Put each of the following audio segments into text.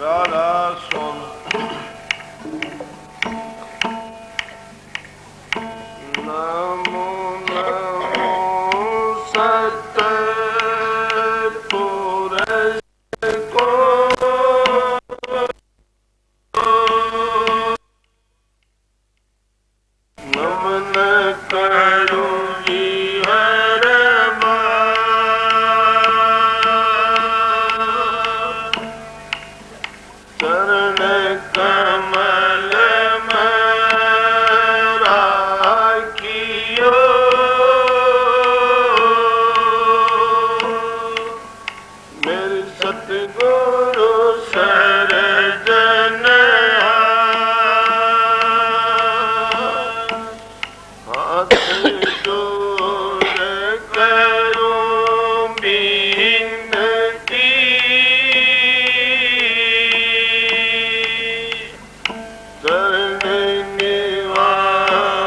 राधा सोन नमो नमो सतपुरुष को नमन करूं जी हर चरण कमल में राखियो मेरे सतगुरु सरजन हाथ जोड़ करूं बिनती चरण निभाऊं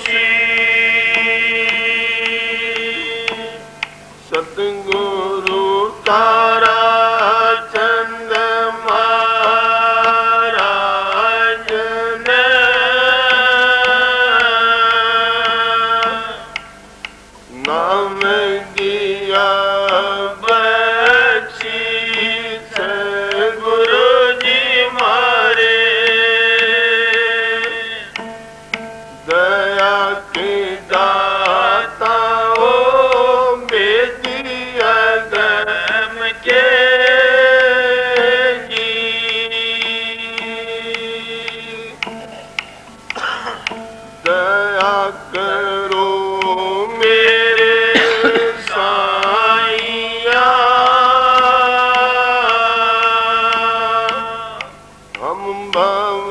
शीश सतगुरु तारा चंद महाराज ने नाम दिया बख्शीश गुरु जी मारे दया के दाता हो बेदिया गम के जी दया करो मेरे साईया हम भव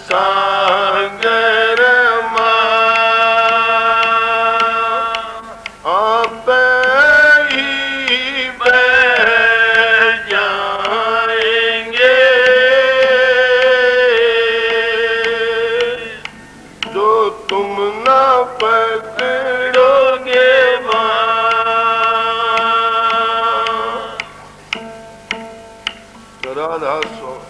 सागर आप ही बह जाएंगे जो तुम ना पकड़ोगे राधा स्वामी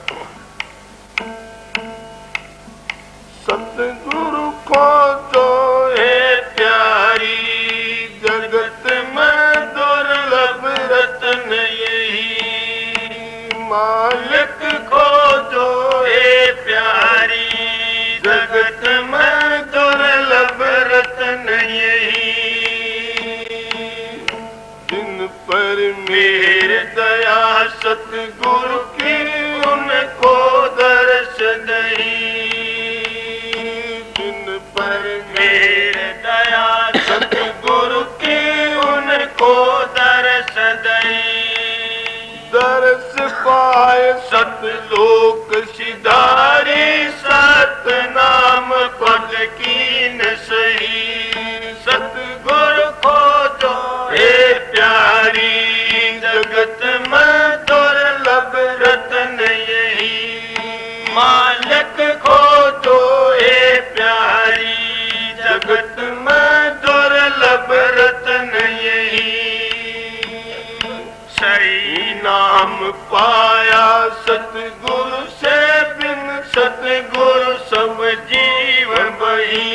सतगुरु को जो है प्यारी जगत में दुर्लभ रत्न यही मालिक को जो है प्यारी जगत में दुर्लभ रत्न यही जिन पर मेरे दया सतगुरु की उनको दर्श दई जिन पर मेरे दया सतगुरु की उनको दर्श दई दर्श पाए सतलोक सिधारी सतनाम पद कीन सही सतगुरु को जो हे प्यारी जगत में दुर्लभ रत्न यही मालिक को जो हे प्यारी जगत में दुर्लभ रत्न यही सही नाम पाया सतगुरु से बिन सतगुरु सब जीव बही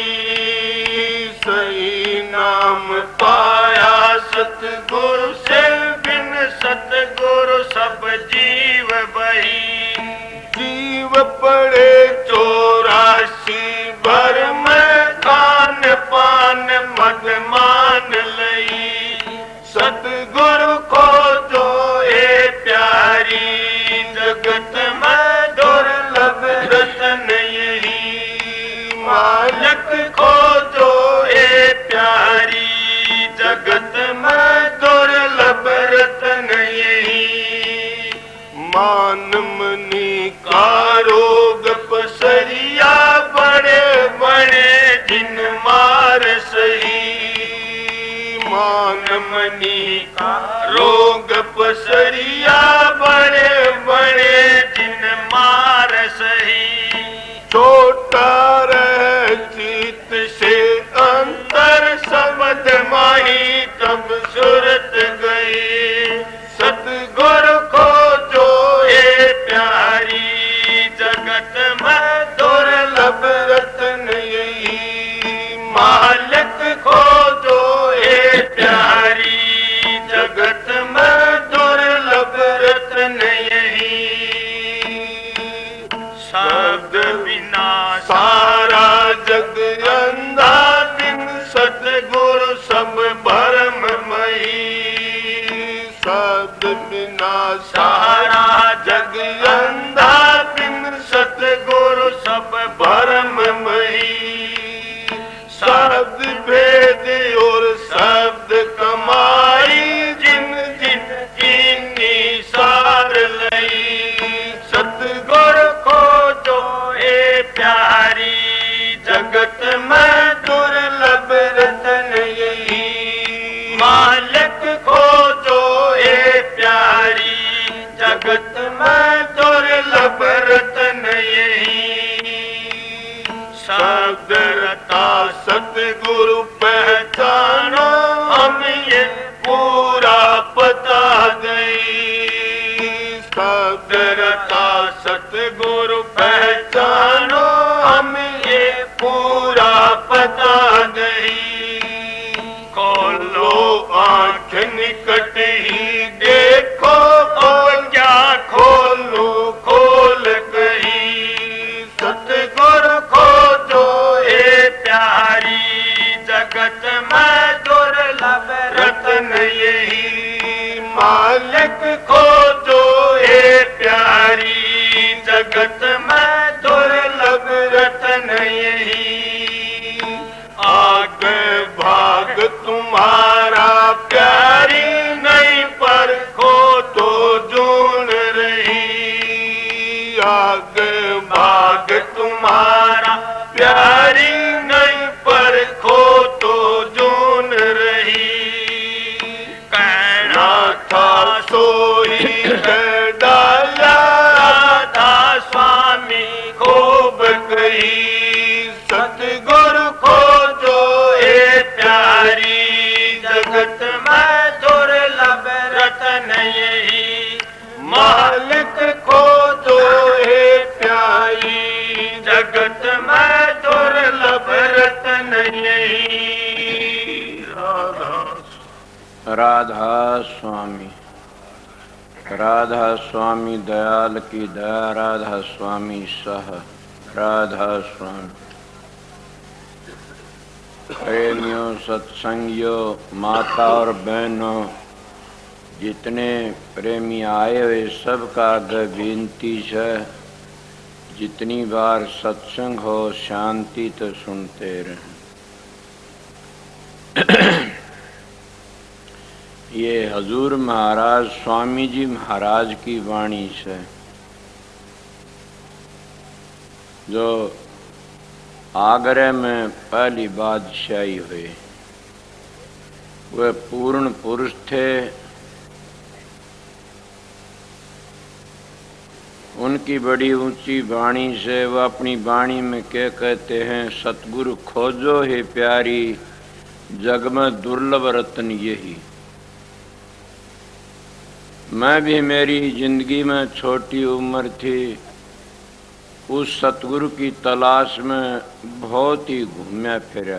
सही नाम पाया सतगुरु से बिन सतगुरु सब जीव बही जीव पड़े 84 भर में खान पान मद मान लई सतगुरु को जो ए प्यारी जगत में दुर्लभ रत्न यही मालिक को जो ए प्यारी जगत में दुर्लभ रत्न यही मान मनी का रोग पसरिया बड़े बड़े जिन मार सही मान मनी का रोग पसरिया बड़े बड़े जिन मार सही छोटा रह चित से अंतर समझ माही तब सुरत गई सतगुरु को जो बिना सारा जग अंधा, बिन सतगुरु सब भरममयी। शब्द भेद और शब्द कमाई, जिन जिन कीनी सार लई। सतगुरु खोजो ए प्यारी, जगत में दुर्लभ रतन यही। मालिक खोजो ए प्यारी, जगत में दुर्लभ रतन यही। शब्द रता सतगुरु पहचानो, हम ये पूरा पता गई। शब्द रता सतगुरु पहचानो, हम ये पूरा पता गई। खोलो आँख निकट ही देखो, और क्या खोलो खोल गई। सतगुरु खोजो ए प्यारी, जगत में दुर्लभ रतन यही। मालिक खोजो ए प्यारी, जगत में दुर्लभ रतन यही। आग भाग तुम्हारा प्यारी, नहीं पर खो तो जून रही। आग भाग तुम्हारा प्यारी, नहीं पर खो तो जून रही। कहना था सोई है डाला, राधा स्वामी खूब कही। सतगुरु खोजो ए प्यारी, जगत में दुर्लभ रतन यही। मालिक खोजो ए प्यारी, जगत में दुर्लभ रतन यही। राधा स्वामी। राधा स्वामी दयाल की दया, राधा स्वामी सह। राधा स्वामी। प्रेमियों, सत्संगियों, माता और बहनों, जितने प्रेमी आए हुए सबका आगे विनती है, जितनी बार सत्संग हो शांति तो सुनते रहें। ये हजूर महाराज स्वामी जी महाराज की वाणी से, जो आगरा में पहली बादशाही हुई, वे पूर्ण पुरुष थे। उनकी बड़ी ऊंची वाणी से वह अपनी वाणी में क्या कहते हैं, सतगुरु खोजो है प्यारी, जग में दुर्लभ रत्न यही। मैं भी मेरी जिंदगी में छोटी उम्र थी, उस सतगुरु की तलाश में बहुत ही घूमया फिरा।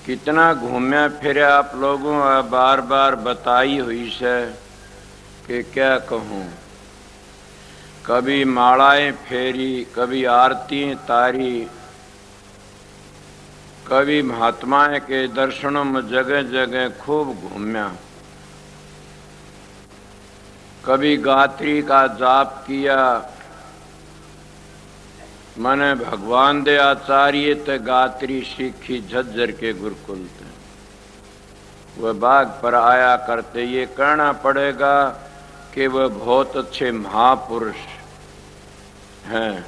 कितना घूमया फिरा आप लोगों बार बार बताई हुई से कि क्या कहूँ। कभी मालाएं फेरी, कभी आरती तारी, कभी महात्माएं के दर्शनों में जगह जगह खूब घूमया। कभी गायत्री का जाप किया। मैंने भगवान दे आचार्य ते गायत्री सीखी झज्जर के गुरुकुल थे। वह बाग पर आया करते, ये कहना पड़ेगा कि वह बहुत अच्छे महापुरुष हैं।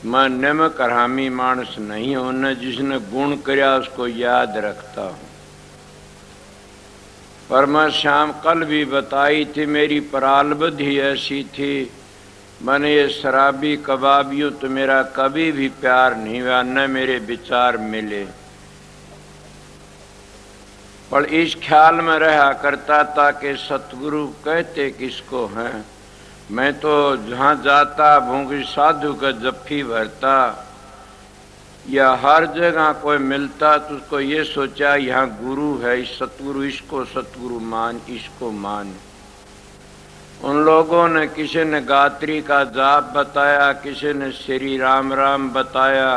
मैं निमक हरामी मानस नहीं हूं, जिसने गुण करया उसको याद रखता हूं। पर मैं शाम कल भी बताई थी, मेरी प्रारब्ध ही ऐसी थी। मैंने ये शराबी कबाबियों तो मेरा कभी भी प्यार नहीं हुआ, न मेरे विचार मिले। पर इस ख्याल में रहा करता था कि सतगुरु कहते किसको हैं। मैं तो जहाँ जाता भूंगी साधु का जफ्फी भरता, या हर जगह कोई मिलता तो उसको ये सोचा यहाँ गुरु है, इस सतगुरु, इसको सतगुरु मान, इसको मान। उन लोगों ने, किसी ने गायत्री का जाप बताया, किसी ने श्री राम राम बताया,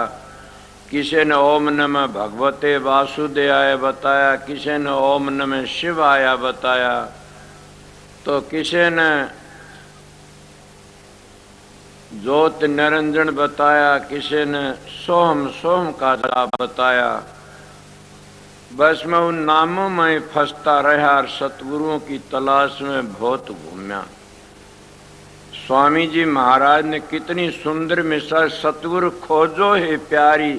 किसी ने ओम नमः भगवते वासुदेवाय बताया, किसी ने ओम नमः शिवाय बताया, तो किसी ने ज्योत निरंजन बताया, किसी ने सोहम सोहम का जाप बताया। बस मैं उन नामों में फंसता रहा और सतगुरुओं की तलाश में बहुत घूमया। स्वामी जी महाराज ने कितनी सुंदर मिसाल, सतगुरु खोजो है प्यारी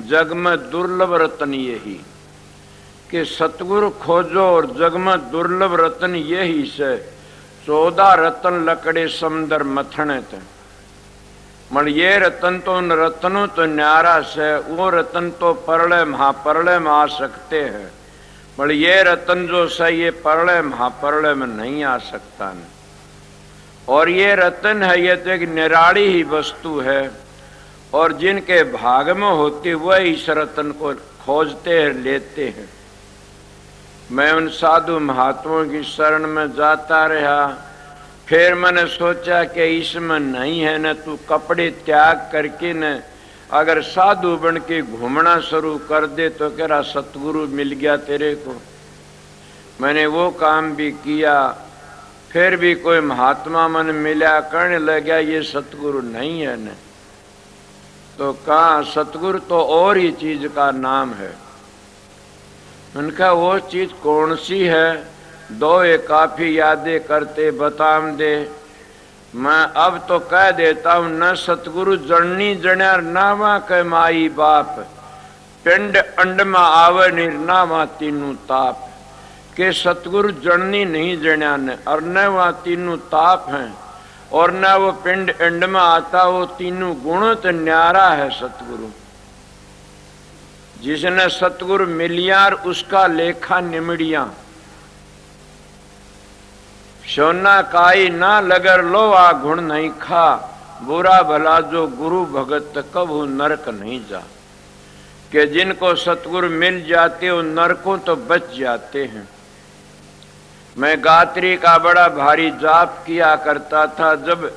जग में दुर्लभ रतन यही, कि सतगुरु खोजो और जग में दुर्लभ रतन यही से 14 रतन लकड़े समंदर मथने थे। मगर ये रतन तो उन रतनों तो न्यारा से, वो रतन तो परलय महापरलय में आ सकते हैं, मगर ये रतन जो सही ये परलय महापरलय में नहीं आ सकता न। और ये रतन है, ये तो एक निराली ही वस्तु है, और जिनके भाग में होती वह इस रतन को खोजते हैं, लेते हैं। मैं उन साधु महात्माओं की शरण में जाता रहा। फिर मैंने सोचा कि इसमें नहीं है न, तू कपड़े त्याग करके न अगर साधु बन के घूमना शुरू कर दे तो कह रहा सतगुरु मिल गया तेरे को। मैंने वो काम भी किया, फिर भी कोई महात्मा मन मिला, करने लगा ये सतगुरु नहीं है न। तो कहा सतगुरु तो और ही चीज का नाम है। उनका वो चीज कौन सी है? दो ये काफी यादें करते बताम दे। मैं अब तो कह देता हूं, न सतगुरु जड़नी जण्या नावा के माई बाप, पिंड अंड में आवे निर्नावा तीनू ताप। के सतगुरु जड़नी नहीं जण्या ने, और न वहाँ तीनू ताप हैं, और न वो पिंड अंड में आता, वो तीनू गुणों तो न्यारा है सतगुरु। जिसने सतगुरु मिलियार उसका लेखा निमड़िया। सोना काई ना लगर लो आ गुण नहीं खा, बुरा भला जो गुरु भगत कबू नरक नहीं जा। कि जिनको सतगुरु मिल जाते वो नरकों तो बच जाते हैं। मैं गायत्री का बड़ा भारी जाप किया करता था। जब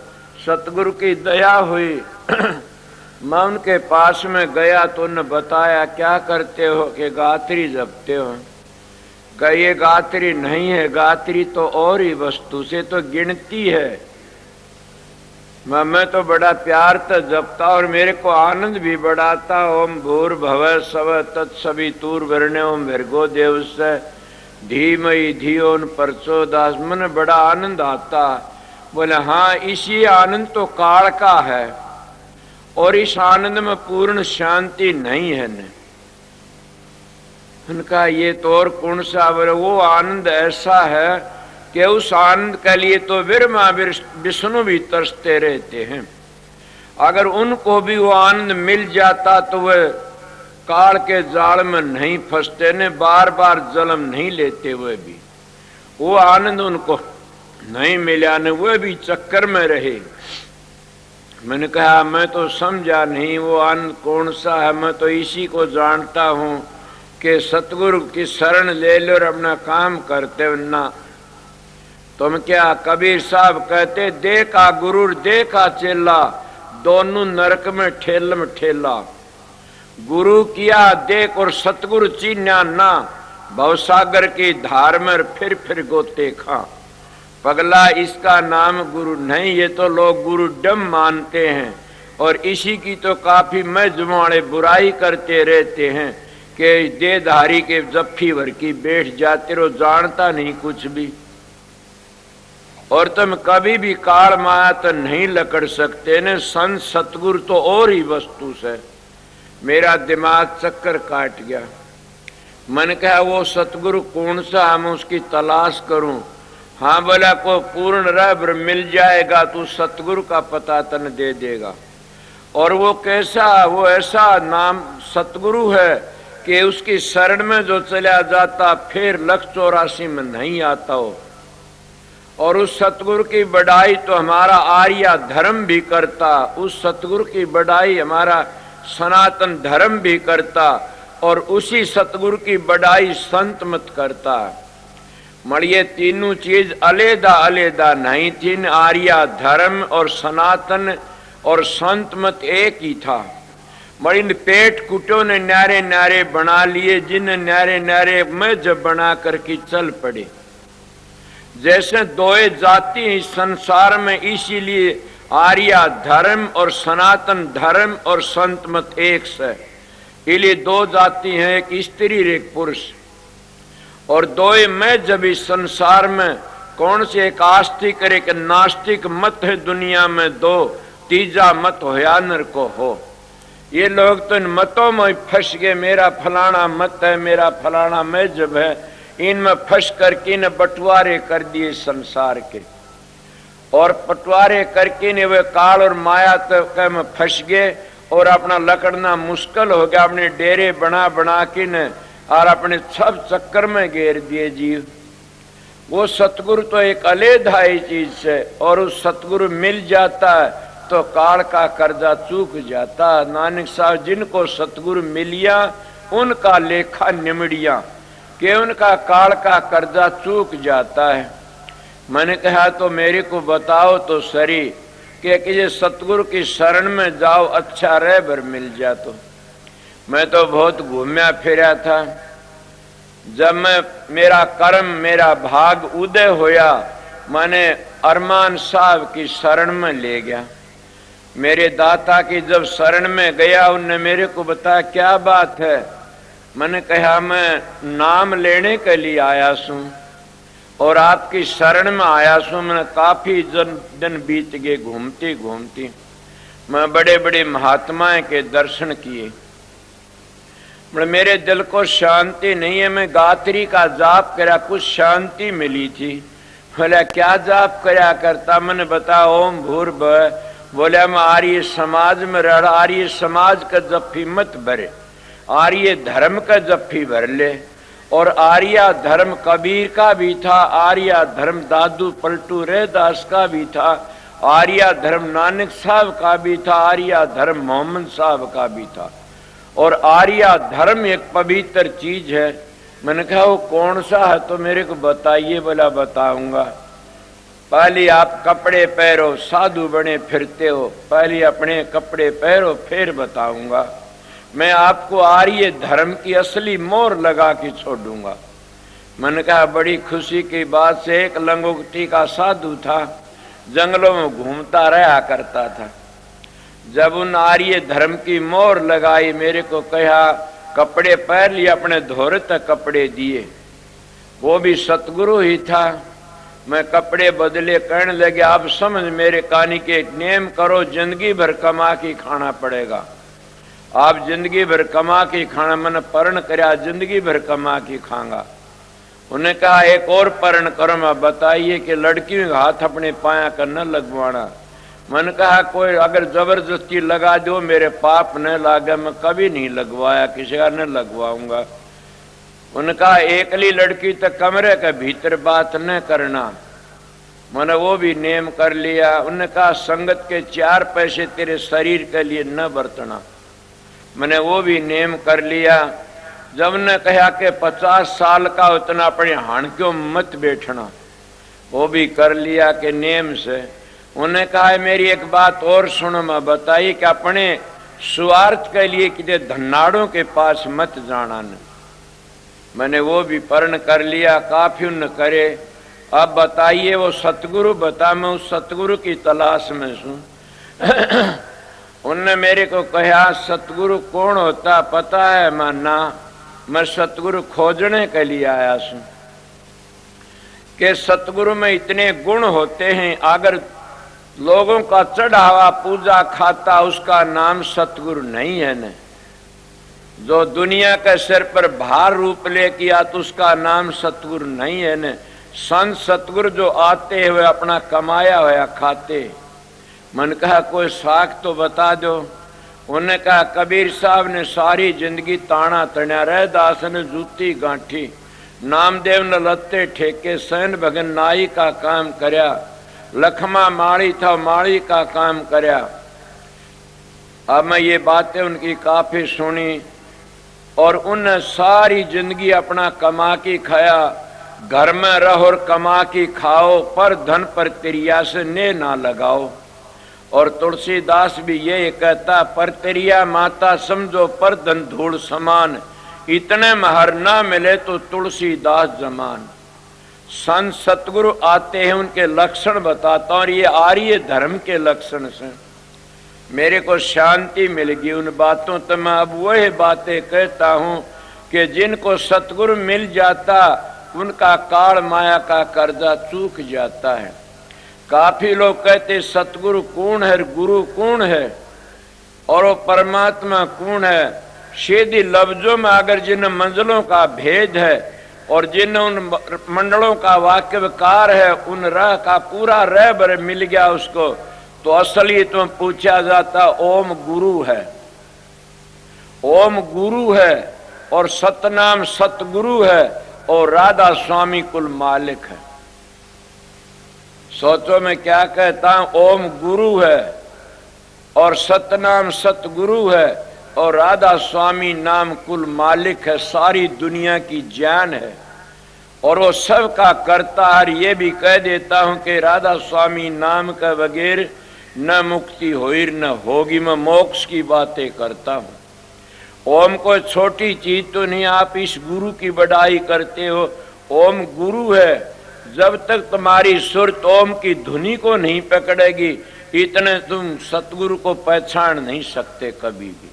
सतगुरु की दया हुई मैं उनके पास में गया तो उन्होंने बताया क्या करते हो? कि गायत्री जपते हो। का ये गायत्री नहीं है, गायत्री तो और ही वस्तु से तो गिनती है। मैं तो बड़ा प्यार से जपता और मेरे को आनंद भी बढ़ाता। ओम भूर्भुवः स्वः तत्सवितुर्वरेण्यं भर्गो देवस्य धीमहि धियो न प्रचोदयात्। मन बड़ा आनंद आता। बोले हाँ, इसी आनंद तो काल का है और इस आनंद में पूर्ण शांति नहीं है न। उनका ये तो और कौन सा? वो आनंद ऐसा है कि उस आनंद के लिए तो ब्रह्मा विष्णु भी तरसते रहते हैं। अगर उनको भी वो आनंद मिल जाता तो वह काल के जाल में नहीं फंसते ने, बार बार जन्म नहीं लेते। वह भी वो आनंद उनको नहीं मिला ने, वह भी चक्कर में रहे। मैंने कहा मैं तो समझा नहीं वो आनंद कौन सा है। मैं तो इसी को जानता हूं कि सतगुरु की शरण ले लो और अपना काम करते ना। तुम क्या कबीर साहब कहते, देखा गुरु देखा चेला, दोनों नरक में ठेला। गुरु किया देख और सतगुरु चीन्या ना, भवसागर की धार में फिर गोते खा। पगला इसका नाम गुरु नहीं, ये तो लोग गुरु डम मानते हैं और इसी की तो काफी मजमुआने बुराई करते रहते हैं कि देहधारी के जफ्फी भर की बैठ जाते रहो, जानता नहीं कुछ भी। और तुम कभी भी काल माया तो नहीं लकड़ सकते ने। संत सतगुरु तो और ही वस्तु से। मेरा दिमाग चक्कर काट गया। मन कहा वो सतगुरु कौन सा, हम उसकी तलाश करूं। हाँ बोला को पूर्ण रब्र मिल जाएगा तो सतगुरु का पता तन दे देगा। और वो कैसा, वो ऐसा नाम सतगुरु है कि उसकी शरण में जो चला जाता फिर 184 में नहीं आता हो। और उस सतगुरु की बढ़ाई तो हमारा आर्य धर्म भी करता, उस सतगुरु की बढ़ाई हमारा सनातन धर्म भी करता, और उसी सतगुरु की बढ़ाई संत मत करता। मगर ये तीनों चीज अलग नहीं थी। आर्य धर्म और सनातन और संत मत एक ही था। बड़ी पेट कुटों ने न्यारे न्यारे बना लिए, जिन न्यारे न्यारे में जब बना करके चल पड़े। जैसे दोए जाति इस संसार में, इसीलिए आर्या धर्म और सनातन धर्म और संत मत एक से। इसलिए दो जाति हैं, एक स्त्री और एक पुरुष। और दोए में जब इस संसार में कौन से एक आस्तिक और एक नास्तिक मत है दुनिया में, दो तीजा मत होया नर को हो। ये लोग तो इन मतों में फंस गए, मेरा फलाना मत है, मेरा फलाना मजहब है, इनमें फंस करके इन्हें बंटवारे कर दिए संसार के। और बंटवारे करके ने वे काल और माया तक में फंस गए और अपना लकड़ना मुश्किल हो गया। अपने डेरे बना बना के न और अपने सब चक्कर में घेर दिए जीव। वो सतगुरु तो एक अलेधा ही चीज से, और उस सतगुरु मिल जाता है तो काल का कर्जा चूक जाता। नानक साहब जिनको सतगुरु मिलिया उनका लेखा निमड़िया, कि उनका काल का कर्जा चूक जाता है। मैंने कहा तो मेरे को बताओ तो सरी कि ये सतगुरु की शरण में जाओ, अच्छा रहबर मिल जा। तो मैं तो बहुत घूमया फिरा था। जब मैं मेरा कर्म मेरा भाग उदय होया, मैंने अरमान साहब की शरण में ले गया। मेरे दाता की जब शरण में गया, उनने मेरे को बताया क्या बात है। मैंने कहा मैं नाम लेने के लिए आया हूं और आपकी शरण में आया हूं। मैंने काफी दिन बीत गए घूमती घूमती। मैं बड़े बड़े महात्माएं के दर्शन किए, मेरे दिल को शांति नहीं है। मैं गायत्री का जाप करा, कुछ शांति मिली थी। बोला क्या जाप करा करता। मैंने बताया ओम भूर्भुवः। बोला मैं आर्य समाज में रह, आर्य समाज का जप्फी मत भरे, आर्य धर्म का जप्फी भर ले। और आर्य धर्म कबीर का भी था, आर्य धर्म दादू पलटू रैदास का भी था, आर्य धर्म नानक साहब का भी था, आर्य धर्म मोहम्मद साहब का भी था। और आर्य धर्म एक पवित्र चीज है। मैंने कहा वो कौन सा है तो मेरे को बताइए। बोला बताऊंगा। पहले आप कपड़े पहनो, साधु बने फिरते हो, पहले अपने कपड़े पहनो फिर बताऊंगा। मैं आपको आर्य धर्म की असली मोहर लगा के छोड़ूंगा। मैंने कहा बड़ी खुशी की बात से, एक लंगोटी का साधु था, जंगलों में घूमता रहा करता था। जब उन आर्य धर्म की मोहर लगाई, मेरे को कहा कपड़े पहन लिए, अपने धोरे तक कपड़े दिए। वो भी सतगुरु ही था। मैं कपड़े बदले कहने लगे आप समझ मेरे कहानी के नेम करो, जिंदगी भर कमा के खाना पड़ेगा। आप जिंदगी भर कमा के खाना, मैंने परण कराया जिंदगी भर कमा के खाऊंगा। उन्हें कहा एक और परण करो। मैं बताइए कि लड़कियों का हाथ अपने पाया कर न लगवाना। मैंने कहा कोई अगर जबरदस्ती लगा दो मेरे पाप न लागे, मैं कभी नहीं लगवाया, किसी का न लगवाऊंगा। उनका एकली लड़की तक कमरे के भीतर बात न करना। मैंने वो भी नेम कर लिया। उनका संगत के 4 पैसे तेरे शरीर के लिए न बरतना। मैंने वो भी नेम कर लिया। जब ने कहा कि 50 साल का उतना अपने हाणक्यों मत बैठना, वो भी कर लिया कि नेम से। उन्हें कहा मेरी एक बात और सुनो, मैं बताइए कि अपने स्वार्थ के लिए किसी धन्नाड़ों के पास मत जाना न। मैंने वो भी परण कर लिया। काफी उन करे। अब बताइए वो सतगुरु बता, मैं उस सतगुरु की तलाश में हूं। उनने मेरे को कहा सतगुरु कौन होता पता है? मैं सतगुरु खोजने के लिए आया हूं कि सतगुरु में इतने गुण होते हैं, अगर लोगों का चढ़ावा पूजा खाता उसका नाम सतगुरु नहीं है न। जो दुनिया के सिर पर भार रूप ले किया तो उसका नाम सतगुरु नहीं है न। संत सतगुरु जो आते हुए अपना कमाया हुआ खाते। मन कहा कोई साख तो बता दो। उन्हें कहा कबीर साहब ने सारी जिंदगी ताना तण्या, रैदास ने जूती गांठी, नामदेव ने लत्ते ठेके, सैन भगन नाई का काम करया, लखमा माड़ी था माड़ी का काम करया। अब मैं ये बातें उनकी काफी सुनी और उन सारी जिंदगी अपना कमा के खाया। घर में रहो और कमा के खाओ, पर धन पर क्रिया से ने ना लगाओ। और तुलसीदास भी ये कहता, पर तेरिया माता समझो पर धन धूल समान, इतने महर ना मिले तो तुलसीदास जमान। संत सतगुरु आते हैं, उनके लक्षण बताता हूं, और ये आर्य धर्म के लक्षण से मेरे को शांति मिल गई उन बातों। तो मैं अब वही बातें कहता हूं कि जिनको सतगुरु मिल जाता उनका काल माया का कर्जा चूक जाता है। काफी लोग कहते सतगुरु कौन है, गुरु कौन है और वो परमात्मा कौन है। सीधी लफ्जों में अगर जिन मंजिलों का भेद है और जिन उन मंडलों का वाक्यकार है, उन राह का पूरा रहबर मिल गया उसको, तो असली तो पूछा जाता ओम गुरु है, ओम गुरु है और सतनाम सतगुरु है और राधा स्वामी कुल मालिक है। सोचो मैं क्या कहता हूं, ओम गुरु है और सतनाम सतगुरु है और राधा स्वामी नाम कुल मालिक है, सारी दुनिया की जान है और वो सब का करता है। ये भी कह देता हूं कि राधा स्वामी नाम के बगैर न मुक्ति होई न होगी। मैं मोक्ष की बातें करता हूं। ओम कोई छोटी चीज तो नहीं, आप इस गुरु की बड़ाई करते हो। ओम गुरु है, जब तक तुम्हारी सुरत ओम की धुनी को नहीं पकड़ेगी इतने तुम सतगुरु को पहचान नहीं सकते कभी भी।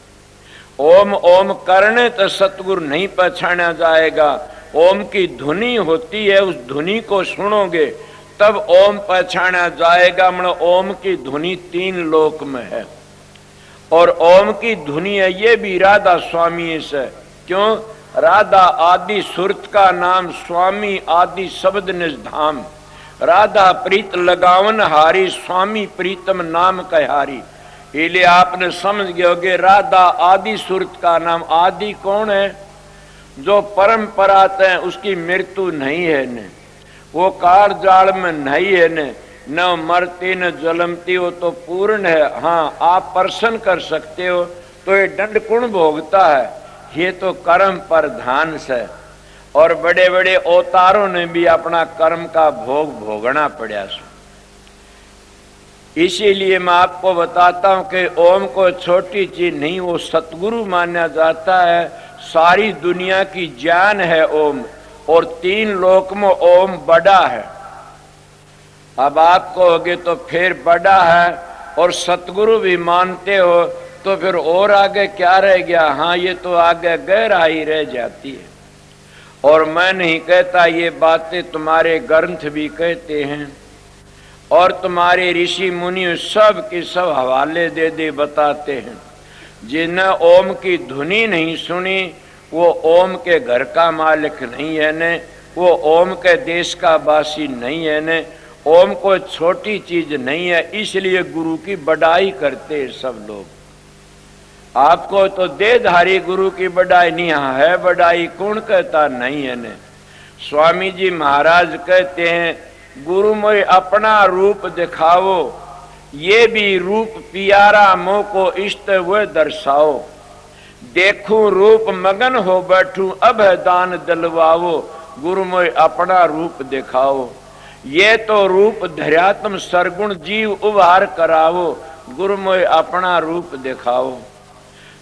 ओम ओम करने तो सतगुरु नहीं पहचाना जाएगा। ओम की धुनी होती है, उस धुनी को सुनोगे तब ओम पहचाना जाएगा। मतलब ओम की धुनी 3 लोक में है और ओम की धुनी है ये भी राधा स्वामी से। क्यों? राधा आदि सुरत का नाम, स्वामी आदि शब्द निज धाम। राधा प्रीत लगावन हारी, स्वामी प्रीतम नाम कहारी। इसलिए आपने समझ गए होगे राधा आदि सुरत का नाम। आदि कौन है? जो परंपरा है उसकी मृत्यु नहीं है ने, वो कार जाल में नहीं है ने, न मरती न जलमती, हो तो पूर्ण है। हाँ, आप प्रश्न कर सकते हो तो ये दंड कौन भोगता है? ये तो कर्म प्रधान से, और बड़े बड़े अवतारों ने भी अपना कर्म का भोग भोगना पड़ा। इसीलिए मैं आपको बताता हूं कि ओम को छोटी चीज नहीं, वो सतगुरु माना जाता है। सारी दुनिया की जान है ओम, और 3 लोक में ओम बड़ा है। अब आप कहोगे तो फिर बड़ा है और सतगुरु भी मानते हो तो फिर और आगे क्या रह गया? हाँ, ये तो आगे गहराई रह जाती है। और मैं नहीं कहता, ये बातें तुम्हारे ग्रंथ भी कहते हैं और तुम्हारे ऋषि मुनि सब के सब हवाले दे दे बताते हैं। जिन्हें ओम की धुनी नहीं सुनी वो ओम के घर का मालिक नहीं है ने, वो ओम के देश का वासी नहीं है ने। ओम कोई छोटी चीज नहीं है, इसलिए गुरु की बड़ाई करते हैं सब लोग। आपको तो देहधारी गुरु की बड़ाई नहीं है, बड़ाई कौन कहता नहीं है ने। स्वामी जी महाराज कहते हैं, गुरु मोय अपना रूप दिखाओ, ये भी रूप पियारा मोह को इष्ट व दर्शाओ। देखूं रूप मगन हो बैठूं, अब दान दिलवाओ, गुरु मोय अपना रूप दिखाओ। ये तो रूप धर्या तुम सरगुण जीव उभार कराओ, गुरु मोय अपना रूप दिखाओ।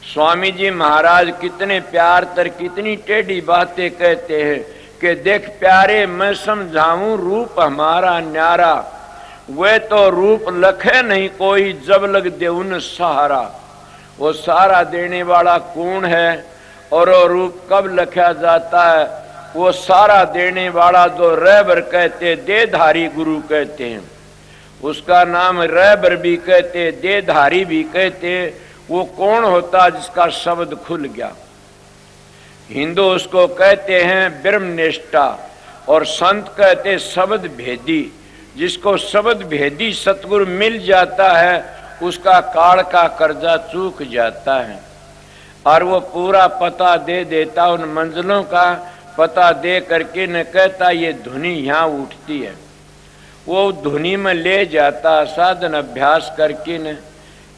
स्वामी जी महाराज कितने प्यार तर कितनी टेढ़ी बातें कहते हैं कि देख प्यारे मैं समझाऊं रूप हमारा न्यारा, वे तो रूप लखे नहीं कोई जब लग दे उन सहारा। वो सहारा देने वाला कौन है और वो रूप कब लखा जाता है? वो सहारा देने वाला जो रहबर कहते, देहधारी गुरु कहते हैं, उसका नाम रहबर भी कहते, देहधारी भी कहते। वो कौन होता जिसका शब्द खुल गया? हिंदू उसको कहते हैं ब्रह्मनिष्ठा और संत कहते शब्द भेदी। जिसको शब्द भेदी सतगुरु मिल जाता है उसका काल का कर्जा चूक जाता है और वो पूरा पता दे देता, उन मंजिलों का पता दे करके न कहता ये धुनी यहाँ उठती है, वो धुनी में ले जाता साधन अभ्यास करके न।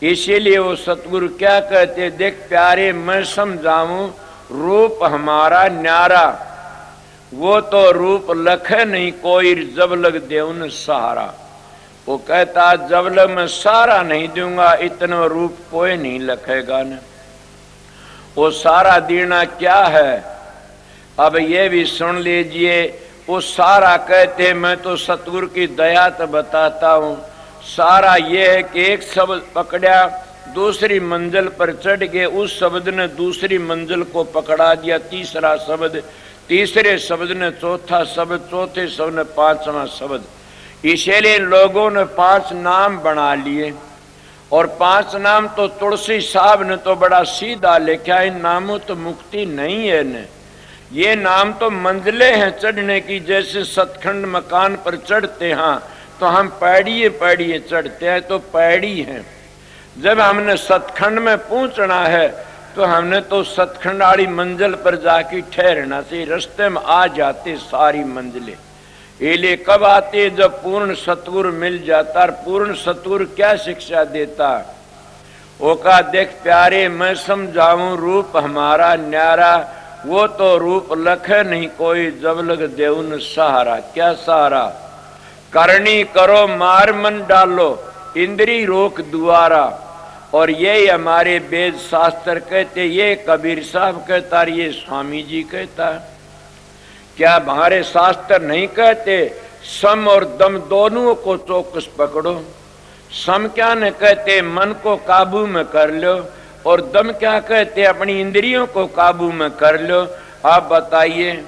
इसीलिए वो सतगुरु क्या कहते, देख प्यारे मैं समझाऊं रूप हमारा न्यारा, वो तो रूप लखे नहीं कोई जब लग दे उन सहारा। वो कहता जबल मैं सारा नहीं दूंगा, इतना रूप कोई नहीं लखेगा न। वो सारा देना क्या है, अब ये भी सुन लीजिए। वो सारा कहते मैं तो सतगुरु की दया तो बताता हूँ। सारा ये है कि एक शब्द पकड़ा, दूसरी मंजिल पर चढ़ गए, उस शब्द ने दूसरी मंजिल को पकड़ा दिया, तीसरा शब्द, तीसरे शब्द ने चौथा शब्द, चौथे शब्द ने पांचवा शब्द। इसीलिए लोगों ने 5 नाम बना लिए, और 5 नाम तो तुलसी साहब ने तो बड़ा सीधा लिखा। इन नामों तो मुक्ति नहीं है न, ये नाम तो मंजिलें हैं चढ़ने की। जैसे सतखंड मकान पर चढ़ते हैं तो हम पैड़िए पैड़िए चढ़ते हैं, तो पैड़ी हैं। जब हमने सतखंड में पहुंचना है तो हमने तो सतखंड वाली मंजिल पर जाके ठहरना से, रास्ते में आ जाते सारी मंजिलें। इसलिए कब आते, जब पूर्ण सतगुरु मिल जाता। और पूर्ण सतगुरु क्या शिक्षा देता, वो का देख प्यारे मैं समझाऊं रूप हमारा न्यारा, वो तो रूप लखे नहीं कोई, जब लग देउन सहारा। क्या सहारा, करनी करो मार मन डालो, इंद्री रोक दुआरा। और ये हमारे वेद शास्त्र कहते, ये कबीर साहब कहता, ये स्वामी जी कहता। क्या हमारे शास्त्र नहीं कहते सम और दम दोनों को चौकस पकड़ो। सम क्या न कहते मन को काबू में कर लो, और दम क्या कहते अपनी इंद्रियों को काबू में कर लो। आप बताइए,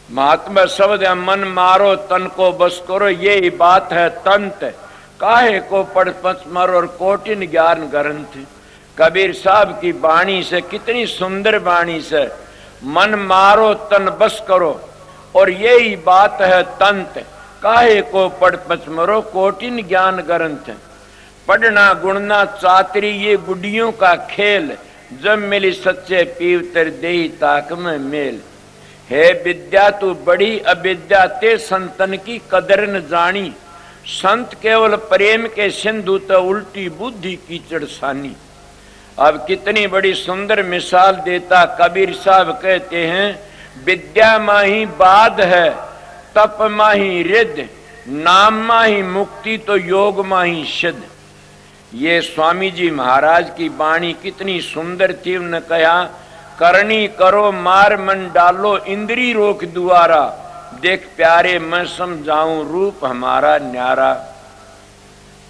महात्मा शब्द है मन मारो तन को बस करो, यही बात है तंत। काहे को पढ़ पचमर और कोटिन ज्ञान ग्रंथ। कबीर साहब की वाणी से, कितनी सुंदर वाणी से, मन मारो तन बस करो, और यही बात है तंत। काहे को पढ़ पचमरो कोटिन ज्ञान ग्रंथ। पढ़ना गुणना चातरी ये गुडियों का खेल, जब मिली सच्चे पीवतर देही ताक में मेल। हे विद्या तू बड़ी अविद्या, ते संतन की कदर न जानी। संत केवल प्रेम के सिंधु तो उल्टी बुद्धि कीचड़ सानी। अब कितनी बड़ी सुंदर मिसाल देता कबीर साहब, कहते हैं विद्या माही बाध है, तप माही रिद्ध, नाम माही मुक्ति तो योग माही सिद्ध। ये स्वामी जी महाराज की वाणी कितनी सुंदर थी। उन्होंने कहा करनी करो मार मन डालो, इंद्री रोक दुआरा। देख प्यारे मैं समझाऊं रूप हमारा न्यारा।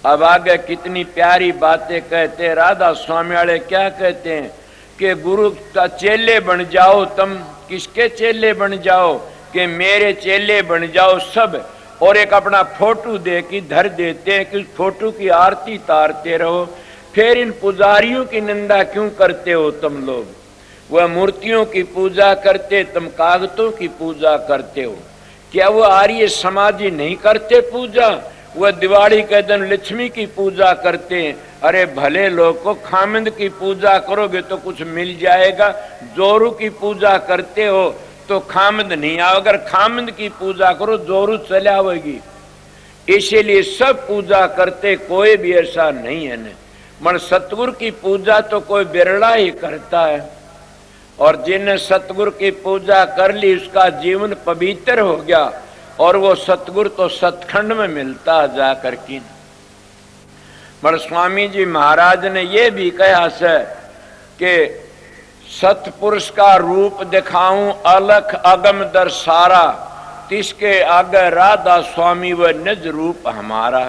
अब आगे कितनी प्यारी बातें कहते। राधा स्वामी वाले क्या कहते हैं कि गुरु का चेले बन जाओ तुम। किसके चेले बन जाओ, कि मेरे चेले बन जाओ सब। और एक अपना फोटो दे के धर देते हैं कि फोटो की आरती तारते रहो। फिर इन पुजारियों की निंदा क्यों करते हो तुम लोग। वह मूर्तियों की पूजा करते, तुम कागजों की पूजा करते हो। क्या वो आर्य समाजी नहीं करते पूजा। वह दिवाली के दिन लक्ष्मी की पूजा करते हैं। अरे भले लोग को खामिंद की पूजा करोगे तो कुछ मिल जाएगा। जोरू की पूजा करते हो तो खामिंद नहीं आओ, अगर खामिंद की पूजा करो जोरू चले आवेगी। इसीलिए सब पूजा करते, कोई भी ऐसा नहीं है न। मन सतगुरु की पूजा तो कोई बिरला ही करता है। और जिन्हें सतगुरु की पूजा कर ली उसका जीवन पवित्र हो गया। और वो सतगुरु तो सतखंड में मिलता जा करके। पर स्वामी जी महाराज ने ये भी कहा है कि सतपुरुष का रूप दिखाऊं अलख अगम दर्शारा, तिसके आगे राधा स्वामी वह निज रूप हमारा।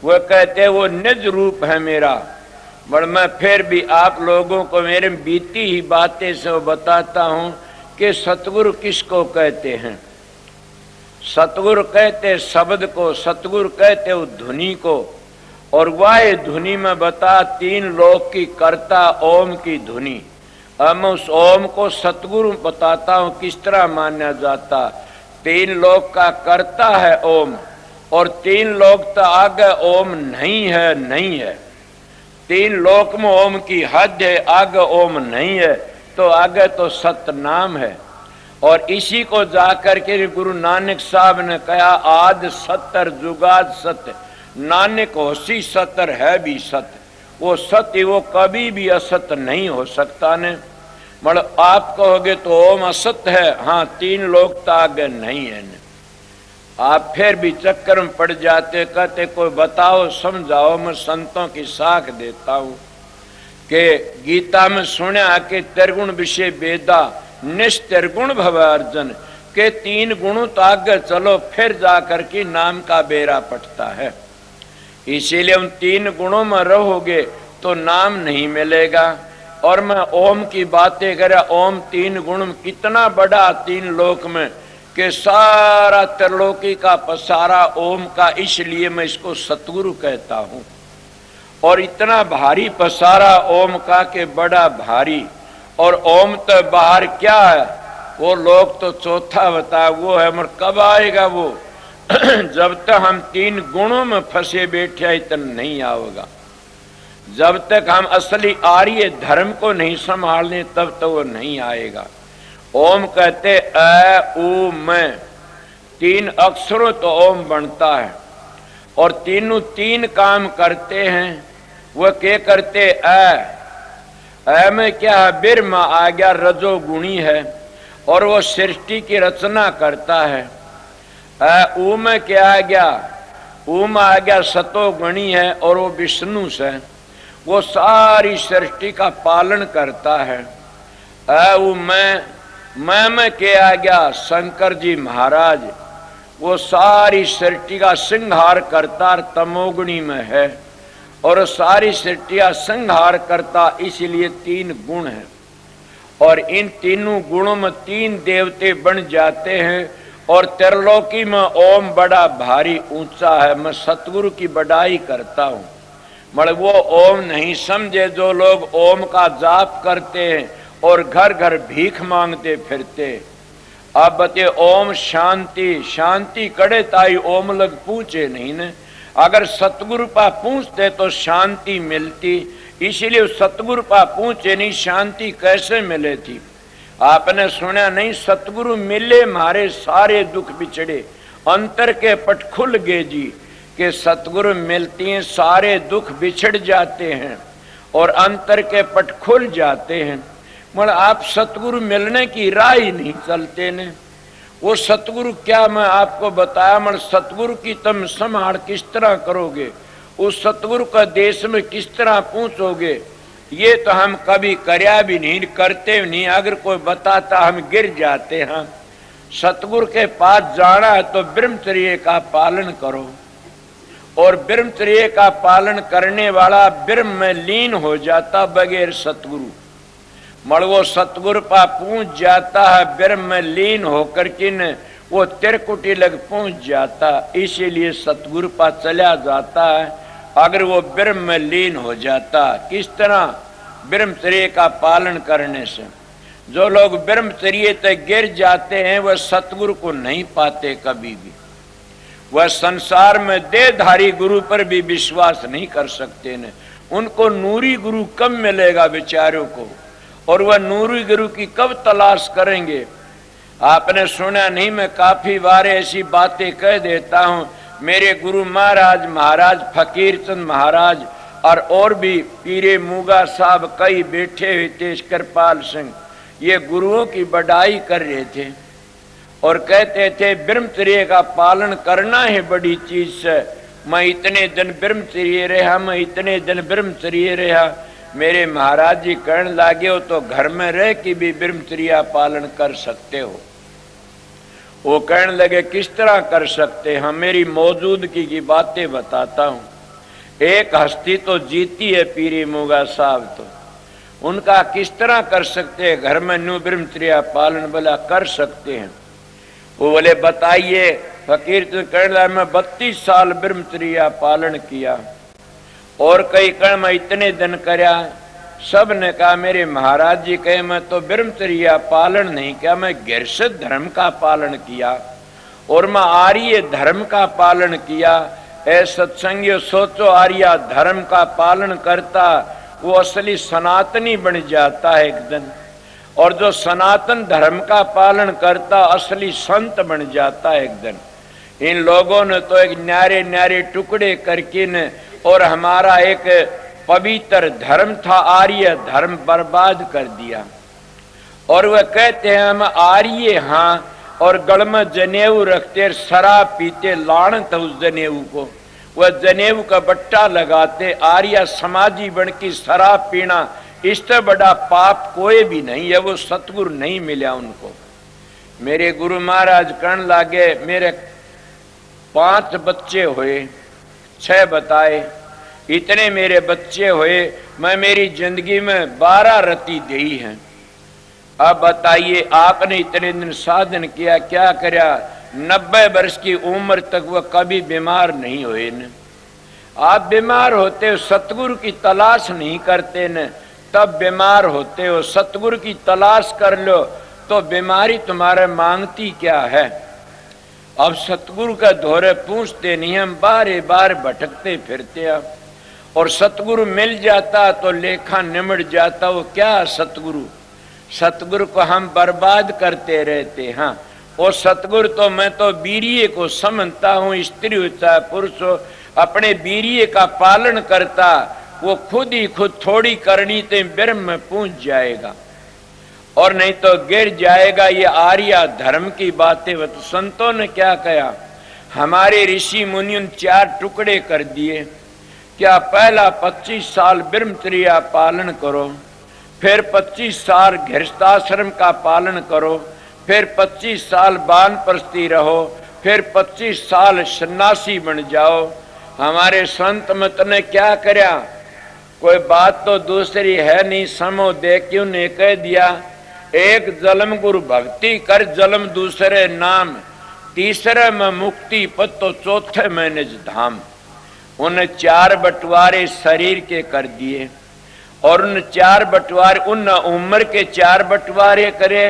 वह कहते वो निज रूप है मेरा। पर मैं फिर भी आप लोगों को मेरे बीती ही बातें से बताता हूं कि सतगुरु किसको कहते हैं। सतगुरु कहते शब्द को, सतगुरु कहते वो धुनी को। और वह धुनी में बता 3 लोक की करता ओम की धुनी। अब मैं उस ओम को सतगुरु बताता हूं किस तरह माना जाता। 3 लोक का करता है ओम, और 3 लोक तो आगे ओम नहीं है, नहीं है। 3 लोक में ओम की हद है, आगे ओम नहीं है, तो आगे तो सतनाम है। और इसी को जाकर के गुरु नानक साहब ने कहा आद सतर जुगाद सत्य, नानक होसी सतर है भी सत्य। वो सत्य वो कभी भी असत्य नहीं हो सकता ने। मतलब आप कहोगे तो ओम असत्य है, हाँ 3 लोक तो आगे नहीं है ने। आप फिर भी चक्कर में पड़ जाते, कहते कोई बताओ समझाओ, मैं संतों की साख देता हूं कि गीता में सुना कि त्रिगुण विषय वेदा निस्त्रिगुण भव अर्जुन, के 3 गुणों तो आगे चलो फिर जाकर के नाम का बेड़ा पटता है। इसीलिए उन 3 गुणों में रहोगे तो नाम नहीं मिलेगा। और मैं ओम की बातें करें, ओम 3 गुण में कितना बड़ा 3 लोक में कि सारा त्रिलोकी का पसारा ओम का, इसलिए मैं इसको सतगुरु कहता हूं। और इतना भारी पसारा ओम का के बड़ा भारी, और ओम तो बाहर क्या है वो लोग तो चौथा बता वो है, मगर कब आएगा वो जब तक हम 3 गुणों में फंसे बैठे इतना नहीं आएगा। जब तक हम असली आर्य धर्म को नहीं संभाल लें तब तक वो नहीं आएगा। ओम कहते अ उ मैं, 3 अक्षरों तो ओम बनता है, और तीनों 3 काम करते हैं। वह क्या करते? अ में क्या है? बिरमा आ गया, रजोगुणी है और वो सृष्टि की रचना करता है। उ में क्या आ गया? उ में आ गया सतोगुणी है और वो विष्णु से, वो सारी सृष्टि का पालन करता है। उ मैं क्या आ गया? शंकर जी महाराज, वो सारी सृष्टि का संहार करता, तमोगुणी में है और सारी सृष्टि का संहार करता, इसलिए 3 गुण है। और इन तीनों गुणों में 3 देवते बन जाते हैं। और त्रिलोकी में ओम बड़ा भारी ऊंचा है। मैं सतगुरु की बड़ाई करता हूं, मगर वो ओम नहीं समझे जो लोग ओम का जाप करते हैं और घर घर भीख मांगते फिरते। अब बते ओम शांति, शांति कड़े ताई ओम लग पूछे नहीं ने। अगर सतगुरु पा पूछते तो शांति मिलती, इसलिए सतगुरु पा पूछे नहीं, शांति कैसे मिले थी? आपने सुना नहीं? सतगुरु मिले मारे सारे दुख बिछड़े, अंतर के पट खुल गए जी। कि सतगुरु मिलती हैं सारे दुख बिछड़ जाते हैं और अंतर के पट खुल जाते हैं। मगर आप सतगुरु मिलने की राह ही नहीं चलते ने। वो सतगुरु क्या मैं आपको बताया, मगर सतगुरु की तुम संभाल किस तरह करोगे, उस सतगुरु का देश में किस तरह पहुंचोगे, ये तो हम कभी करया भी नहीं, करते भी नहीं। अगर कोई बताता हम गिर जाते हैं। सतगुरु के पास जाना है तो ब्रह्मचर्य का पालन करो, और ब्रह्मचर्य का पालन करने वाला ब्रह्म में लीन हो जाता बगैर सतगुरु। मगर वो सतगुरु पा पहुंच जाता है, ब्रह्म में लीन होकर किन वो त्रिकुटी लग पहुंच जाता, इसीलिए सतगुरु पा चला जाता है। अगर वो ब्रह्म में लीन हो जाता, किस तरह? ब्रह्मचर्य का पालन करने से। जो लोग ब्रह्मचर्य तक गिर जाते हैं वह सतगुरु को नहीं पाते कभी भी। वह संसार में देहधारी गुरु पर भी विश्वास नहीं कर सकते ने। उनको नूरी गुरु कब मिलेगा बेचारों को, और वह नूरी गुरु की कब तलाश करेंगे? आपने सुना नहीं? मैं काफी बार ऐसी बातें कह देता हूं। मेरे गुरु महाराज फकीर चंद महाराज और भी पीरे मूगा साहब कई बैठे हुए थे, कृपाल सिंह, ये गुरुओं की बड़ाई कर रहे थे और कहते थे ब्रह्मचर्य का पालन करना है बड़ी चीज है। मैं इतने दिन ब्रह्मचर्य रहा, मैं इतने दिन ब्रह्मचर्य रहा। मेरे महाराज जी कहने लगे हो तो घर में रह के भी ब्रह्मचर्य पालन कर सकते हो। वो कहने लगे किस तरह कर सकते हैं? मेरी मौजूदगी की बातें बताता हूँ। एक हस्ती तो जीती है पीरी मूगा साहब, तो उनका किस तरह कर सकते हैं घर में न्यू ब्रह्मचर्य पालन? बोला कर सकते हैं। वो बोले बताइए। फकीर तो कहने लगा मैं 32 साल ब्रह्मचर्य पालन किया, और कई कण मैं इतने दिन करया। सब ने कहा मेरे महाराज जी कहे मैं तो ब्रह्मचर्य पालन नहीं किया, मैं गृहस्थ धर्म का पालन किया और मैं आर्य धर्म का पालन किया। ऐ सत्संगियों सोचो, आर्य धर्म का पालन करता वो असली सनातनी बन जाता है एक दिन, और जो सनातन धर्म का पालन करता असली संत बन जाता है एक दिन। इन लोगों ने तो एक न्यारे न्यारे टुकड़े करके न, और हमारा एक पवित्र धर्म था आर्य धर्म बर्बाद कर दिया। और वह कहते हैं हम आर्य हाँ और गल में जनेऊ रखते, शराब पीते, लानत उस जनेऊ को। वह जनेऊ का बट्टा लगाते, आर्या समाजी बन की शराब पीना इससे बड़ा पाप कोई भी नहीं है। वो सतगुरु नहीं मिला उनको। मेरे गुरु महाराज कहने लागे, मेरे 5 बच्चे हुए, 6 बताए, इतने मेरे बच्चे हुए, मैं मेरी जिंदगी में 12 रति दी हैं। अब बताइए, आपने इतने दिन साधन किया, क्या करया? 90 वर्ष की उम्र तक वह कभी बीमार नहीं हुए न। आप बीमार होते हो, सतगुरु की तलाश नहीं करते न, तब बीमार होते हो। सतगुरु की तलाश कर लो तो बीमारी तुम्हारे मांगती क्या है। अब सतगुरु का धोरे पूछते नहीं, हम बारे बार भटकते फिरते। अब और सतगुरु मिल जाता तो लेखा निमट जाता। वो क्या सतगुरु? सतगुरु को हम बर्बाद करते रहते। हाँ, वो सतगुरु तो मैं तो वीर्य को समझता हूँ, स्त्री हो चाहे पुरुष हो, अपने वीर्य का पालन करता। वो खुद ही खुद थोड़ी करनी तो ब्रह्म में पहुंच जाएगा और नहीं तो गिर जाएगा। ये आर्या धर्म की बातें। वो तो संतों ने क्या कहा? हमारे ऋषि मुनियों ने 4 टुकड़े कर दिए। क्या पहला 25 साल ब्रह्मचर्या पालन करो, फिर 25 साल गृहस्थाश्रम का पालन करो, फिर 25 साल वानप्रस्थी रहो, फिर 25 साल सन्यासी बन जाओ। हमारे संत मत ने क्या करया? कोई बात तो दूसरी है नहीं, समो दे क्यों ने कह दिया, एक जन्म गुरु भक्ति कर, जन्म दूसरे नाम, तीसरे में मुक्ति पद तो चौथे में निज धाम। उन 4 बंटवारे शरीर के कर दिए और उन 4 बंटवारे, उन उम्र के 4 बंटवारे करे।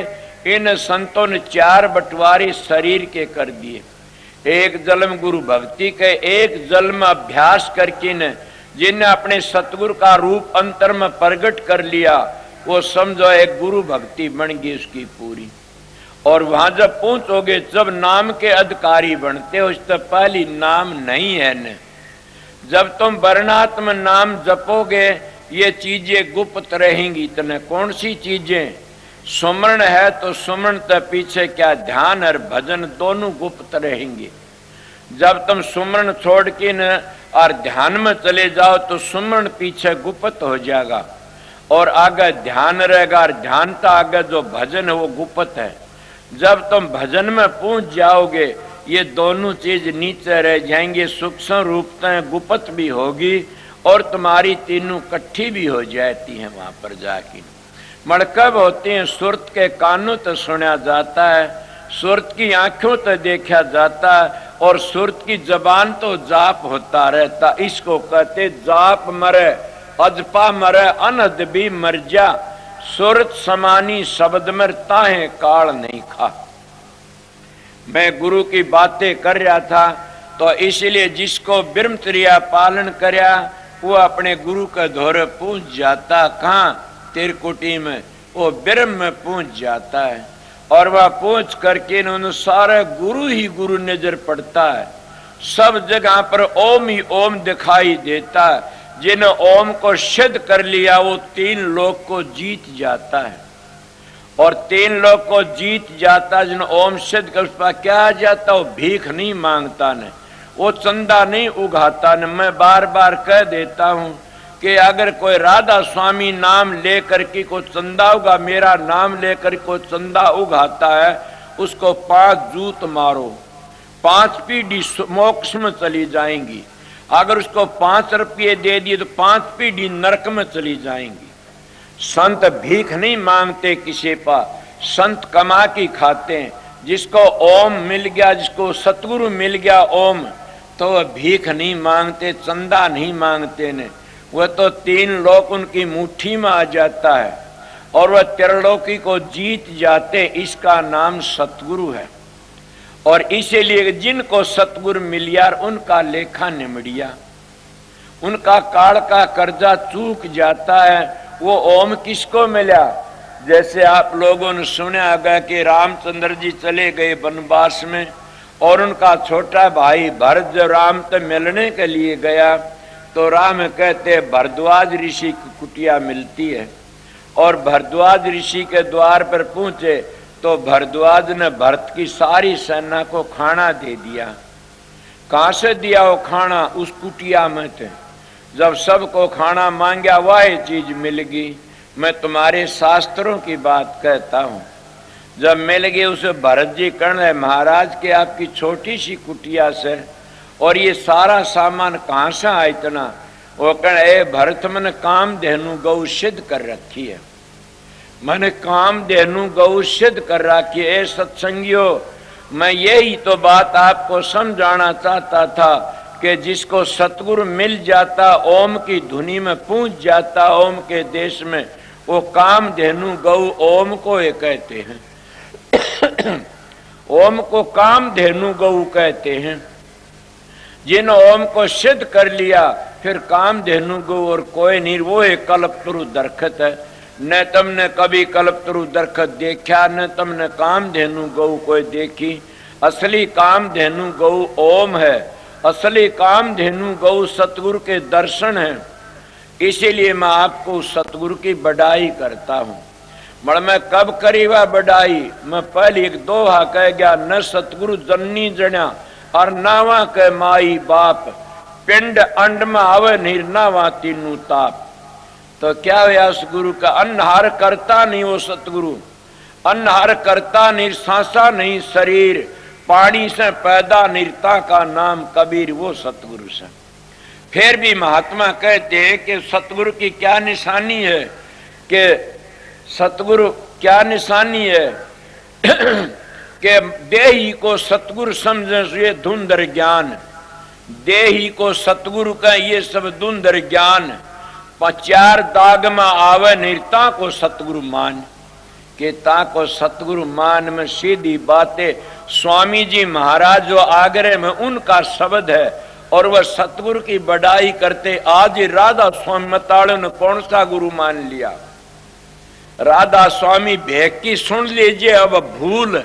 इन संतों ने 4 बंटवारे शरीर के कर दिए। एक जन्म गुरु भक्ति के, एक जन्म अभ्यास करके न जिन्हें अपने सतगुरु का रूप अंतर में प्रकट कर लिया, वो समझो एक गुरु भक्ति बन गई उसकी पूरी। और वहां जब पहुंचोगे, जब नाम के अधिकारी बनते हो, इससे पहली नाम नहीं है न। जब तुम वर्णात्म नाम जपोगे, ये चीजें गुप्त रहेंगी। इतने कौन सी चीजें? सुमरण है तो सुमरण के पीछे क्या ध्यान और भजन दोनों गुप्त रहेंगे। जब तुम सुमरण छोड़ के न और ध्यान में चले जाओ तो सुमरण पीछे गुप्त हो जाएगा और आगे ध्यान रहेगा, और ध्यान का आगे जो भजन है वो गुप्त है। जब तुम भजन में पहुंच जाओगे, ये दोनों चीज नीचे रह जाएंगे, सूक्ष्म रूपता गुप्त भी होगी और तुम्हारी तीनों इकट्ठी भी हो जाती है। वहां पर जाके मड़कब होते हैं, सुरत के कानों तो सुना जाता है, सुरत की आंखों तो देखा जाता है और सुरत की जबान तो जाप होता रहता। इसको कहते जाप मरे अजपा मरे अनद भी मर जा, सुरत समानी शब्द मर ताहे काल नहीं खा। मैं गुरु की बातें कर रहा था तो इसलिए जिसको ब्रह्मचर्या पालन करया वो अपने गुरु के धोरे पहुंच जाता। कहाँ? त्रिकुटी में, वो ब्रह्म में पहुंच जाता है। और वह पहुंच करके उन्होंने सारे गुरु ही गुरु नजर पड़ता है। सब जगह पर ओम ही ओम दिखाई देता है। जिन्हें ओम को सिद्ध कर लिया वो 3 लोक को जीत जाता है। और 3 लोक को जीत जाता है जिन्हें ओम सिद्ध कर, उस पर क्या आ जाता? वो भीख नहीं मांगता न, वो चंदा नहीं उगाता न। मैं बार बार कह देता हूँ कि अगर कोई राधा स्वामी नाम लेकर के को चंदा उगा, मेरा नाम लेकर को चंदा उगाता है, उसको 5 जूत मारो, 5 पीढ़ी मोक्ष में चली जाएंगी। अगर उसको 5 रुपये दे दिए तो 5 पीढ़ी नरक में चली जाएंगी। संत भीख नहीं मांगते किसी पर, संत कमा के खाते हैं। जिसको ओम मिल गया, जिसको सतगुरु मिल गया ओम, तो वह भीख नहीं मांगते, चंदा नहीं मांगते ने। वह तो 3 लोक उनकी मुट्ठी में आ जाता है और वह त्रिलोकी को जीत जाते। इसका नाम सतगुरु है। और इसीलिए जिनको सतगुरु मिलिया उनका लेखा निमड़िया, उनका काल का कर्जा चूक जाता है। वो ओम किसको मिला? जैसे आप लोगों ने सुना गया कि रामचंद्र जी चले गए वनवास में और उनका छोटा भाई भरत जब राम से मिलने के लिए गया तो राम कहते भरद्वाज ऋषि की कुटिया मिलती है। और भरद्वाज ऋषि के द्वार पर पहुंचे तो भरद्वाज ने भरत की सारी सेना को खाना दे दिया। कहां से दिया वो खाना? उस कुटिया में थे। जब सबको खाना मांगा वह चीज मिल गई। मैं तुम्हारे शास्त्रों की बात कहता हूं। जब मिल गए उसे भरत जी कहने महाराज के आपकी छोटी सी कुटिया से और ये सारा सामान कहां से आया इतना? वो कहने भरत मैंने काम धेनु गौ सिद्ध कर रखी है। मैंने काम धेनु गौ सिद्ध कर रखी है। सत्संगियों, मैं यही तो बात आपको समझाना चाहता था कि जिसको सतगुरु मिल जाता, ओम की धुनी में पहुंच जाता, ओम के देश में, वो काम धेनु गौ ओम को ये कहते हैं। ओम को काम धेनु गौ कहते हैं। जिन ओम को सिद्ध कर लिया फिर काम धेनु गौ और कोई नहीं। वो एक कल्पतरु दरखत है। न तुमने कभी कल्पतरु दरखत देखा, न तुमने काम धेनु गौ कोई देखी। असली काम धेनु गौ ओम है। असली काम धेनु गौ सतगुरु के दर्शन है। इसीलिए मैं आपको सतगुरु की बड़ाई करता हूं। मगर मैं कब करी वह बड़ाई? मैं पहले एक दोहा कह गया, न सतगुरु जननी जण्या और नावा के माई बाप, पिंड अंड में आवे निर्नावा तीनू ताप। तो क्या हुआ उस गुरु का? अन्नहार करता नहीं वो सतगुरु, अन्नहार करता निर्सासा नहीं शरीर, पानी से पैदा निर्ता का नाम कबीर, वो सतगुरु से। फिर भी महात्मा कहते हैं कि सतगुरु की क्या निशानी है? कि सतगुरु क्या निशानी है? कि देही को सतगुरु समझे ये धुंधर ज्ञान, देही को सतगुरु का ये सब धुंधर ज्ञान, चार दाग में आवे निर्ता को सतगुरु मान। के ता को सतगुरु मान में सीधी बातें स्वामी जी महाराज जो आगरे में उनका शब्द है और वह सतगुरु की बड़ाई करते। आज राधा स्वामी मताड़े ने कौन सा गुरु मान लिया? राधा स्वामी भेक की सुन लीजिए। अब भूल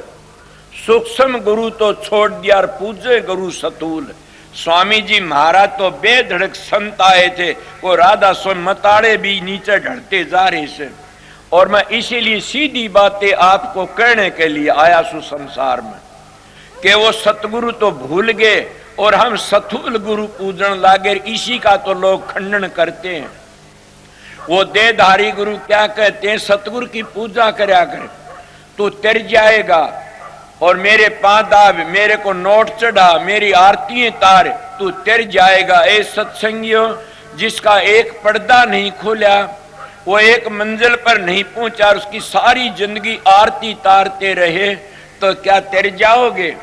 सूक्ष्म गुरु तो छोड़ दिया और पूजे गुरु सतूल। स्वामी जी महाराज तो बेधड़क संत आए थे, वो राधा स्वामी मताड़े भी नीचे ढलते जा रहे से। और मैं इसीलिए सीधी बातें आपको कहने के लिए आया सु संसार में कि वो सतगुरु तो भूल गए और हम सतूल गुरु पूजन लागे। इसी का तो लोग खंडन करते हैं। वो देहधारी गुरु क्या कहते हैं? सतगुरु की पूजा करया कर, तू तर जाएगा और मेरे पांव दाब, मेरे को नोट चढ़ा, मेरी आरती तार, तू तर जाएगा। ए सत्संगियों, जिसका एक पर्दा नहीं खोला, वो एक मंजिल पर नहीं पहुंचा, उसकी सारी जिंदगी आरती तारते रहे तो क्या तर जाओगे?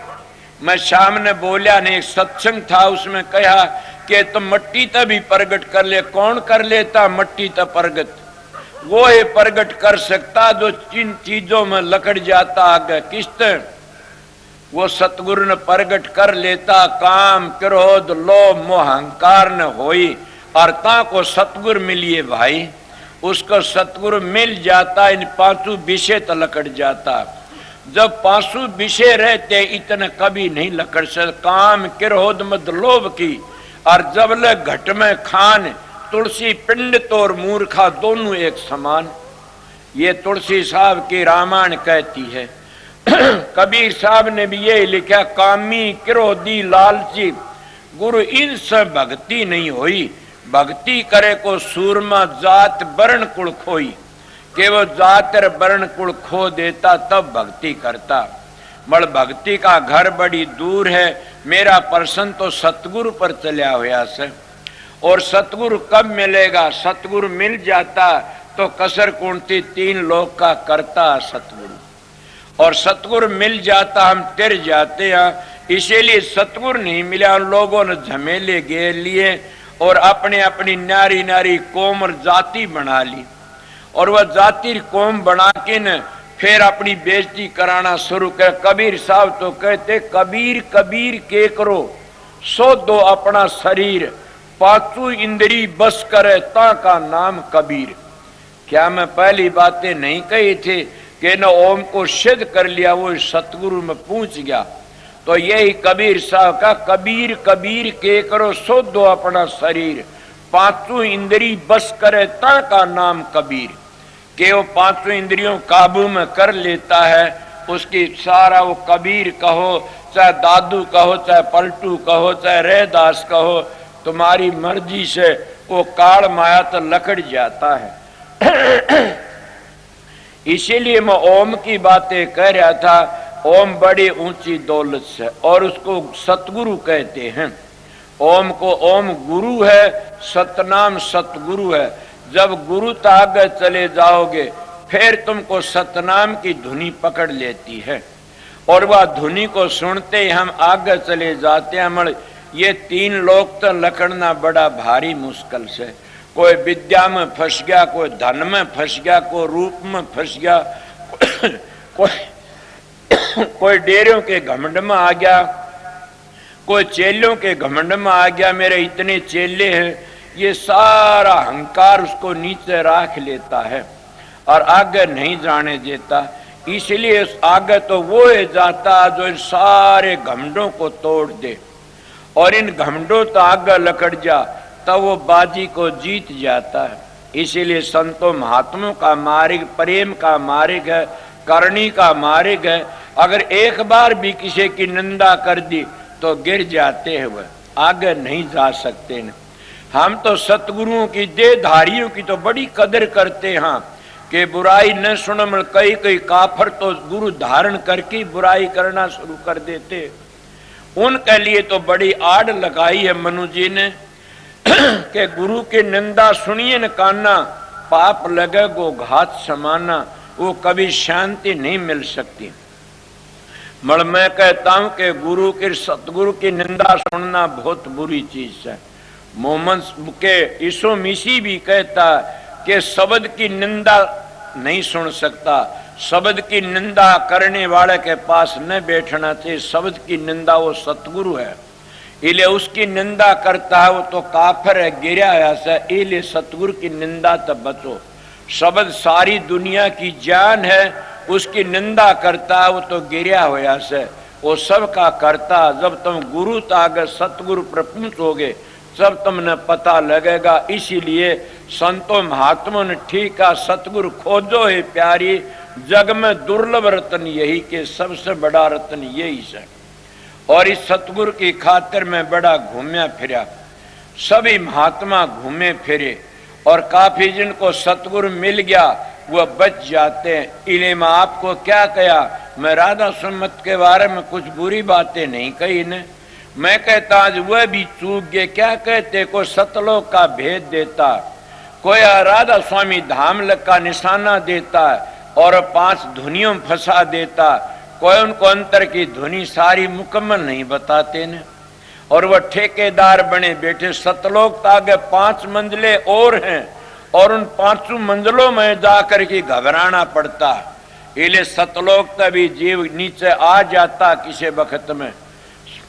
मैं सामने बोलिया नहीं, सत्संग था, उसमें कहा कि तुम मट्टी तक भी प्रगट कर ले। कौन कर लेता मट्टी तक प्रगट? वो है प्रगट कर सकता जो जिन चीजों में लकड़ जाता आगे किस्त, वो सतगुरु ने प्रगट कर लेता। काम क्रोध लोभ मोह अहंकार न होई और ता को सतगुरु मिलिए भाई। उसको सतगुरु मिल जाता, इन पांचों विषय तो लकड़ जाता। जब पांचों विषय रहते इतने कभी नहीं लकड़ से। काम क्रोध मद लोभ की और जब ले घट में खान, तुलसी पिंड तोर मूर्खा दोनों एक समान। ये तुलसी साहब की रामायण कहती है। कबीर साहब ने भी यही लिखा, कामी क्रोधी लालची गुरु इनसे भक्ति नहीं होई। भक्ति करे को सूरमा जात वर्ण कुल खोई। कि वो जात वर्ण कुल खो देता तब भक्ति करता। मगर भक्ति का घर बड़ी दूर है। मेरा प्रश्न तो सतगुरु पर चलिया हुआ से। और सतगुरु कब मिलेगा? सतगुरु मिल जाता तो कसर कुंती तीन लोक का करता सतगुरु। और सतगुरु मिल जाता हम तिर जाते हैं। इसीलिए सतगुरु नहीं मिला, उन लोगों ने झमेले घेर लिए और अपने अपनी नारी नारी कौम और जाति बना ली। और वह जाति कौम बना के न फिर अपनी बेइज्जती कराना शुरू कर। कबीर साहब तो कहते, कबीर कबीर के करो सो दो अपना शरीर, पांचों इंद्री बस करे ता का नाम कबीर। क्या मैं पहली बातें नहीं कही थी कि न ओम को सिद्ध कर लिया वो सतगुरु में पहुंच गया? तो यही कबीर साहब का, कबीर कबीर के करो सो दो अपना शरीर, पांचों इंद्री बस करे ता का नाम कबीर। कि वो पांचों इंद्रियों काबू में कर लेता है उसकी सारा वो कबीर कहो, चाहे दादू कहो, चाहे पलटू कहो, चाहे रैदास कहो, तुम्हारी मर्जी से वो काल माया तो लकड़ जाता है। इसीलिए मैं ओम की बातें कह रहा था। ओम बड़ी ऊंची दौलत से, और उसको सतगुरु कहते हैं। ओम को ओम गुरु है, सतनाम सतगुरु है। जब गुरु तक आगे चले जाओगे फिर तुमको सतनाम की धुनी पकड़ लेती है, और वह धुनी को सुनते ही हम आगे चले जाते हैं। मगर ये तीन लोग तो लकड़ना बड़ा भारी मुश्किल से। कोई विद्या में फंस गया, कोई धन में फंस गया, कोई रूप में फंस गया, कोई डेरों के घमंड में आ गया, कोई चेलों के घमंड में आ गया, मेरे इतने चेले हैं। ये सारा अहंकार उसको नीचे रख लेता है और आगे नहीं जाने देता। इसलिए आगे तो वो है जाता जो इन सारे घमंडों को तोड़ दे, और इन घमंडों तो आगे लकड़ जा तब वो बाजी को जीत जाता है। इसीलिए संतों महात्मों का मार्ग प्रेम का मार्ग है, करनी का मार्ग है। अगर एक बार भी किसी की निंदा कर दी तो गिर जाते हैं, वह आगे नहीं जा सकते न। हम तो सतगुरुओं की देहधारियों की तो बड़ी कदर करते हैं कि बुराई न सुन। कई कई काफर तो गुरु धारण करके बुराई करना शुरू कर देते। उनके लिए तो बड़ी आड़ लगाई है मनु जी ने कि गुरु की निंदा सुनिए न काना, पाप लगे गो घात समाना, वो कभी शांति नहीं मिल सकती। मगर मैं कहता हूं कि गुरु की सतगुरु की निंदा सुनना बहुत बुरी चीज है। मोहम्मद के यीशु मसीह भी कहता कि शब्द की निंदा नहीं सुन सकता, शब्द की निंदा करने वाले के पास न बैठना चाहिए। शब्द की निंदा वो सतगुरु है, इले उसकी निंदा करता है वो तो काफिर है, गिरा है। इले सतगुरु की निंदा तो बचो। शब्द सारी दुनिया की जान है, उसकी निंदा करता है वो तो गिरा होया से, वो सब का करता। जब तुम गुरु तागे सतगुरु पर पहुंचोगे सब तुमने पता लगेगा। इसीलिए संतों महात्मों ने ठीक है, सतगुरु खोजो है प्यारी, जग में दुर्लभ रत्न यही के सबसे बड़ा रत्न यही है। और इस सतगुरु की खातिर में बड़ा घूमया फिरा, सभी महात्मा घूमे फिरे, और काफी जिनको सतगुरु मिल गया वह बच जाते हैं। इले मैं आपको क्या कहा, मैं राधा सुमत के बारे में कुछ बुरी बातें नहीं कही ने। मैं कहता आज वह भी चूक गए। क्या कहते, कोई सतलोक का भेद देता, कोई राधा स्वामी धाम का निशाना देता और 5 धुनियों में फंसा देता, कोई उनको अंतर की धुनी सारी मुकम्मल नहीं बताते ने, और वह ठेकेदार बने बैठे। सतलोक आगे 5 मंजिलें और हैं, और उन 5 मंजिलों में जाकर के घबराना पड़ता। इले सतलोक तभी जीव नीचे आ जाता किसी वक्त में।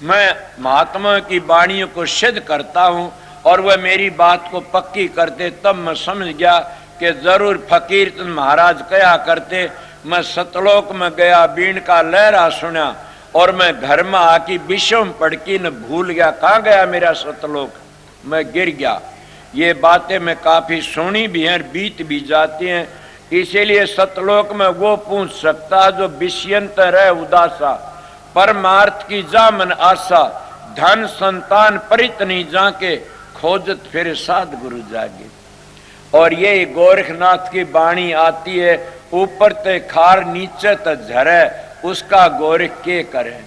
मैं महात्मा की वाणियों को सिद्ध करता हूँ और वह मेरी बात को पक्की करते, तब मैं समझ गया कि जरूर फकीर महाराज कहा करते। मैं सतलोक में गया, बीण का लहरा सुना, और मैं घर में आकी विषम पड़की न भूल गया कहाँ गया मेरा सतलोक, मैं गिर गया। ये बातें मैं काफी सुनी भी हैं, बीत भी जाती हैं। इसीलिए सतलोक में वो पूछ सकता जो विषयंत रहे उदासा, परमार्थ की जा मन आशा, धन संतान परित नहीं जाके, खोजत फिर साध गुरु जागे। और ये गोरखनाथ की वाणी आती है, ऊपर ते खार नीचे ते झरे, उसका गोरख के करे,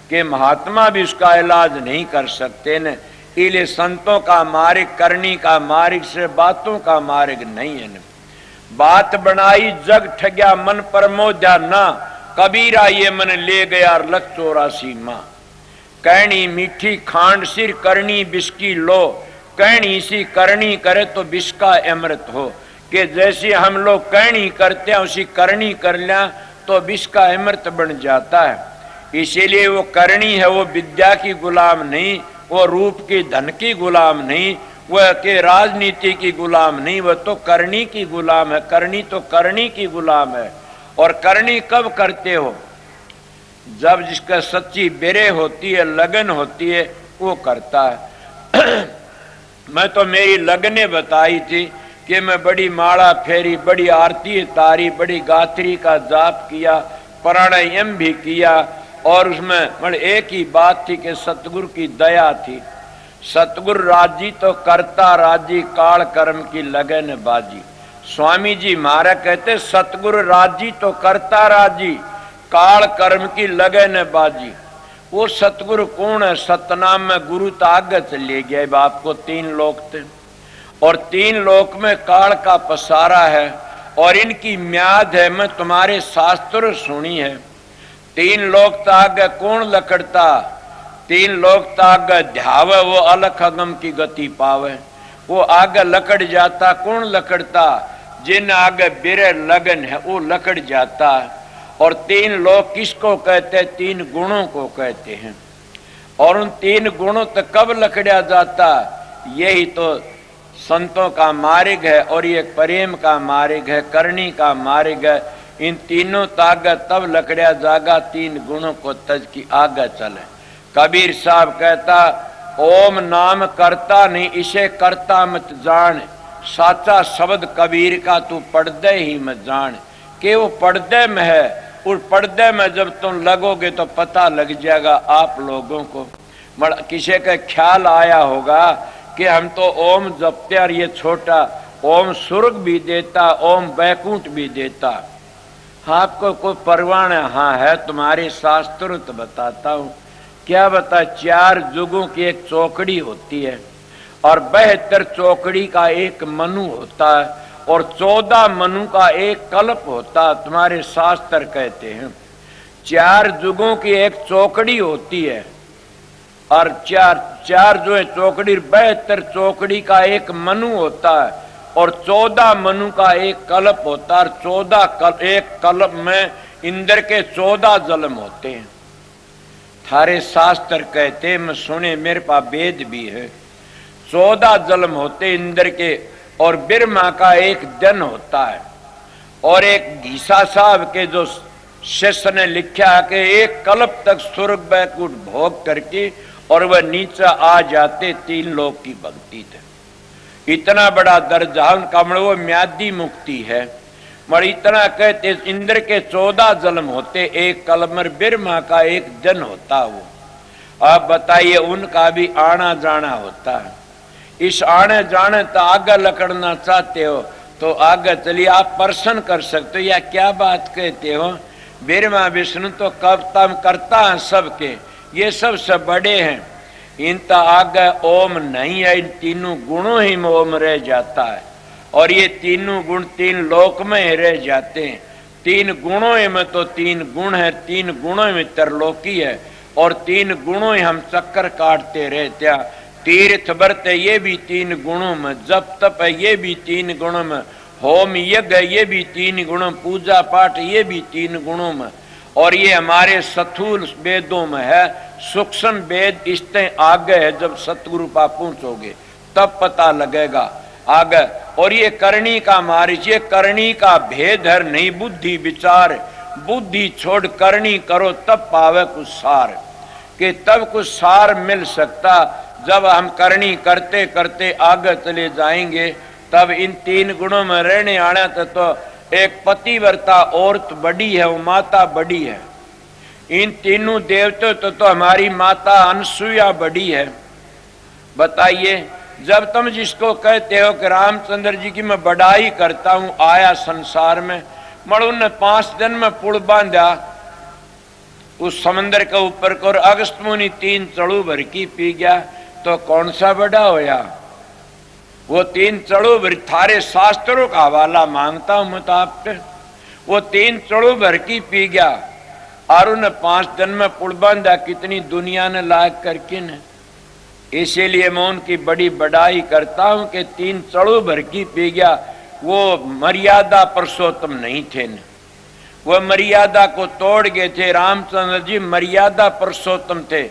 कि महात्मा भी उसका इलाज नहीं कर सकते न। इले संतों का मार्ग करनी का मार्ग से बातों का मार्ग नहीं है न। बात बनाई जग ठग्या मन पर मोजा ना, कबीरा ये मन ले गया लख 84 माँ। कहनी मीठी खांड सिर करनी बिस्की लो, कहनी सी करनी करे तो बिस्का अमृत हो। कि जैसे हम लोग कहनी करते हैं उसी करनी कर लिया तो बिस्का अमृत बन जाता है। इसीलिए वो करनी है, वो विद्या की गुलाम नहीं, वो रूप की धन की गुलाम नहीं, वह के राजनीति की गुलाम नहीं, वह तो करनी की गुलाम है। करनी तो करनी की गुलाम है। और करनी कब करते हो, जब जिसका सच्ची बेरे होती है, लगन होती है, वो करता है। मैं तो मेरी लगने बताई थी कि मैं बड़ी माला फेरी, बड़ी आरती तारी, बड़ी गात्री का जाप किया, प्राणायाम भी किया, और उसमें मतलब एक ही बात थी कि सतगुरु की दया थी। सतगुरु राजी तो करता राजी, काल कर्म की लगन बाजी। स्वामी जी महाराज कहते सतगुरु राजी तो करता राजी, काल कर्म की लगन बाजी। वो सतगुरु कौन है? सतनाम में गुरु तागत ले गया। बाप को 3 लोक थे, और 3 लोक में काल का पसारा है, और इनकी म्याद है। मैं तुम्हारे शास्त्र सुनी है। 3 लोक ताग कौन लकड़ता? 3 लोक ताग ध्यावे वो अलख अगम की गति पावे। वो आगे लकड़ जाता। कौन लकड़ता? जिन आगे बिरे लगन है वो लकड़ जाता। और 3 लोक किसको कहते? 3 गुणों को कहते हैं। और उन 3 गुणों तक कब लकड़ा जाता? यही तो संतों का मार्ग है, और ये प्रेम का मार्ग है, करनी का मार्ग है। इन तीनों ताकत तब लकड़ा जागा 3 गुणों को तज की आगे चले। कबीर साहब कहता ओम नाम करता नहीं, इसे करता मत जान। साचा शब्द कबीर का तू पर्दे ही मत जान। कि वो पर्दे में है, उस पर्दे में जब तुम लगोगे तो पता लग जाएगा आप लोगों को। किसी का ख्याल आया होगा कि हम तो ओम जपते, और ये छोटा ओम स्वर्ग भी देता, ओम बैकुंठ भी देता। आपको कोई परवाह है? हाँ है, तुम्हारे शास्त्र तो बताता हूँ। क्या बता? 4 जुगों की एक चौकड़ी होती है, और 72 चौकड़ी का एक मनु होता है, और 14 मनु का एक कल्प होता। तुम्हारे शास्त्र कहते हैं 4 जुगों की एक चौकड़ी होती है, और चार जो है चौकड़ी, 72 चौकड़ी का एक मनु होता है, और 14 मनु का एक कल्प होता है। और 14 एक कल्प में इंद्र के 14 जन्म होते हैं। थारे शास्त्र कहते हैं, मैं सुने, मेरे पास वेद भी है। 14 जन्म होते इंद्र के, और ब्रह्मा का एक दिन होता है। और एक घीसा साहब के जो शिष्य ने लिखा है कि एक कल्प तक स्वर्ग बैकुंठ भोग करके और वह नीचे आ जाते, 3 लोक की भक्ति थे। इतना बड़ा दर्जा उनका, वो म्यादी मुक्ति है। मगर इतना कहते इंद्र के 14 जन्म होते एक कल्प में, ब्रह्मा का एक दिन होता। वो आप बताइए, उनका भी आना जाना होता है। इस आने जाने तो आगे लकड़ना चाहते हो तो आगे चलिए, आप प्रश्न कर सकते हो। या क्या बात कहते हो? ब्रह्मा विष्णु तो कब तम करता है सबके, ये सबसे बड़े हैं। इन तो आगे ओम नहीं है, इन तीनों गुणों ही में ओम रह जाता है। और ये तीनों गुण 3 लोक में ही रह जाते हैं। 3 गुणों में तो 3 गुण है, 3 गुणों में त्रिलोकी है, और 3 गुणों ही हम चक्कर काटते रहते हैं। तीर्थ व्रत है ये भी 3 गुणों में, जप तप है ये भी 3 गुणों में, होम यज्ञ है ये भी 3 गुणों में, पूजा पाठ ये भी 3 गुणों में। और ये हमारे स्थूल वेदों में है। सूक्ष्म वेद इससे आगे है। जब सतगुरु पा पहुंचोगे तब पता लगेगा आगे। और ये करनी का मार्ग, ये करनी का भेद है नहीं, बुद्धि विचार। बुद्धि छोड़ करनी करो तब पावे कुछ सार, कि तब कुछ सार मिल सकता। जब हम करनी करते करते आगे चले जाएंगे तब इन 3 गुणों में रहने आना। तो एक पतिव्रता औरत बड़ी है, वो माता बड़ी है। इन तीनों देवतों तो हमारी माता अनसुईया बड़ी है। बताइए, जब तुम जिसको कहते हो कि रामचंद्र जी की मैं बड़ाई करता हूं, आया संसार में, मगर उन्हें 5 दिन में पुल बांधा उस समंदर के ऊपर को, और अगस्त मुनि 3 चड़ू भर की पी गया, तो कौन सा बड़ा होया? वो 3 चड़ू भर, थारे शास्त्रों का हवाला मांगता हूं मैं तो आपसे। वो 3 चड़ू भर की पी गया, और उन्हें 5 दिन में पुल बांधा। कितनी दुनिया ने लायक करके न। इसीलिए मैं उनकी बड़ी बड़ाई करता हूं कि 3 चड़ू भर की पी गया। वो मर्यादा पुरुषोत्तम नहीं थे न, वो मर्यादा को तोड़ गए थे। रामचंद्र जी मर्यादा पुरुषोत्तम थे।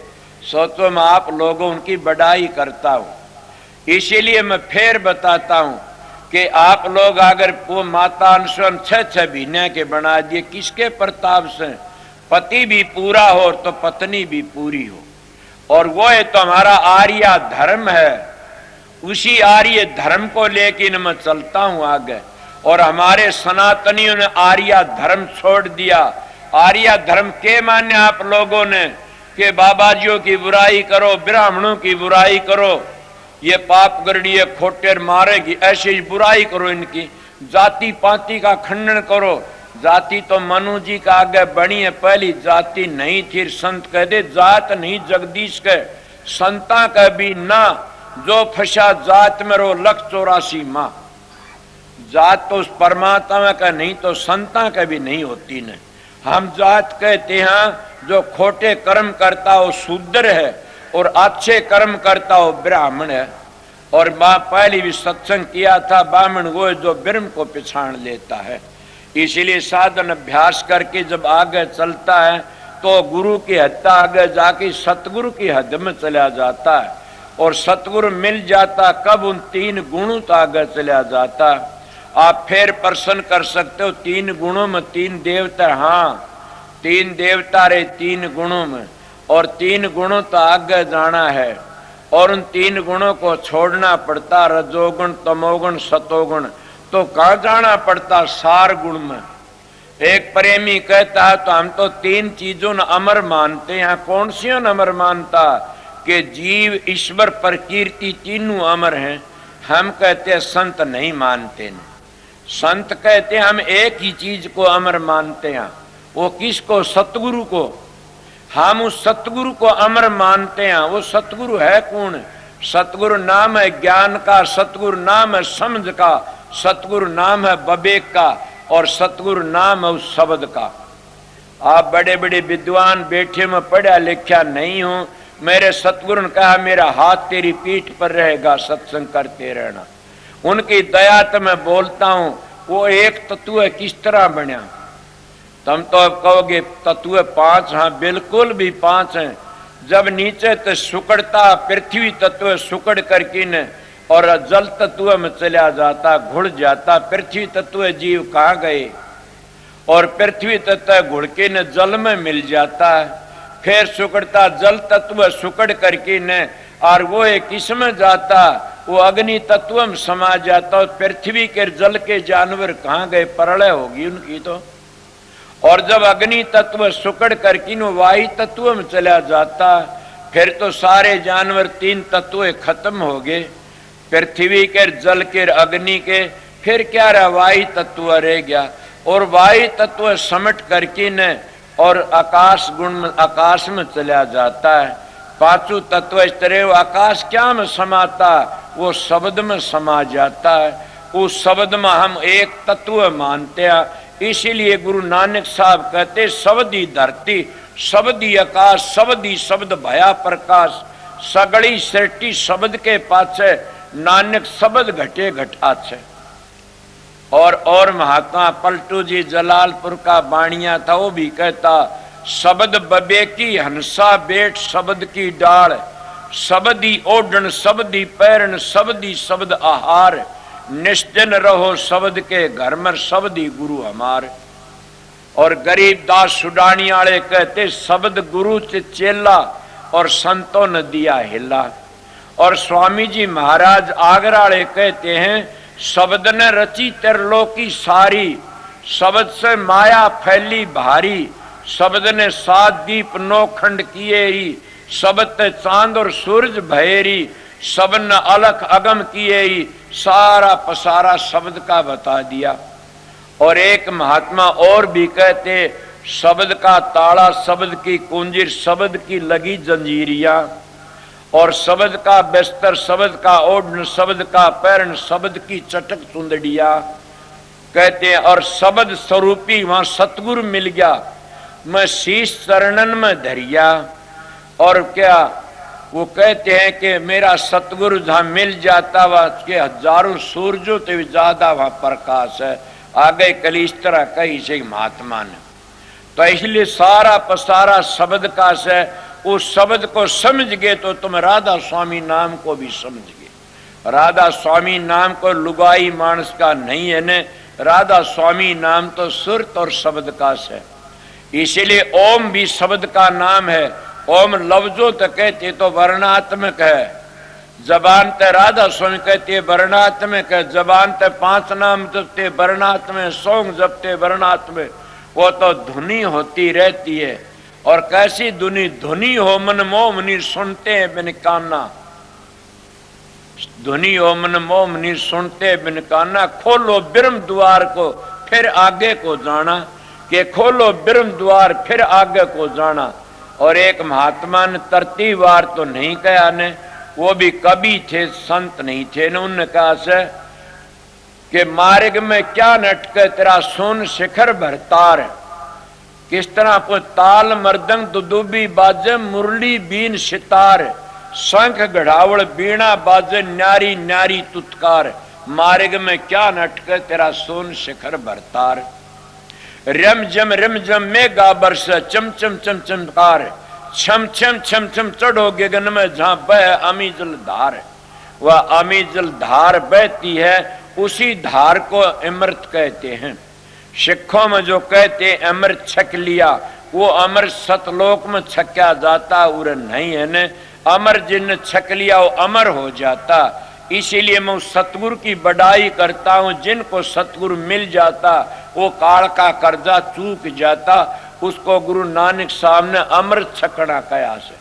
सोचो, मैं आप लोगों उनकी बड़ाई करता हूं। इसीलिए मैं फिर बताता हूं कि आप लोग अगर वो माता अनशन 6 महीने के बना दिए, किसके प्रताप से? पति भी पूरा हो तो पत्नी भी पूरी हो, और वो है तो हमारा आर्य धर्म है। उसी आर्य धर्म को लेकर मैं चलता हूं आगे। और हमारे सनातनियों ने आर्य धर्म छोड़ दिया, आर्य धर्म के मान्य आप लोगों ने कि बाबाजियों की बुराई करो, ब्राह्मणों की बुराई करो, ये पाप गरड़ी खोटेर मारेगी, ऐसी बुराई करो, इनकी जाति पाति का खंडन करो। जाति तो मनु जी का आगे बनी है, पहली जाति नहीं थी। संत कह दे जात नहीं जगदीश के, संता का भी ना, जो फंसा जात में रो 184 माँ। जात तो उस परमात्मा का नहीं तो संता का भी नहीं होती न। हम जात कहते हैं जो खोटे कर्म करता हो शूद्र है और अच्छे कर्म करता हो ब्राह्मण है। और माँ पहले भी सत्संग किया था, ब्राह्मण वो जो ब्रह्म को पहचान लेता है। इसीलिए साधन अभ्यास करके जब आगे चलता है तो गुरु की हत्या आगे जाके सतगुरु की हद में चला जाता है। और सतगुरु मिल जाता कब उन 3 गुणों तक आगे चला जाता। आप फिर प्रश्न कर सकते हो 3 गुणों में 3 देवता, हाँ 3 देवता रे 3 गुणों में, और 3 गुणों तो आगे जाना है और उन 3 गुणों को छोड़ना पड़ता, रजोगुण तमोगुण सतोगुण। तो कहाँ जाना पड़ता? सार गुण में। एक प्रेमी कहता है तो हम तो 3 चीजों न अमर मानते हैं। कौन सी अमर मानता? कि जीव ईश्वर प्रकृति तीनों अमर हैं। हम कहते हैं संत नहीं मानते न। संत कहते हैं हम एक ही चीज को अमर मानते हैं। वो किसको? सतगुरु को। हम उस सतगुरु को अमर मानते हैं। वो सतगुरु है कौन? सतगुरु नाम है ज्ञान का, सतगुरु नाम है समझ का, सतगुरु नाम है विवेक का, और सतगुरु नाम है उस शब्द का। आप बड़े बड़े विद्वान बैठे में पढ़ा लिखा नहीं हो, मेरे सतगुरु ने कहा मेरा हाथ तेरी पीठ पर रहेगा, सत्संग करते रहना। उनकी दया तो मैं बोलता हूं। वो एक तत्व है किस तरह बना? तुम तो अब कहोगे तत्व 5, हाँ बिल्कुल भी 5 हैं। जब नीचे तो सुकड़ता पृथ्वी तत्व सुकड़ करके न और जल तत्व में चला जाता, घुड़ जाता। पृथ्वी तत्व जीव कहाँ गए? और पृथ्वी तत्व घुड़ के न जल में मिल जाता है। फिर सुकड़ता जल तत्व सुकड़ करके न और वो एक किसमें जाता? वो अग्नि तत्व में समा जाता। और पृथ्वी के जल के जानवर कहाँ गए? प्रलय होगी उनकी तो। और जब अग्नि तत्व सुकड़ करके वो वायु तत्व में चला जाता, फिर तो सारे जानवर 3 तत्व खत्म हो गए, पृथ्वी के जल के अग्नि के। फिर क्या रहा? वायु तत्व रह गया। और वायु तत्व समट करके न और आकाश गुण में आकाश में चला जाता है। 5 तत्व इस तरह आकाश क्या में समाता? वो शब्द में समा जाता है। उस शब्द में हम एक तत्व मानते हैं। इसीलिए गुरु नानक साहब कहते शब्दी धरती शब्दी आकाश शब्दी शब्द भया प्रकाश, सगड़ी सृष्टि शब्द के पाछे, नानक शब्द घटे घटाछे। और महात्मा पलटू जी जलालपुर का बाणिया था, वो भी कहता शब्द बबे की हंसा बेट शब्द की डाल, शब्दी ओढ़न शब्दी पैरन शब्दी शब्द आहार, निश्चिन रहो शब्द के घर में शब्दी गुरु हमारे। और गरीबदास सुडानी वाले कहते शब्द गुरु से चेला और संतों ने दिया हिला। और स्वामी जी महाराज आगरा वाले कहते हैं शब्द ने रची त्रिलोकी सारी, शब्द से माया फैली भारी, शब्द ने 7 दीप 9 खंड किए ही, शब्द ते चांद और सूरज भयरी, शब्द ने अलख अगम किए ही, सारा पसारा शब्द का बता दिया। और एक महात्मा और भी कहते शब्द का ताला शब्द की कुंजीर शब्द की लगी जंजीरिया, और शब्द का बिस्तर शब्द का ओढ़न शब्द का पैरन शब्द की चटक चुंदड़िया कहते हैं। और शब्द स्वरूपी वहां सतगुरु मिल गया, मैं शीश चरणन में धरिया। और क्या वो कहते हैं कि मेरा सतगुरु जहां मिल जाता वह के हजारों सूरजों से भी ज्यादा वहां प्रकाश है। आगे कल इस तरह कही से महात्मा ने। तो इसलिए सारा पसारा शब्द का से उस शब्द को समझ गए तो तुम राधा स्वामी नाम को भी समझ गए। राधा स्वामी नाम को लुगाई मानस का नहीं है न, राधा स्वामी नाम तो सुरत और शब्द का से। इसीलिए ओम भी शब्द का नाम है। ओम लफ्जों तक कहते तो वर्णात्मक है, जबान ते राधा स्वामी कहते वर्णात्मक है, जबान ते 5 नाम जपते वर्णात्मक, सौंग जपते वर्णात्मक, वो तो धुनी होती रहती है। और कैसी धुनी? धुनी हो मन मोह मनी सुनते हैं बिन काना, धुनी हो मन मोह मनी सुनते बिन काना। खोलो ब्रह्म द्वार को फिर आगे को जाना, के खोलो ब्रह्म द्वार फिर आगे को जाना। और एक महात्मा ने तरतीबार तो नहीं कहा ने, वो भी कवि थे, संत नहीं थे ने। उन्होंने कहा से कि मार्ग में क्या नटके तेरा सोन शिखर भरतार। किस तरह को ताल मर्दंग दुदुबी बाजे मुरली बीन सितार, शंख घड़ावड़ बीणा बाजे न्यारी न्यारी तुतकार। मार्ग में क्या नटके तेरा सोन शिखर भरतार। रिम जम में गाबर से चम चम चम चमकार, छम छम छम छम चढ़ो गगन में जहां बह अमी जल धार। वह अमी जल धार बहती है, उसी धार को अमृत कहते हैं। सिखों में जो कहते हैं अमृत छक लिया, वो अमृत सतलोक में छक्या जाता उर नहीं है ने। अमर जिन छक लिया वो अमर हो जाता। इसीलिए मैं उस सतगुरु की बड़ाई करता हूं। जिनको सतगुरु मिल जाता वो काल का कर्जा चूक जाता। उसको गुरु नानक साहब ने अमृत छकना कहा से।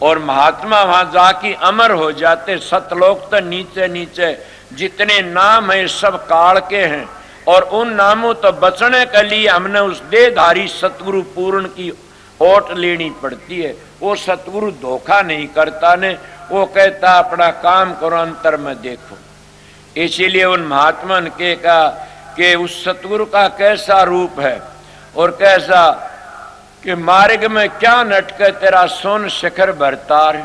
और महात्मा वहां जाके अमर हो जाते। सतलोक तो नीचे नीचे जितने नाम है सब काल के हैं। और उन नामों तो बचने के लिए हमने उस देहधारी सतगुरु पूर्ण की ओट लेनी पड़ती है। वो सतगुरु धोखा नहीं करता ने, वो कहता अपना काम करो, अंतर में देखो। इसीलिए उन महात्मा ने कहा कि उस सतगुरु का कैसा रूप है और कैसा कि मार्ग में क्या नटके तेरा सोन शिखर भरतार।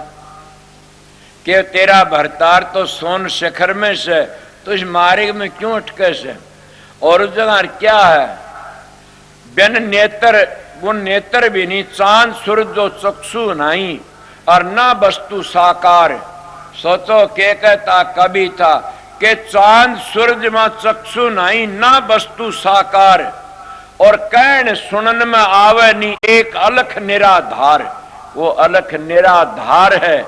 कि तेरा भरतार तो सोन शिखर में से, तो इस मार्ग में क्यों अटके से? और उस जगह क्या है? बिन नेत्र, वो नेत्र भी नहीं, चांद सूरज जो चक्षु नहीं और ना वस्तु साकार। सोचो के कहता कभी था कि चांद सूरज में चक्षु नहीं, ना वस्तु साकार। और कहन सुनन में आवे नहीं एक अलख निराधार। वो अलख निराधार है।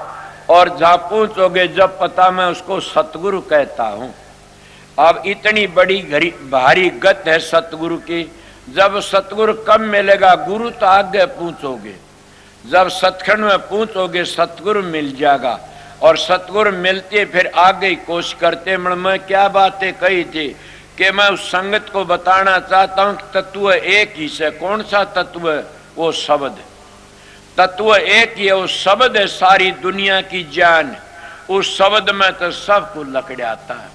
और जहां पूछोगे जब पता मैं उसको सतगुरु कहता हूं। अब इतनी बड़ी भारी गत है सतगुरु की। जब सतगुरु कब मिलेगा? गुरु तो आगे पूछोगे, जब सतखंड में पूछोगे सतगुरु मिल जाएगा। और सतगुरु मिलते फिर आगे ही कोशिश करते। मैं क्या बातें कही थी कि मैं उस संगत को बताना चाहता हूं कि तत्व एक ही से। कौन सा तत्व है? वो शब्द। तत्व एक ही है, वो शब्द है सारी दुनिया की जान। उस शब्द में तो सबको लकड़ाता है।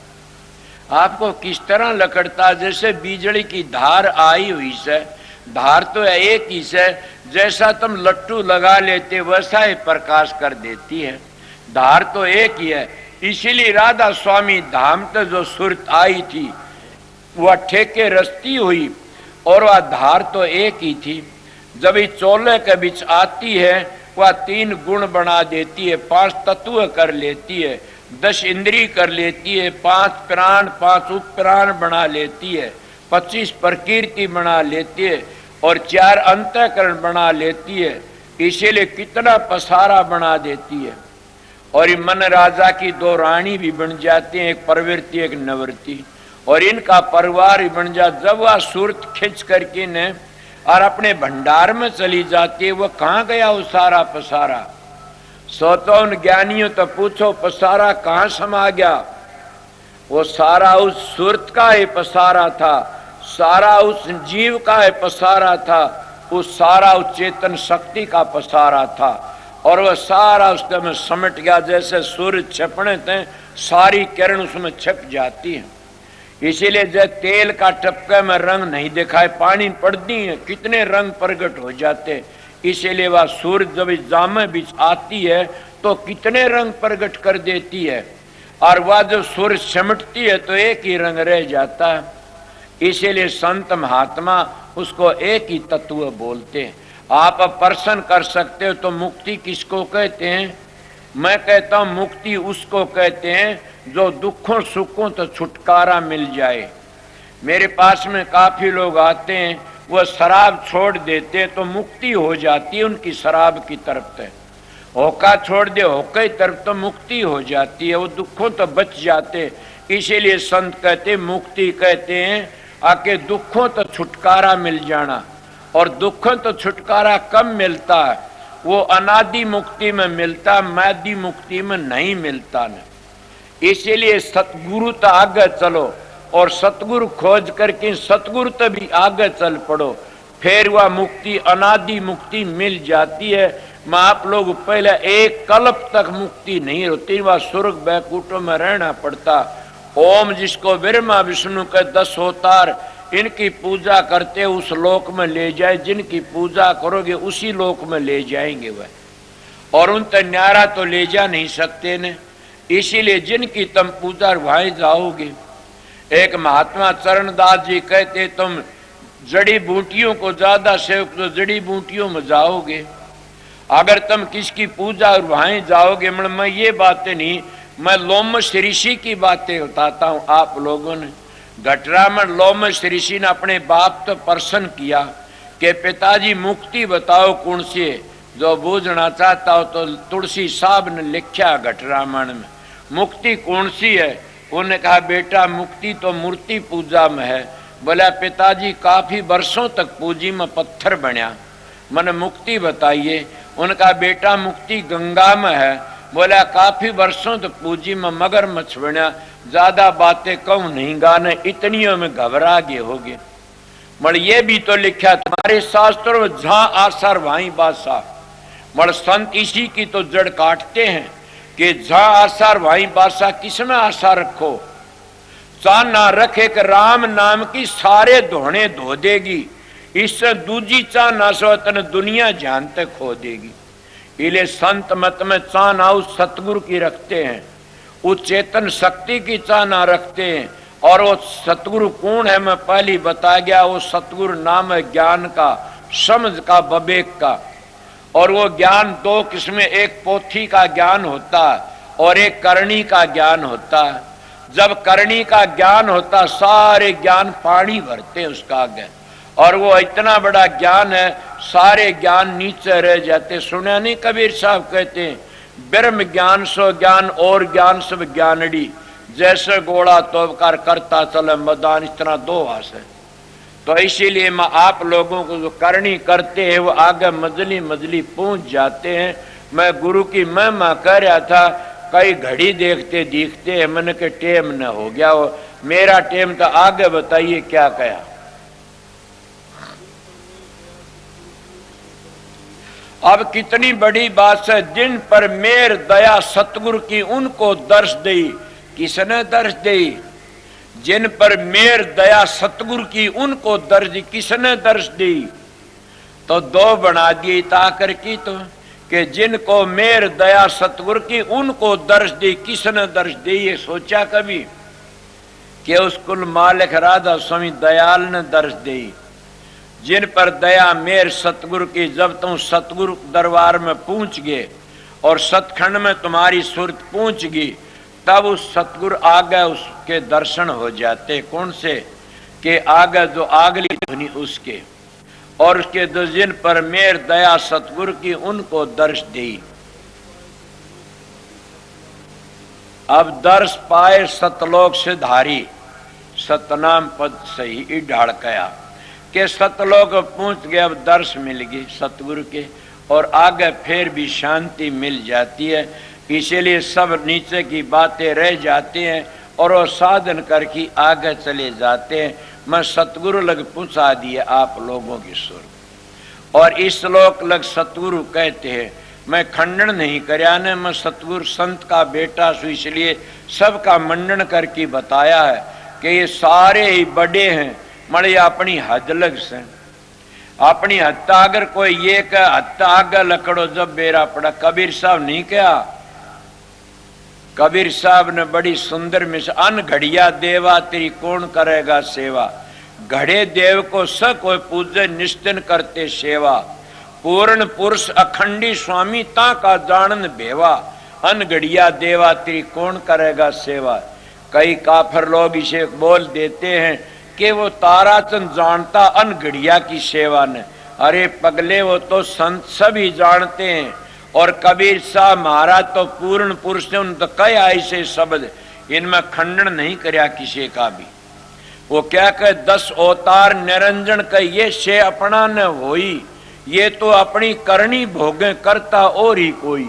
आपको किस तरह लकड़ता? जैसे बिजली की धार आई हुई से, धार तो एक ही से। जैसा तुम लट्टू लगा लेते वैसा ही प्रकाश कर देती है। धार तो एक ही है। इसीलिए राधा स्वामी धाम तो जो सुरत आई थी वह ठेके रस्ती हुई और वह धार तो एक ही थी। जब इस चोले के बीच आती है वह 3 गुण बना देती है, 5 तत्व कर लेती है, 10 इंद्री कर लेती है, 5 प्राण 5 उपप्राण बना लेती है, 25 प्रकृति बना लेती है और 4 अंतःकरण बना लेती है। इसीलिए कितना पसारा बना देती है। और मन राजा की 2 रानी भी बन जाती हैं, एक प्रवृत्ति एक निवृत्ति। और इनका परिवार भी बन जा। जब वह सूरत खिंच करके ने और अपने भंडार में चली जाती है, वो कहाँ गया वो सारा पसारा? सोचो उन ज्ञानियों तो पूछो पसारा कहाँ समा गया? वो सारा उस सूरत का ही पसारा था, सारा उस जीव का ही पसारा था, उस सारा उस चेतन शक्ति का पसारा था। और वह सारा उसमें समेट गया। जैसे सूरज छिपने थे सारी किरण उसमें छिप जाती है। इसीलिए जब तेल का टपके में रंग नहीं दिखाए, पानी पड़ती है कितने रंग प्रकट हो जाते। इसीलिए वह सूरज जब इस जामे बीच आती है तो कितने रंग प्रकट कर देती है। और वह जब सूरज सिमटती है तो एक ही रंग रह जाता है। इसीलिए संत महात्मा उसको एक ही तत्व बोलते हैं। आप अब प्रश्न कर सकते हो तो मुक्ति किसको कहते हैं? मैं कहता हूं मुक्ति उसको कहते हैं जो दुखों सुखों तो छुटकारा मिल जाए। मेरे पास में काफी लोग आते हैं, वह शराब छोड़ देते तो मुक्ति हो जाती है उनकी शराब की तरफ से। होका छोड़ दे होका की तरफ तो मुक्ति हो जाती है, वो दुखों तो बच जाते। इसीलिए संत कहते मुक्ति कहते हैं आके दुखों तो छुटकारा मिल जाना। और दुखों तो छुटकारा कब मिलता है? वो अनादि मुक्ति में मिलता, मादी मुक्ति में नहीं मिलता न। इसीलिए सतगुरु तो आगे चलो और सतगुरु खोज करके सतगुरु तो भी आगे चल पड़ो, फिर वह मुक्ति अनादि मुक्ति मिल जाती है। मैं आप लोग पहले एक कल्प तक मुक्ति नहीं होती, वह स्वर्ग बैकुंठों में रहना पड़ता। ओम जिसको ब्रह्मा विष्णु के 10 अवतार इनकी पूजा करते उस लोक में ले जाए, जिनकी पूजा करोगे उसी लोक में ले जाएंगे वह, और उन तक न्यारा तो ले जा नहीं सकते ने। इसीलिए जिनकी तुम पूजा वहां जाओगे। एक महात्मा चरणदास जी कहते तुम जड़ी बूटियों को ज्यादा सेवक तो जड़ी बूटियों में जाओगे, अगर तुम किसकी पूजा और वहां जाओगे। मैं ये बातें नहीं, मैं लोमश ऋषि की बातें बताता हूं आप लोगों ने। घटरा में लोमश ऋषि ने अपने बाप तो प्रश्न किया कि पिताजी मुक्ति बताओ कौन सी है, जो बूझना चाहता हो। तो तुलसी साहब ने लिखा घटरामायण में मुक्ति कौन सी है। उन्होंने कहा बेटा मुक्ति तो मूर्ति पूजा में है। बोला पिताजी काफी वर्षों तक पूजी में पत्थर बना, मैंने मुक्ति बताइए। उनका बेटा मुक्ति गंगा में है। बोला काफी वर्षों तक पूजी में मगरमच्छ बना, ज्यादा बातें कहूं नहीं गाने, इतनियों में घबरा गए होगे। मगर ये भी तो लिखा तुम्हारे शास्त्रों में जहां आसार वहीं बासा। मगर संत इसी की तो जड़ काटते हैं कि जहां आसार वहीं बासा। किसमें आशा रखो? चा ना रखे कि राम नाम की सारे धोने धो देगी, इससे दूजी चा ना सो तन दुनिया जान तक खो देगी। इले संत मत में चा ना उस सतगुरु की रखते हैं, उस चेतन शक्ति की चा ना रखते हैं। और वो सतगुरु कौन है मैं पहले बता गया। वो सतगुरु नाम है ज्ञान का, समझ का, विवेक का। और वो ज्ञान दो किस्में, एक पोथी का ज्ञान होता है और एक करणी का ज्ञान होता है। जब करणी का ज्ञान होता सारे ज्ञान पानी भरते उसका आगे, और वो इतना बड़ा ज्ञान है सारे ज्ञान नीचे रह जाते। सुना नहीं कबीर साहब कहते हैं ब्रह्म ज्ञान सो ज्ञान और ज्ञान सब ज्ञानड़ी, जैसे घोड़ा तोबकार करता चले मैदान, इतना दो हास है। तो इसीलिए मैं आप लोगों को जो करनी करते हैं वो आगे मजली मजली पहुंच जाते हैं। मैं गुरु की महिमा कह रहा था, कई घड़ी देखते दिखते हैं, मन के टेम न हो गया वो मेरा टेम। तो आगे बताइए क्या कहा। अब कितनी बड़ी बात है, जिन पर मेर दया सतगुरु की उनको दर्श दी। किसने दर्श दी? जिन पर मेर दया सतगुरु की उनको दर्श दी। किसने दर्श दी? तो दो बना दिए ताकर की तो कि जिनको मेर दया सतगुरु की उनको दर्श दी। किसने दर्श दी? ये सोचा कभी कि उस कुल मालिक राधा स्वामी दयाल ने दर्श दी। जिन पर दया मेर सतगुरु की, जब तुम सतगुरु दरबार में पहुंच गए और सतखंड में तुम्हारी सुरत पहुंच गई, तब उस सतगुरु आगे उसके दर्शन हो जाते। कौन से? के आगे जो आगली ध्वनि उसके, और उसके दो जिन पर मेर दया सतगुरु की उनको दर्श दी। अब दर्श पाए सतलोक से धारी, सतनाम पद सही ढाड़ कया के सतलोक पहुंच गए। अब दर्श मिल गई सतगुरु के, और आगे फिर भी शांति मिल जाती है। इसीलिए सब नीचे की बातें रह जाती हैं और वो साधन करके आगे चले जाते हैं। मैं सतगुरु लग पहुंचा दिए आप लोगों की सुर, और इस श्लोक लग सतगुरु कहते हैं। मैं खंडन नहीं करया ने, मैं सतगुरु संत का बेटा सु, इसलिए सबका मंडन करके बताया है कि ये सारे ही बड़े हैं। मड़े अपनी हद लग से, अपनी हद अगर कोई ये कह हद आगे लकड़ो जब बेरा पड़ा। कबीर साहब नहीं कहा? कबीर साहब ने बड़ी सुंदर मिस, अन घड़िया देवा तेरी कौन करेगा सेवा। घड़े देव को स कोई पूजे निश्चिन करते सेवा। पूर्ण पुरुष अखंडी स्वामी ता का जानन भेवा। अन घड़िया देवा तेरी कौन करेगा सेवा। कई काफर लोग इसे बोल देते हैं कि वो ताराचंद जानता अन घड़िया की सेवा ने। अरे पगले, वो तो संत सभी जानते हैं। और कबीर साहब महाराज तो पूर्ण पुरुष ने, उन तो कई ऐसे शब्द, इनमें खंडन नहीं करया किसी का भी। वो क्या कहे 10 अवतार निरंजन कहिए से अपना न होई, ये तो अपनी करनी भोगे करता और ही कोई।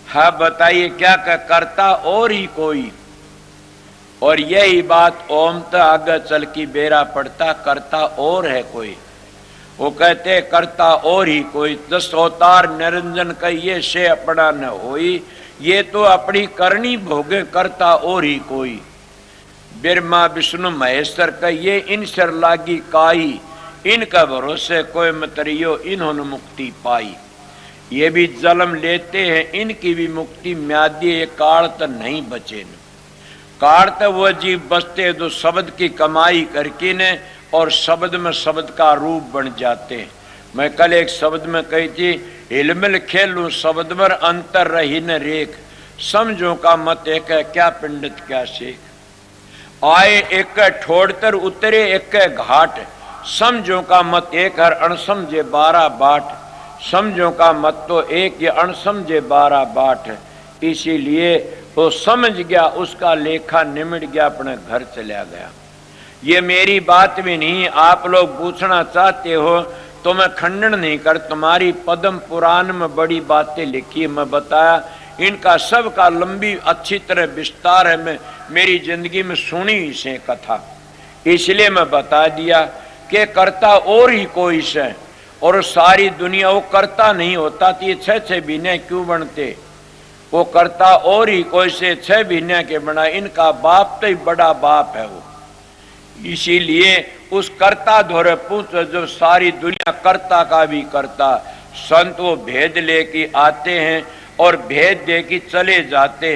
हाँ बताइए क्या कह करता और ही कोई। और यही बात ओम तो आगे चल की बेरा पड़ता करता और है कोई। वो कहते करता और ही कोई 10 अवतार निरंजन कहिए से अपना न होई, ये तो अपनी करनी भोगे करता और ही कोई। ब्रह्मा विष्णु महेश्वर कहिए इन सर लागी काई, इनका भरोसे कोई मतरियो इन्होंने मुक्ति पाई। ये भी जन्म लेते हैं इनकी भी मुक्ति म्यादी, ये काल तो नहीं बचे न। काल तो वो जीव बचते जो शब्द की कमाई करके ने और शब्द में शब्द का रूप बन जाते हैं। मैं कल एक शब्द में कही थी हिलमिल खेलूं शब्द में अंतर रही न रेख, समझो का मत एक है क्या पंडित क्या शेख। आए एक ठोड़तर उतरे एक घाट, समझो का मत एक हर अणसमझे 12 बाट। समझो का मत तो एक ये अणसमझे 12 बाट। इसीलिए वो समझ गया उसका लेखा निमट गया, अपने घर चला गया। ये मेरी बात भी नहीं, आप लोग पूछना चाहते हो तो मैं खंडन नहीं कर, तुम्हारी पद्म पुराण में बड़ी बातें लिखी, मैं बताया इनका सब का लंबी अच्छी तरह विस्तार है। मैं मेरी जिंदगी में सुनी इसे कथा, इसलिए मैं बता दिया कि करता और ही कोई से, और सारी दुनिया वो करता नहीं होता तो ये 6 महीने क्यों बनते। वो करता और ही कोई से 6 महीने के बना, इनका बाप तो ही बड़ा बाप है वो। इसीलिए उस कर्ता धोरे पूछो जो सारी दुनिया कर्ता का भी करता। संत वो भेद लेके आते हैं और भेद दे के चले जाते।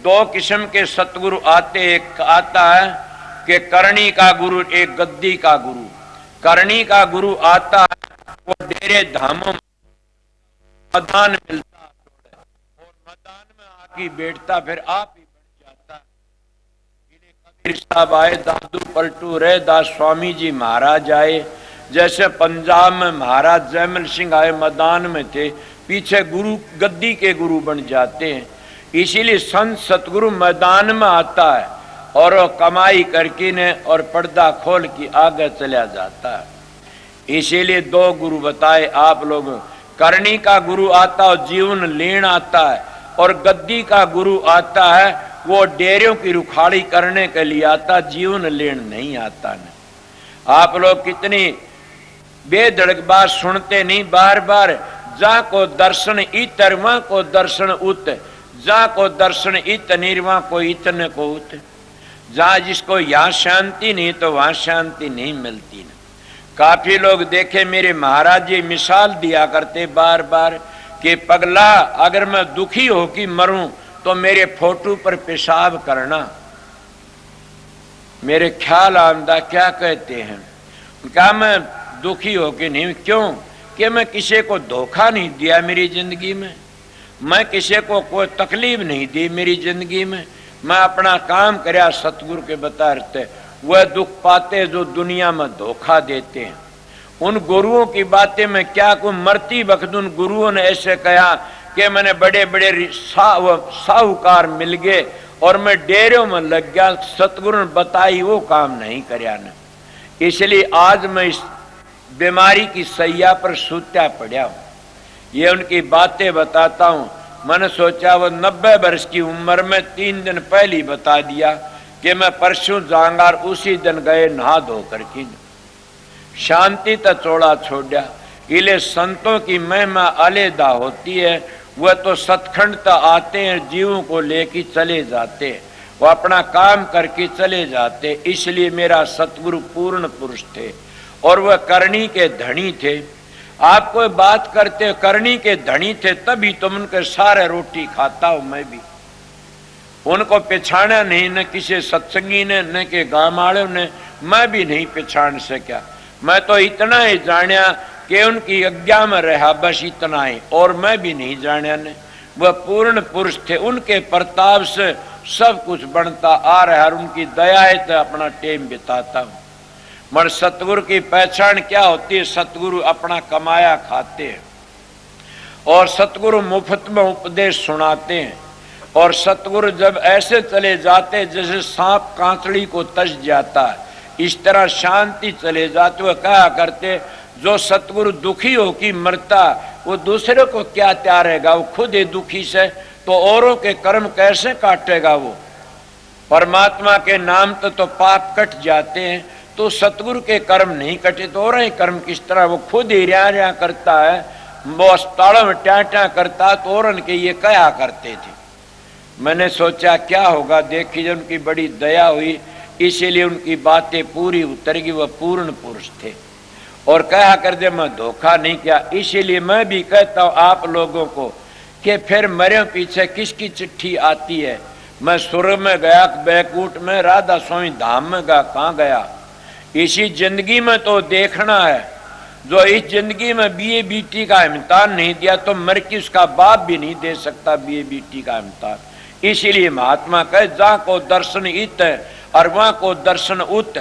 2 किस्म के सतगुरु आते, एक आता है कि करणी का गुरु, एक गद्दी का गुरु। करणी का गुरु आता है वो डेरे धामों मैदान मिलता और मैदान में आके बैठता, फिर आप ही बन जाता। कबीर साहब आए, दादू पलटू रहे, दास स्वामी जी महाराज आए, जैसे पंजाब में महाराज जयमल सिंह आए मैदान में थे, पीछे गुरु गद्दी के गुरु बन जाते हैं। इसीलिए संत सतगुरु मैदान में आता है और वो कमाई करके ने और पर्दा खोल के आगे चला जाता है। इसीलिए 2 गुरु बताए आप लोग, करनी का गुरु आता और जीवन लेन आता है, और गद्दी का गुरु आता है वो डेरों की रुखाड़ी करने के लिए आता, जीवन लेन नहीं आता न। आप लोग कितनी बेधड़क बात सुनते नहीं, बार बार जा को दर्शन इतर वहां को दर्शन उत, जा को दर्शन इत निर्वा को इतने को उत। जहां जिसको यहाँ शांति नहीं तो वहां शांति नहीं मिलती न। काफी लोग देखे मेरे महाराज जी मिसाल दिया करते बार बार कि पगला अगर मैं दुखी हो कि मरूं तो मेरे फोटो पर पेशाब करना। मेरे ख्याल आमदा क्या कहते हैं, क्या मैं दुखी हो कि नहीं, क्यों कि मैं किसी को धोखा नहीं दिया मेरी जिंदगी में, मैं किसी को कोई तकलीफ नहीं दी मेरी जिंदगी में, मैं अपना काम करया सतगुरु के बताते। वह दुख पाते जो दुनिया में धोखा देते हैं। उन गुरुओं की बातें में क्या को मरती वक्त उन गुरुओं ने ऐसे कहा कि मैंने बड़े बड़े साहूकार मिल गए और मैं डेरों में लग गया, सतगुरु ने बताई वो काम नहीं करया न। इसलिए आज मैं इस बीमारी की सैया पर सूत्या पड़ा हूं, ये उनकी बातें बताता हूं। मैंने सोचा वो 90 वर्ष की उम्र में 3 दिन पहले बता दिया कि मैं परसों जाऊंगा, उसी दिन गए नहा धो करके, शांति तो चौड़ा छोड़ा। इले संतों की महिमा अलहदा होती है, वह तो सतखंड तो आते हैं, जीवों को लेके चले जाते, वो अपना काम करके चले जाते। इसलिए मेरा सतगुरु पूर्ण पुरुष थे और वह करनी के धनी थे। आप कोई बात करते करनी के धनी थे तभी तुम उनके सारे रोटी खाता हूं। मैं भी उनको पहचाना नहीं, न किसी सत्संगी ने न के गांव वालों ने, मैं भी नहीं पहचान सका। मैं तो इतना ही जानिया कि उनकी आज्ञा में रहा, बस इतना ही, और मैं भी नहीं जानिया ने। वह पूर्ण पुरुष थे, उनके प्रताप से सब कुछ बनता आ रहा है, उनकी दया है तो अपना टेम बिताता हूं। मगर सतगुरु की पहचान क्या होती है, सतगुरु अपना कमाया खाते हैं और सतगुरु मुफ्त में उपदेश सुनाते हैं। और सतगुरु जब ऐसे चले जाते जैसे सांप कांचड़ी को तज जाता है, इस तरह शांति चले जाते। वह कहा करते, जो सतगुरु दुखी हो कि मरता, वो दूसरे को क्या त्यारेगा, वो खुद ही दुखी से, तो औरों के कर्म कैसे काटेगा वो। परमात्मा के नाम तो पाप कट जाते हैं, तो सतगुरु के कर्म नहीं कटे तो और कर्म किस तरह। वो खुद ही रिया करता है, वो अस्पतालों में ट्या करता, तो और के ये कहा करते थे। मैंने सोचा क्या होगा, देखी जब उनकी बड़ी दया हुई, इसीलिए उनकी बातें पूरी उतर गई। वह पूर्ण पुरुष थे और कहा कर दे मैं धोखा नहीं किया। इसीलिए मैं भी कहता हूं आप लोगों को कि फिर मरे पीछे किसकी चिट्ठी आती है। मैं स्वर्ग में गया, बैकुंठ में, राधा स्वामी धाम में गया, कहाँ गया। इसी जिंदगी में तो देखना है। जो इस जिंदगी में बीए बीटी का इम्तिहान नहीं दिया तो मर की उसका बाप भी नहीं दे सकता बीए बीटी का इम्तिहान। इसीलिए महात्मा कहे, जहाँ को दर्शन इत और वहां को दर्शन उत,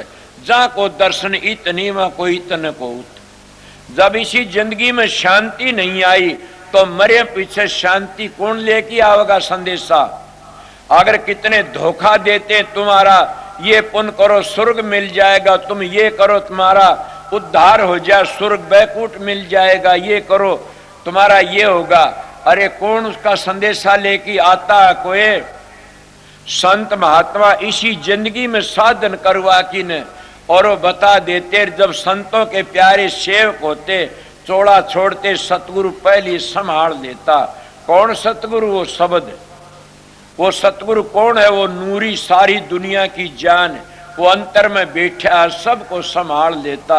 जहाँ को दर्शन इत नहीं वहां को इतने को उत। जब इसी जिंदगी में शांति नहीं आई तो मरे पीछे शांति कौन लेके आवेगा संदेशा। अगर कितने धोखा देते, तुम्हारा ये पुण्य करो स्वर्ग मिल जाएगा, तुम ये करो तुम्हारा उद्धार हो जाए, स्वर्ग बैकुंठ मिल जाएगा, ये करो तुम्हारा ये होगा। अरे कौन उसका संदेशा लेके आता है। कोई संत महात्मा इसी जिंदगी में साधन करवा की ने और वो बता देते। जब संतों के प्यारे सेवक होते, चोड़ा छोड़ते, सतगुरु पहले संभाल लेता। कौन सतगुरु? वो शब्द। वो सतगुरु कौन है? वो नूरी सारी दुनिया की जान, वो अंतर में बैठा सबको संभाल लेता।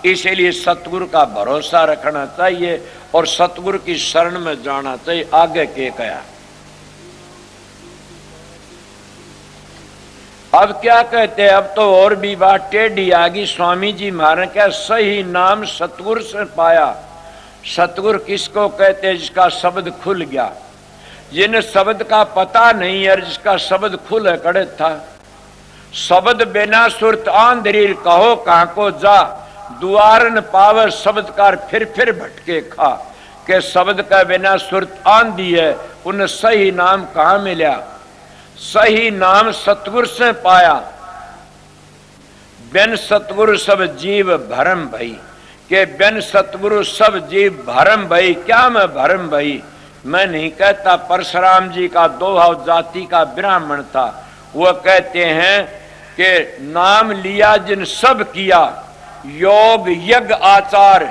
इसीलिए सतगुरु का भरोसा रखना चाहिए और सतगुरु की शरण में जाना चाहिए। आगे के कहा, अब क्या कहते हैं, अब तो और भी बात टेढ़ी आ गई। स्वामी जी महाराज क्या, सही नाम सतगुरु से पाया। सतगुरु किसको कहते हैं? जिसका शब्द खुल गया, जिन शब्द का पता नहीं है, जिसका शब्द खुल कड़े था। शब्द बिना सुरत आंधरीर कहो कहाँ को जा, दुआरन पावर शब्द कार फिर भटके खा। के शब्द का बिना सुरत आंधी है, उन सही नाम कहाँ मिला। सही नाम सतगुरु से पाया, बिन सतगुरु सब जीव भरम भई। के बिन सतगुरु सब जीव भरम भई। क्या मैं भरम भई? मैं नहीं कहता। परशुराम जी का दोहा जाति का ब्राह्मण था, वह कहते हैं कि नाम लिया जिन सब किया, योग यज्ञ आचार,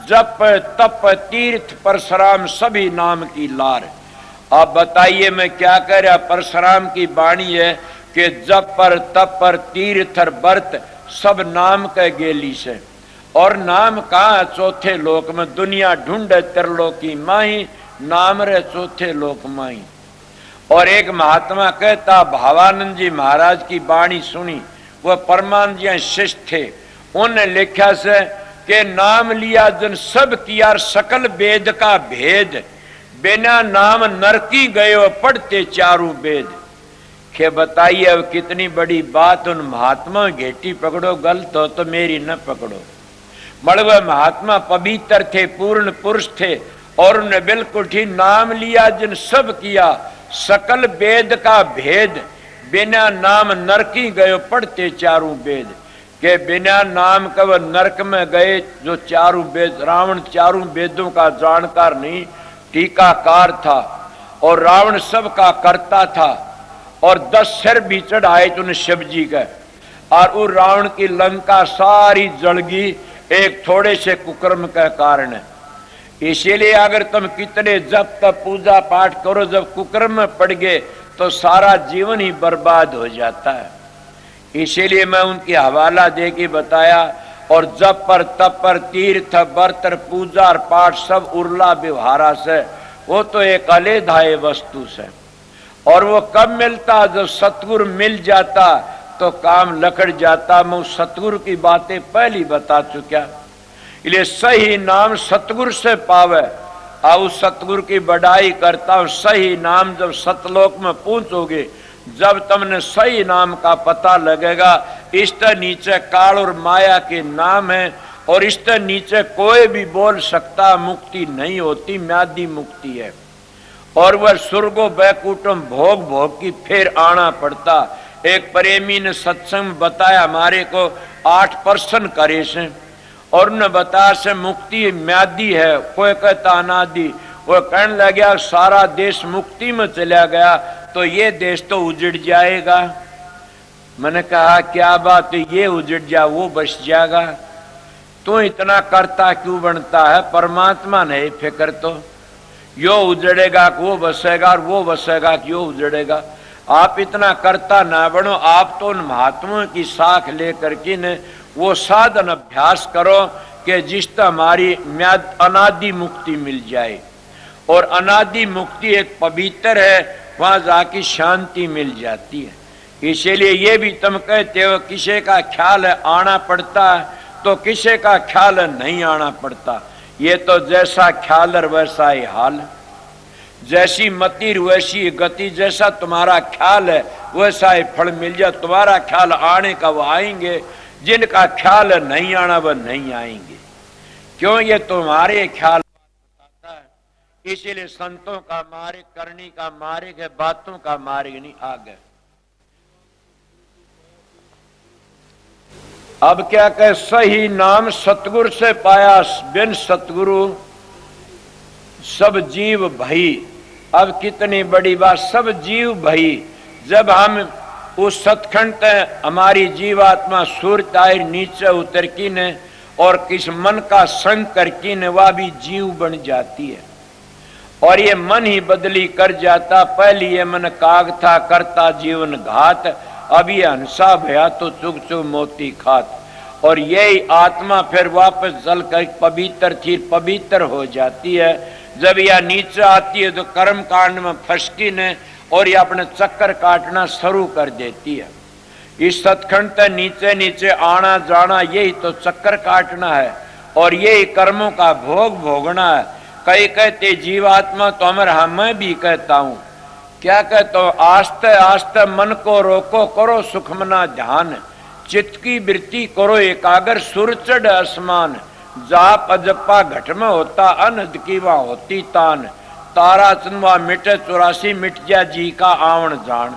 जप तप तीर्थ परशुराम सभी नाम की लार। आप बताइए मैं क्या कह रहा। परशुराम की वाणी है कि जप पर तप पर तीर्थ व्रत सब नाम के गेली से। और नाम कहाँ? चौथे लोक में। दुनिया ढूंढे त्रिलोकी माही, नाम रे चौथे लोक माही। और एक महात्मा कहता, भावानंद जी महाराज की वाणी सुनी, वह परमानंद जी शिष्य थे। उन्हें लिखा से कि नाम लिया जन सब किया, सकल वेद का भेद, बिना नाम नरकी गयो पढ़ते चारू वेद। के बताइए अब कितनी बड़ी बात। उन महात्मा घेटी पकड़ो, गलत हो तो मेरी न पकड़ो। बड़े महात्मा पवित्र थे, पूर्ण पुरुष थे और उन्हें बिल्कुल ठीक नाम लिया जिन सब किया, सकल वेद का भेद, बिना नाम नरकी गयो पढ़ते चारू वेद। के बिना नाम का वह नरक में गए जो चारू वेद। रावण चारू वेदों का जानकार नहीं, टीकाकार था और रावण सब का करता था और 10 सिर भी चढ़ाए तुमने शिव जी का। और उस रावण की लंका सारी जलगी एक थोड़े से कुकर्म के कारण। इसीलिए अगर तुम कितने जब तक पूजा पाठ करो, जब कुकर्म में पड़ गए तो सारा जीवन ही बर्बाद हो जाता है। इसीलिए मैं उनकी हवाला दे के बताया। और जब पर तप पर तीर्थ व्रत पूजा और पाठ सब उर्ला व्यवहारा से, वो तो एक अलेधाय वस्तु से। और वो कब मिलता? जब सतगुरु मिल जाता तो काम लकड़ जाता। मैं उस सतगुरु की बातें पहले बता चुका। इसलिए सही नाम सतगुरु से पावे। और उस सतगुरु की बड़ाई करता हूं। सही नाम जब सतलोक में पहुंचोगे, जब तुमने सही नाम का पता लगेगा, इससे नीचे काल और माया के नाम है और इससे नीचे कोई भी बोल सकता मुक्ति नहीं होती, म्यादी मुक्ति है। और वह स्वर्गो बैकुंठम भोग भोग की फिर आना पड़ता। एक प्रेमी ने सत्संग बताया हमारे को 8 प्रश्न करे से और उन्हें बताया से मुक्ति म्यादी है, कोई कहता अनादि। वो कहने लगा सारा देश मुक्ति में चला गया तो ये देश तो उजड़ जाएगा। मैंने कहा क्या बात, ये उजड़ जा वो बस जाएगा। तो इतना करता क्यों बनता है? परमात्मा नहीं फिक्र तो यो उजड़ेगा कि वो बसेगा और वो बसेगा कि यो उजड़ेगा। आप इतना करता ना बनो, आप तो उन महात्माओं की साख लेकर के न वो साधन अभ्यास करो कि जिससे हमारी म्याद अनादि मुक्ति मिल जाए। और अनादि मुक्ति एक पवित्र है, वहां जाके शांति मिल जाती है। इसीलिए ये भी तुम कहते हो किसी का ख्याल है आना पड़ता है तो किसी का ख्याल है नहीं आना पड़ता। ये तो जैसा ख्याल वैसा ही हाल, जैसी मति वैसी गति, जैसा तुम्हारा ख्याल है वैसा ही फल मिल जाए। तुम्हारा ख्याल आने का वो आएंगे, जिनका ख्याल नहीं आना वह नहीं आएंगे। क्यों? ये तुम्हारे ख्याल बताता है। इसीलिए संतों का मार्ग करनी का मार्ग है, बातों का मार्ग नहीं। आगे अब क्या कहे, सही नाम सतगुरु से पाया, बिन सतगुरु सब जीव भई। अब कितनी बड़ी बात, सब जीव भई। जब हम उस सतखंड हमारी जीवात्मा सूर्य आयर नीचे उतर की ने और किस मन का संग कर की ने वह भी जीव बन जाती है। और ये मन ही बदली कर जाता। पहले ये मन काग था करता जीवन घात, अब ये हंसा भया तो चुग चुग मोती खात। और यही आत्मा फिर वापस जल कर पवित्र थी पवित्र हो जाती है। जब यह नीचे आती है तो कर्म कांड में फंसकी ने और ये अपने चक्कर काटना शुरू कर देती है। इस सतखंड तक नीचे नीचे आना जाना यही तो चक्कर काटना है और यही कर्मों का भोग भोगना है। कई कहते जीवात्मा तो हमारा, मैं भी कहता हूं, क्या कहता हूं, आस्ते आस्ते मन को रोको, करो सुखमना ध्यान, चित्त की वृत्ति करो एकाग्र, सुर चढ़ आसमान, जाप अजपा घट में होता, अनहद की वहां होती तान, तारा चंदवा मिटे 84 मिट जा जी का आवण जान।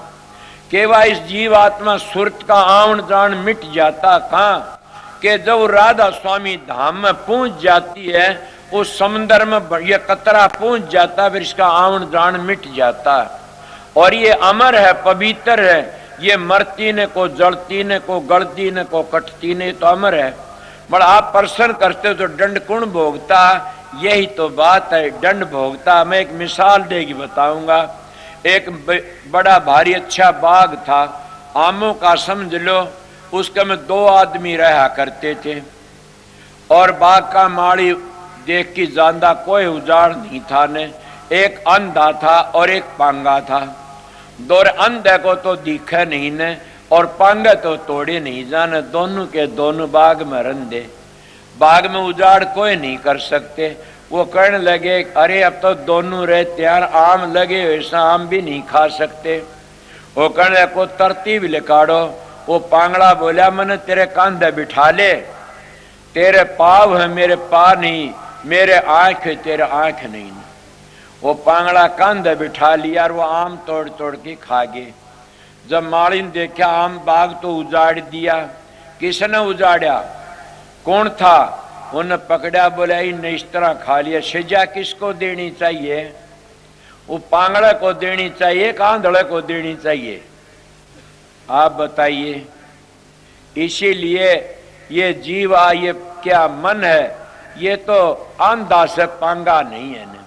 केवा इस जीवात्मा सुरत का आवण जान मिट जाता कहां कि जब राधा स्वामी धाम में पहुंच जाती है, उस समंदर में ये कतरा पहुंच जाता, फिर इसका आवण जान मिट जाता। और ये अमर है, पवित्र है, ये मरती ने को जलती ने को गलती ने को कटती ने तो अमर है। बड़ा आप प्रश्न करते हो तो दंड कौन भोगता? यही तो बात है, दंड भोगता। मैं एक मिसाल देगी बताऊंगा। एक बड़ा भारी अच्छा बाग था, आमों का समझ लो। उसके में 2 आदमी रहा करते थे और बाग का माड़ी देख के जानदा कोई उजाड़ नहीं था ने। एक अंधा था और एक पांगा था। दौर अंधे को तो दिखे नहीं ने और पांगे तो तोड़े नहीं जाने। दोनों के दोनों बाग में रंधे, बाग में उजाड़ कोई नहीं कर सकते। वो कहने लगे अरे अब तो दोनों रहते यार, आम लगे ऐसा आम भी नहीं खा सकते। वो कहने को तरतीब लिखाड़ो। वो पांगड़ा बोला मैंने तेरे कंधे बिठा ले, तेरे पाव है मेरे पा नहीं, मेरे आंख है तेरे आंख नहीं। वो पांगड़ा कंधे बिठा लिया और वो आम तोड़ तोड़ के खा गए। जब माली ने देखा आम बाग तो उजाड़ दिया, किसने उजाड़ा? कौन था? उन्हें पकड़ा, बोला इन्हें इस तरह खा लिया। सजा किसको देनी चाहिए? वो पांगड़े को देनी चाहिए, कांधड़े को देनी चाहिए? आप बताइए। इसीलिए ये जीवा, ये क्या मन है, ये तो अंधा से पांगा नहीं है ना।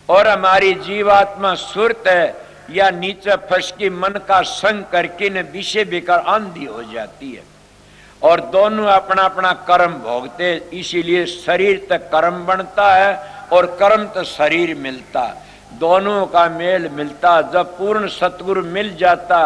और हमारी जीवात्मा सुरत है या नीचे फंस की मन का संग करके न विषय बेकार आंधी हो जाती है। और दोनों अपना अपना कर्म भोगते, इसीलिए शरीर तक कर्म बनता है और कर्म तो शरीर मिलता। दोनों का मेल मिलता। जब पूर्ण सतगुरु मिल जाता,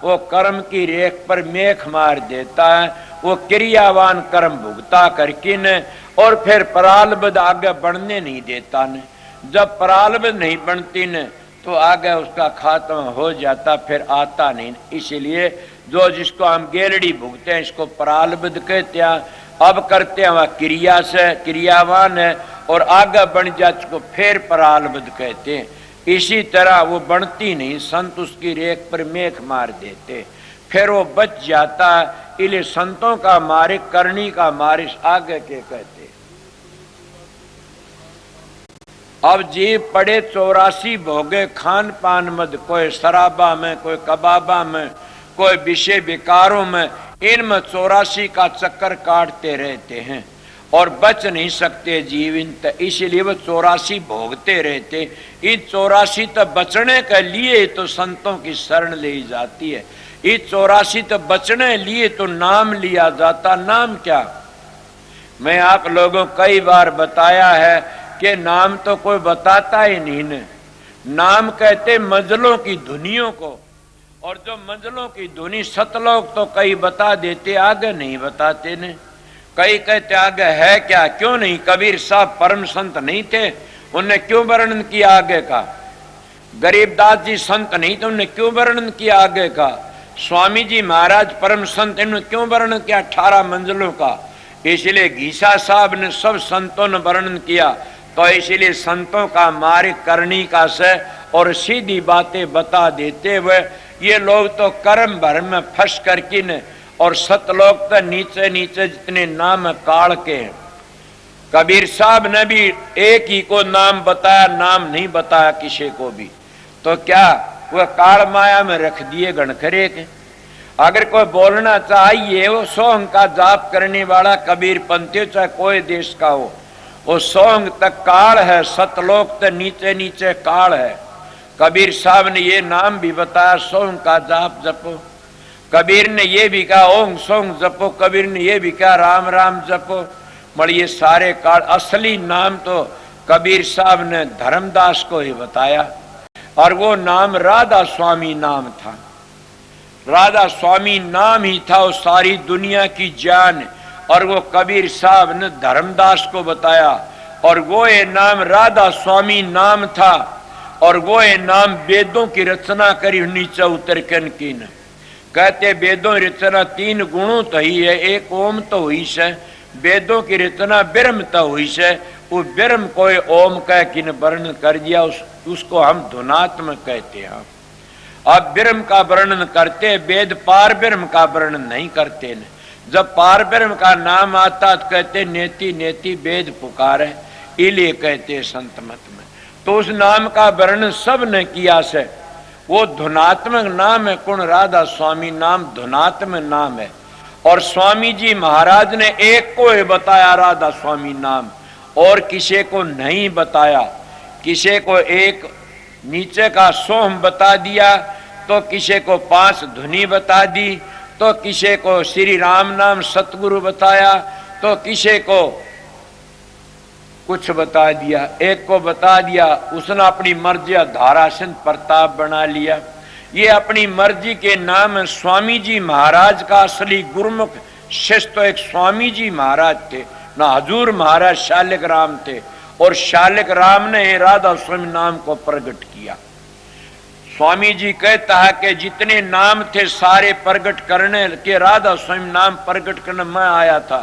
वो कर्म की रेख पर मेख मार देता है। वो क्रियावान कर्म भुगता करके न और फिर प्रारब्ध आगे बढ़ने नहीं देता न। जब प्रारब्ध नहीं बनती न तो आगे उसका खात्मा हो जाता, फिर आता नहीं। इसीलिए जो जिसको हम गेरड़ी भुगते हैं इसको प्रारब्ध कहते हैं। अब करते हैं वह क्रिया से, क्रियावान है और आगे बन जाए उसको फिर प्रारब्ध कहते हैं। इसी तरह वो बनती नहीं, संत उसकी रेख पर मेख मार देते। फिर वो बच जाता है। इसलिए संतों का मार्ग, करनी का मार्ग आगे के कहते। अब जीव पड़े 84 भोगे खान पान मद, कोई शराबा में, कोई कबाबा में, कोई विषय विकारों में, इनमें 84 का चक्कर काटते रहते हैं और बच नहीं सकते जीव इन, इसलिए वो 84 भोगते रहते। इन 84 तक बचने के लिए तो संतों की शरण ली जाती है। इस 84 तक बचने लिए तो नाम लिया जाता। नाम क्या? मैं आप लोगों को कई बार बताया है कि नाम तो कोई बताता ही नहीं ने। नाम कहते मंजिलों की धुनियों को, और जो मंजिलों की धुनी सतलोक तो कई बता देते, आगे नहीं बताते ने। कई कहते आगे है क्या, क्यों नहीं? कबीर साहब परम संत नहीं थे, उनने क्यों वर्णन किया आगे का? गरीबदास जी संत नहीं थे, उन्होंने क्यों वर्णन किया आगे का? स्वामी जी महाराज परम संत, इन्होंने क्यों वर्णन किया 18 मंजिलों का? इसलिए घीसा साहब ने सब संतों ने वर्णन किया। तो इसलिए संतों का मार्ग करनी का से और सीधी बातें बता देते हुए ये लोग तो कर्म भर में फंस करके न, और सतलोक तो नीचे नीचे जितने नाम काल के हैं। कबीर साहब ने भी एक ही को नाम बताया, नाम नहीं बताया किसी को भी। तो क्या वह काल माया में रख दिए गणखरे के? अगर कोई बोलना चाहिए, वो सोंग का जाप करने वाला कबीर पंथी चाहे कोई देश का हो, वो सोंग तक काल है, सतलोक तक नीचे नीचे काल है। कबीर साहब ने ये नाम भी बताया, सोंग का जाप जपो। कबीर ने ये भी कहा ओंग सोंग जपो। कबीर ने ये भी कहा राम राम जपो। मगर ये सारे काल, असली नाम तो कबीर साहब ने धर्मदास को ही बताया, और वो नाम राधा स्वामी नाम था। राधा स्वामी नाम ही था वो सारी दुनिया की जान, और वो कबीर साहब ने धर्मदास को बताया, और वो ये नाम राधा स्वामी नाम था। और वो ये नाम वेदों की रचना करी नीचे उतर की न कहते वेदों की रचना 3 गुणों तो ही है, एक ओम तो हुई से, वेदों की रचना ब्रह्म तो हुई से। वो ब्रह्म को ओम कह किन वर्णन कर दिया, उसको हम धुनात्म कहते हैं। अब ब्रह्म का वर्णन करते, वेद पार ब्रह्म का वर्णन नहीं करते न। जब पार ब्रह्म का नाम आता तो कहते नेति नेति वेद पुकारे, इलिए कहते संत मत में। तो उस नाम का वर्णन सब ने किया से। वो धुनात्मक नाम है। कुण राधा स्वामी नाम धुनात्मक नाम है। और स्वामी जी महाराज ने एक को ही बताया राधा स्वामी नाम, और किसी को नहीं बताया। किसी को एक नीचे का सोम बता दिया, तो किसी को 5 धुनी बता दी, तो किसी को श्री राम नाम सतगुरु बताया, तो किसी को कुछ बता दिया। एक को बता दिया, उसने अपनी मर्जी धारासन प्रताप बना लिया। ये अपनी मर्जी के नाम स्वामी जी महाराज का असली गुरुमुख शिष्य तो एक स्वामी जी महाराज थे ना, हजूर महाराज शालिक राम थे। और शालिक राम ने राधा स्वामी नाम को प्रकट किया। स्वामी जी कहता है कि जितने नाम थे सारे प्रकट करने के, राधा स्वामी नाम प्रकट करने मैं आया था।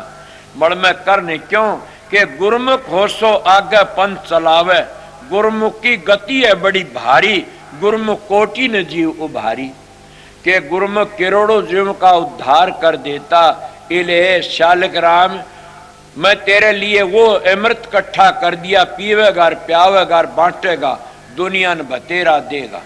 बड़ मैं करने क्यों कि गुरुमुख हो सो आगे पंथ चलावे। गुरुमुख की गति है बड़ी भारी, गुरुमुख कोटि न जीव उभारी। के गुरुमुख करोड़ों जीव का उद्धार कर देता। इले शालिक राम मैं तेरे लिए वो अमृत इकट्ठा कर दिया, पीवेगा प्यावेगा बांटेगा, दुनिया ने बतेरा देगा।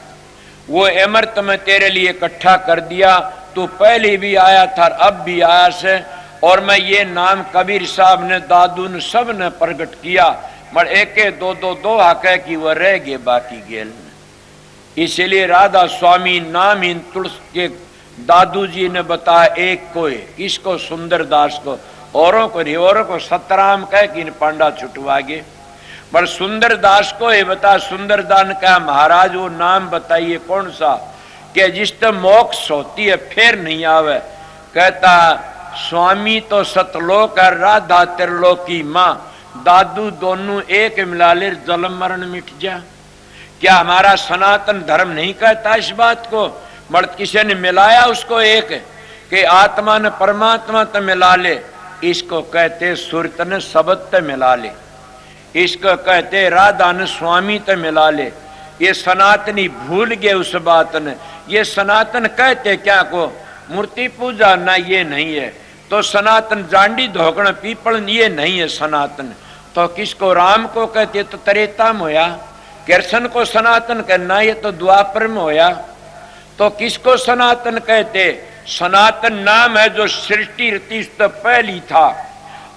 वो अमृत मैं तेरे लिए इकट्ठा कर दिया। तू पहले भी आया था, अब भी आया से। और मैं ये नाम कबीर साहब ने, दादू ने, सब ने प्रकट किया। मगर एक दो हक की वह रह गए बाकी गेल। इसलिए राधा स्वामी नाम इन तुलस के दादू जी ने बताया एक को, इसको सुंदरदास को, औरों को नहीं, औरों को सतराम कह कि इन पांडा छुटवा गए। पर सुंदरदास को ये बता, सुंदरदान का महाराज वो नाम बताइए कौन सा कि जिस तक मोक्ष होती है फिर नहीं आवे। कहता स्वामी तो सतलोक है, राधा त्रिलोकी माँ, दादू दोनों एक मिला ले जन्म मरण मिट जा। क्या हमारा सनातन धर्म नहीं कहता इस बात को? मर्द किसी ने मिलाया उसको एक कि आत्मा ने परमात्मा तो मिला ले, इसको कहते सुरत ने शब्द तो मिला ले, इसको कहते राधा ने स्वामी तो मिला ले। ये सनातनी भूल गए उस बात ने। ये सनातन कहते क्या को? मूर्ति पूजा ना, ये नहीं है। तो सनातन जांडी धोकण पीपल, ये नहीं है सनातन। तो किसको राम को कहते तो त्रेता में होया, कृष्ण को सनातन कहना ये तो द्वापर में होया। तो किसको सनातन कहते? सनातन नाम है जो सृष्टि रति तो पहली था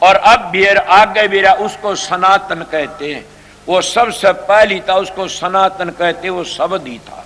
और अब भी आगे भी रहा, उसको सनातन कहते हैं। वो सबसे पहली था, उसको सनातन कहते, वो शब्द ही था।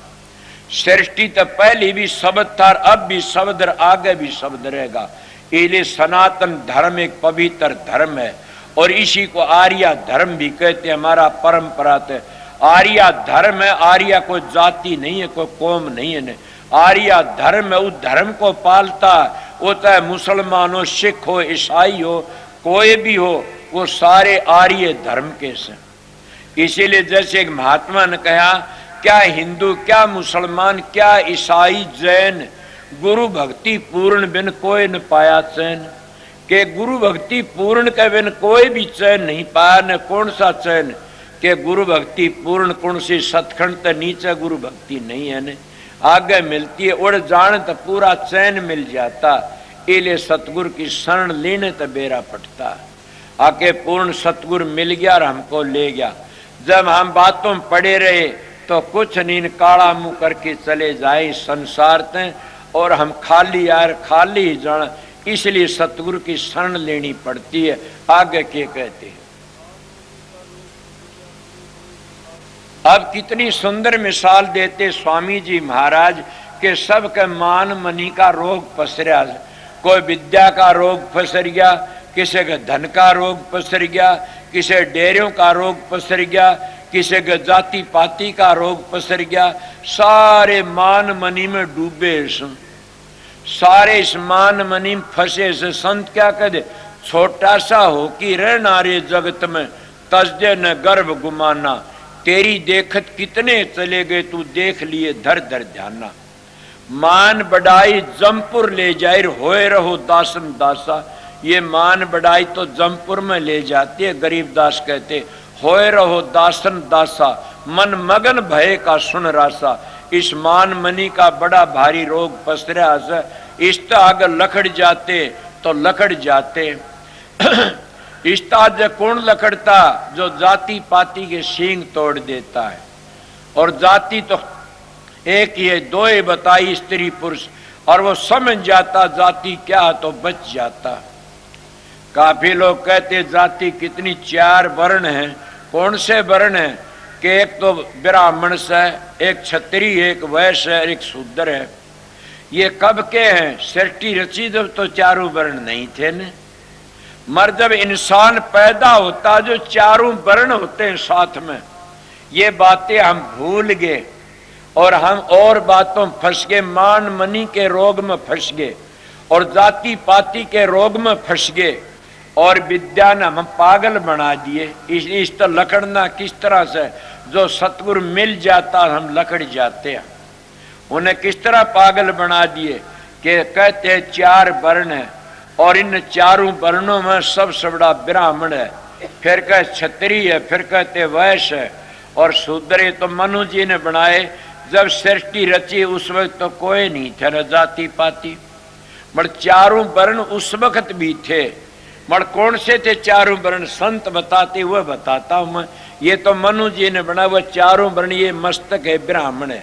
सृष्टि तो पहली भी शब्द था, अब भी शब्द, आगे भी शब्द रहेगा। इसलिए सनातन धर्म एक पवित्र धर्म है और इसी को आर्या धर्म भी कहते हैं। हमारा परंपरा तो आर्या धर्म है। आर्या कोई जाति नहीं है, कोई कौम नहीं है। आर्या धर्म है, उस धर्म को पालता। वो चाहे मुसलमान हो, सिख हो, ईसाई हो, कोई भी हो, वो सारे आर्य धर्म के से। इसीलिए जैसे एक महात्मा ने कहा, क्या हिंदू, क्या मुसलमान, क्या ईसाई, जैन, गुरु भक्ति पूर्ण बिन कोई न पाया चैन। के गुरु भक्ति पूर्ण के बिन कोई भी चैन नहीं पाया। न कौन सा चैन? के गुरु भक्ति पूर्ण कौन सी? सतखंड तो नीचे गुरु भक्ति नहीं है ने, आगे मिलती है। उड़ जाने तो पूरा चैन मिल जाता। इले सतगुरु की शरण लेने तो बेरा पटता। आके पूर्ण सतगुरु मिल गया और हमको ले गया। जब हम बातों में पड़े रहे तो कुछ नींद काला मुंह करके चले जाए संसार ते, और हम खाली यार खाली ही जाना। इसलिए सतगुरु की शरण लेनी पड़ती है। आगे के कहते हैं। अब कितनी सुंदर मिसाल देते स्वामी जी महाराज के सबके मान मनी का रोग पसरा। कोई विद्या का रोग पसर गया, किसी के धन का रोग पसर गया, किसी डेरों का रोग पसर गया, किसी के जाति पाति का रोग पसर गया। सारे मान मनी में डूबे, सारे इस मान मनी में फंसे से। संत क्या कहते? छोटा सा हो कि रहना रे जगत में, तजदे न गर्भ गुमाना। तेरी देखत कितने चले गए, तू देख लिए धर धर ध्याना। मान बढ़ाई जमपुर ले जाए, होए रहो दासन दासा। ये मान बढ़ाई तो जमपुर में ले जाती है। गरीबदास कहते, होए रहो दासन दासा, मन मगन भय का सुन रासा। इस मान मनी का बड़ा भारी रोग पसरा है। इस आगे लकड़ जाते तो लकड़ जाते। इस कौन लकड़ता? जो जाति पाति के सींग तोड़ देता है। और जाति तो एक ही है, दो ही बताई, स्त्री पुरुष। और वो समझ जाता जाति क्या तो बच जाता। काफी लोग कहते जाति कितनी, 4 वर्ण हैं। कौन से वर्ण हैं? कि एक तो ब्राह्मण से, एक क्षत्रिय, एक वैश्य, एक शूद्र है। ये कब के हैं? सृष्टि रची जब तो 4 वर्ण नहीं थे न। मर जब इंसान पैदा होता जो 4 वर्ण होते हैं साथ में। ये बातें हम भूल गए और हम और बातों फंस गए। मान मनी के रोग में फंस गए और जाति पाति के रोग में फंस गए और विद्या ने हम पागल बना दिए। इस तो लकड़ना किस तरह से? जो सतगुरु मिल जाता हम लकड़ जाते हैं। उन्हें किस तरह पागल बना दिए कि कहते हैं 4 वर्ण है और इन 4 वर्णों में सबसे बड़ा ब्राह्मण है, फिर कह क्षत्रिय है, फिर कहते वैश्य है और शूद्र। तो मनु जी ने बनाए। जब सृष्टि रची उस वक्त तो कोई नहीं थे न जाति पाति, मगर 4 वर्ण उस वक्त भी थे। मगर कौन से थे 4 वर्ण? संत बताते हुए बताता हूं मैं। ये तो मनु जी ने बनाया वह 4 वर्ण। ये मस्तक है ब्राह्मण है,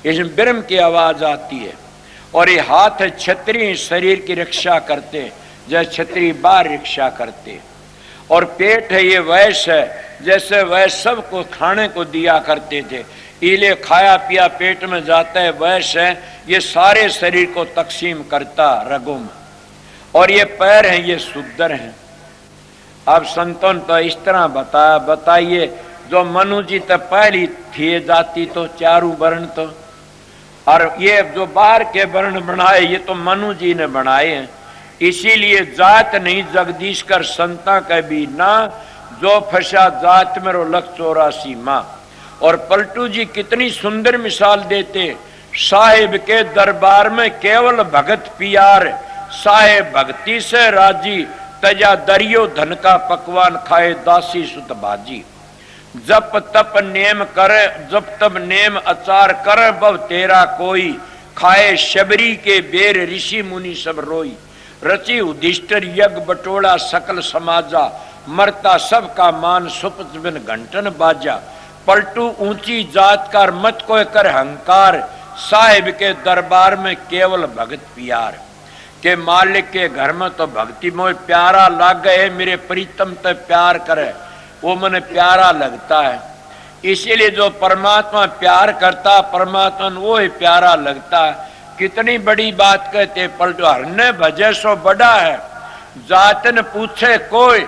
इसमें ब्रह्म की आवाज आती है। और ये हाथ है क्षत्रिय, शरीर की रक्षा करते, जैसे क्षत्रिय बाहर रक्षा करते। और पेट है ये वैश्य है, जैसे वैश्य सबको खाने को दिया करते थे। इले खाया पिया पेट में जाता है। वैश्य है ये सारे शरीर को तकसीम करता रगों में। और ये पैर हैं, ये शूद्र हैं। अब संतों तो इस तरह बताइए। जो मनु जी तो पहली थी जाति तो 4 वर्ण तो, और ये जो बाहर के वर्ण बनाए ये तो मनु जी ने बनाए हैं। इसीलिए जात नहीं जगदीश कर संता के भी ना, जो फंसा जात में रो 184 माँ। और पलटू जी कितनी सुंदर मिसाल देते। साहिब के दरबार में केवल भगत पियार, साहेब भक्ति से राजी, तजा दरियो धन का पकवान खाए दासी सुत बाजी। जप तप नेम करे, जप तप नेम अचार कर बव तेरा कोई, खाए शबरी के बेर ऋषि मुनि सब रोई, रची उदिष्टर यज्ञ बटोला सकल समाजा, मरता सबका मान सुपत बिन घंटन बाजा। पलटू ऊंची जात का मत कोय कर हंकार, साहिब के दरबार में केवल भगत पियार। के मालिक के घर में तो भक्ति मोह प्यारा लाग गए, मेरे प्रीतम ते प्यार करे वो मने प्यारा लगता है। इसीलिए जो परमात्मा प्यार करता परमात्मा वो ही प्यारा लगता है। कितनी बड़ी बात कहते पलटू, हरने भजे सो बड़ा है, जातन पूछे कोई,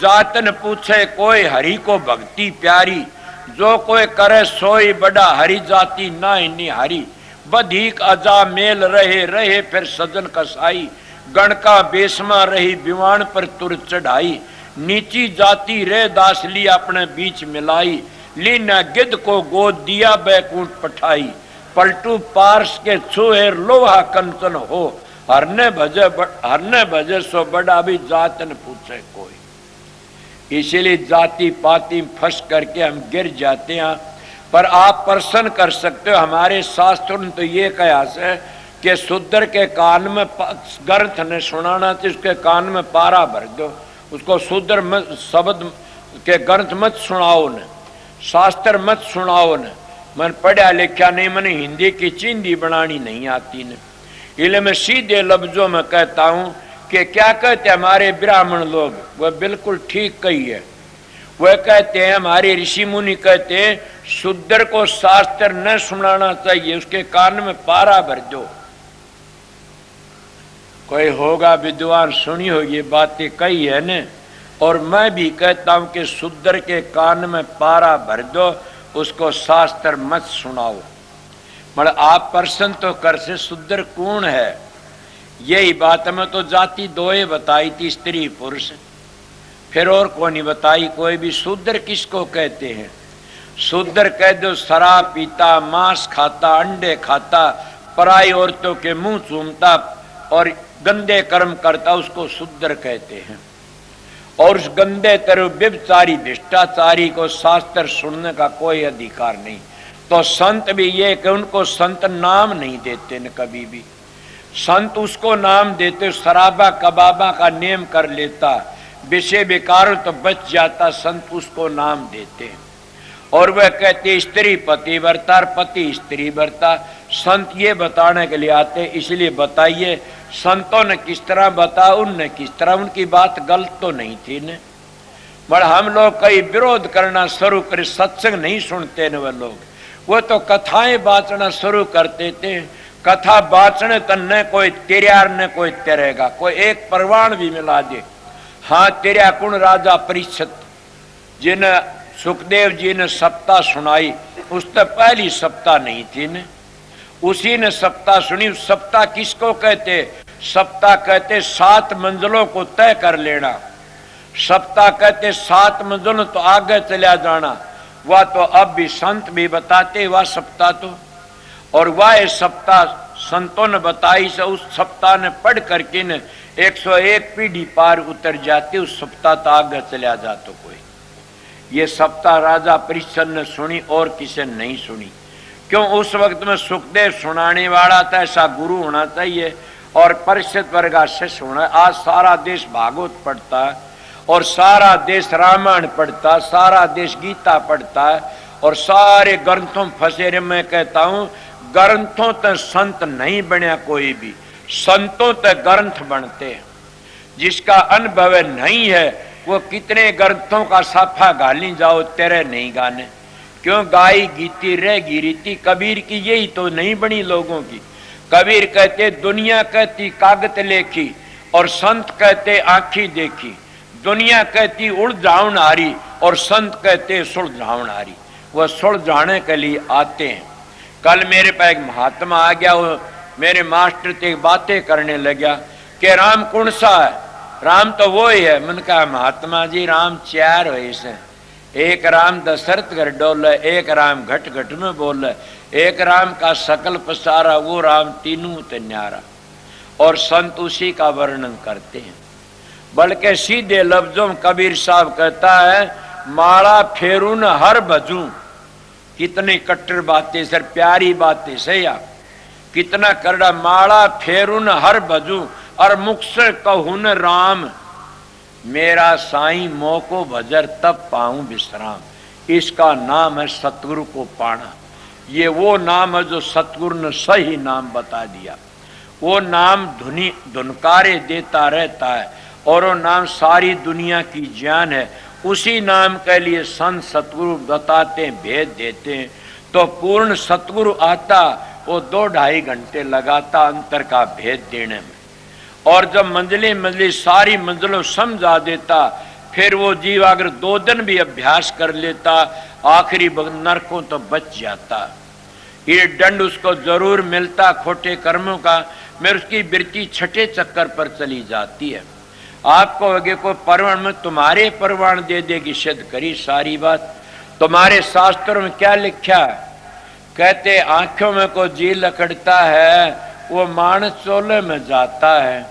जातन पूछे कोई, हरि को भक्ति प्यारी। जो कोई करे सोई बड़ा, हरि जाति ना इन्नी हरि। बधिक अजा मेल रहे रहे फिर सजन कसाई, गण का बेसमा रही विवान पर तुर चढ़ाई। नीची जाति रे दास ली अपने बीच मिलाई, लीना गिद्ध को गोद दिया बैकुंठ पठाई। पलटू पार्स के छुए लोहा कंचन हो, हरने भजे सो बड़ा, भी जातन पूछे कोई। इसीलिए जाति पाति फंस करके हम गिर जाते हैं। पर आप प्रश्न कर सकते हो, हमारे शास्त्रों ने तो ये कयास है कि शूद्र के कान में ग्रंथ ने सुनाना चाहिए, उसके कान में पारा भर दो, उसको शूद्र शब्द के ग्रंथ मत सुनाओ ने, शास्त्र मत सुनाओ ने। मन पढ़ा लिखा नहीं, मैंने हिंदी की चिंदी बनानी नहीं आती ने। इसलिए मैं सीधे लफ्जों में कहता हूं कि क्या कहते हमारे ब्राह्मण लोग, वह बिल्कुल ठीक कही है। वह कहते हैं, हमारे ऋषि मुनि कहते हैं, शूद्र को शास्त्र न सुनाना चाहिए, उसके कान में पारा भर दो। कोई होगा विद्वान सुनी हो ये बातें कही है ने। और मैं भी कहता हूं कि शूद्र के कान में पारा भर दो, उसको शास्त्र मत सुनाओ। मतलब आप प्रश्न तो कर से शूद्र कौन है, यही बात में तो जाति दोए बताई थी, स्त्री पुरुष, फिर और कौन नहीं बताई कोई भी। शूद्र किसको कहते हैं? शूद्र कह दो शराब पीता, मांस खाता, अंडे खाता, पराई औरतों के मुंह चूमता और गंदे कर्म करता, उसको शूद्र कहते हैं। और उस गंदे तरह व्यभिचारी भ्रष्टाचारी को शास्त्र सुनने का कोई अधिकार नहीं। तो संत भी ये कि उनको संत नाम नहीं देते न कभी भी। संत उसको नाम देते, शराबा कबाबा का नेम कर लेता, विषय विकार तो बच जाता, संत उसको नाम देते हैं। और वह कहते स्त्री पति वर्ता, पति स्त्री वर्ता। संत ये बताने के लिए आते, इसलिए बताइए संतों ने किस तरह बताया, उनने किस तरह, उनकी बात गलत तो नहीं थी ने। पर हम लोग कई विरोध करना शुरू करे, सत्संग नहीं सुनते न वह लोग, वो तो कथाएं बाचना शुरू करते थे। कथा बाचने तन्ने कोई तिरयार ने कोई तेरेगा, कोई एक परवान भी मिला दे। हाँ, तिरया कुण राजा परीक्षित जिन सुखदेव जी ने सप्ताह सुनाई, उस तक पहली सप्ताह नहीं थी ने, उसी ने सप्ताह सुनी। उस सप्ताह किसको कहते? सप्ताह कहते 7 मंजिलों को तय कर लेना। सप्ताह कहते 7 मंजिलों तो आगे चला जाना। वह तो अब भी संत भी बताते वह सप्ताह तो, और वह सप्ताह संतों ने बताई से उस सप्ताह ने पढ़ करके न 101 पीढ़ी पार उतर जाती, उस सप्ताह तो आगे चला जाता कोई। ये सप्ताह राजा परीक्षित ने सुनी और किसी ने नहीं सुनी। क्यों? उस वक्त में सुखदेव सुनाने वाला था, ऐसा गुरु होना चाहिए और परीक्षित वर्गा शिष्य होना। आज सारा देश भागवत पढ़ता है और सारा देश रामायण पढ़ता है, सारा देश गीता पढ़ता है और सारे ग्रंथों फंसे रहे। मैं कहता हूं ग्रंथों तक संत नहीं बने कोई भी, संतों तक ग्रंथ बनते हैं। जिसका अनुभव नहीं है वो कितने ग्रंथों का साफा गाली जाओ, तेरे नहीं गाने। क्यों? गाई गीती रहेगी रीति। कबीर की यही तो नहीं बनी लोगों की। कबीर कहते दुनिया कहती कागत लेखी और संत कहते आंखी देखी। दुनिया कहती उलझाउन हारी और संत कहते सुलझाउन हारी। वह सुलझाने के लिए आते हैं। कल मेरे पास एक महात्मा आ गया, वो मेरे मास्टर से बातें करने लगा कि राम कौन सा है? राम तो वो ही है। मैंने कहा महात्मा जी राम 4 है इसे, एक राम दशरथ घर डोल है, एक राम घट घट में बोल है, एक राम का सकल पसारा, वो राम तीनों ते न्यारा। और संत उसी का वर्णन करते हैं। बल्कि सीधे लफ्जों में कबीर साहब कहता है माला फेरू न हर भजू। कितनी कट्टर बातें सर, प्यारी बातें से या कितना करड़ा माला फेरुन हर भजू और मुख से कहून राम, मेरा साईं मोको भजर तब पाऊं विश्राम। इसका नाम है सतगुरु को पाना। ये वो नाम है जो सतगुरु ने सही नाम बता दिया। वो नाम धुनकारे देता रहता है और वो नाम सारी दुनिया की जान है। उसी नाम के लिए संत सतगुरु बताते हैं, भेद देते हैं। तो पूर्ण सतगुरु आता, वो 2-2.5 घंटे लगाता अंतर का भेद देने में। और जब मंजिली सारी मंजिलों समझा देता, फिर वो जीव अगर 2 दिन भी अभ्यास कर लेता, आखिरी नरकों तो बच जाता। ये दंड उसको जरूर मिलता खोटे कर्मों का, मेरे उसकी वृत्ति छठे चक्कर पर चली जाती है। आपको आगे कोई परवान में तुम्हारे परवान दे देगी, सिद्ध करी सारी बात। तुम्हारे शास्त्रों में क्या लिखा है? कहते आंखों में को जी लकड़ता है, वो मानस चोले में जाता है,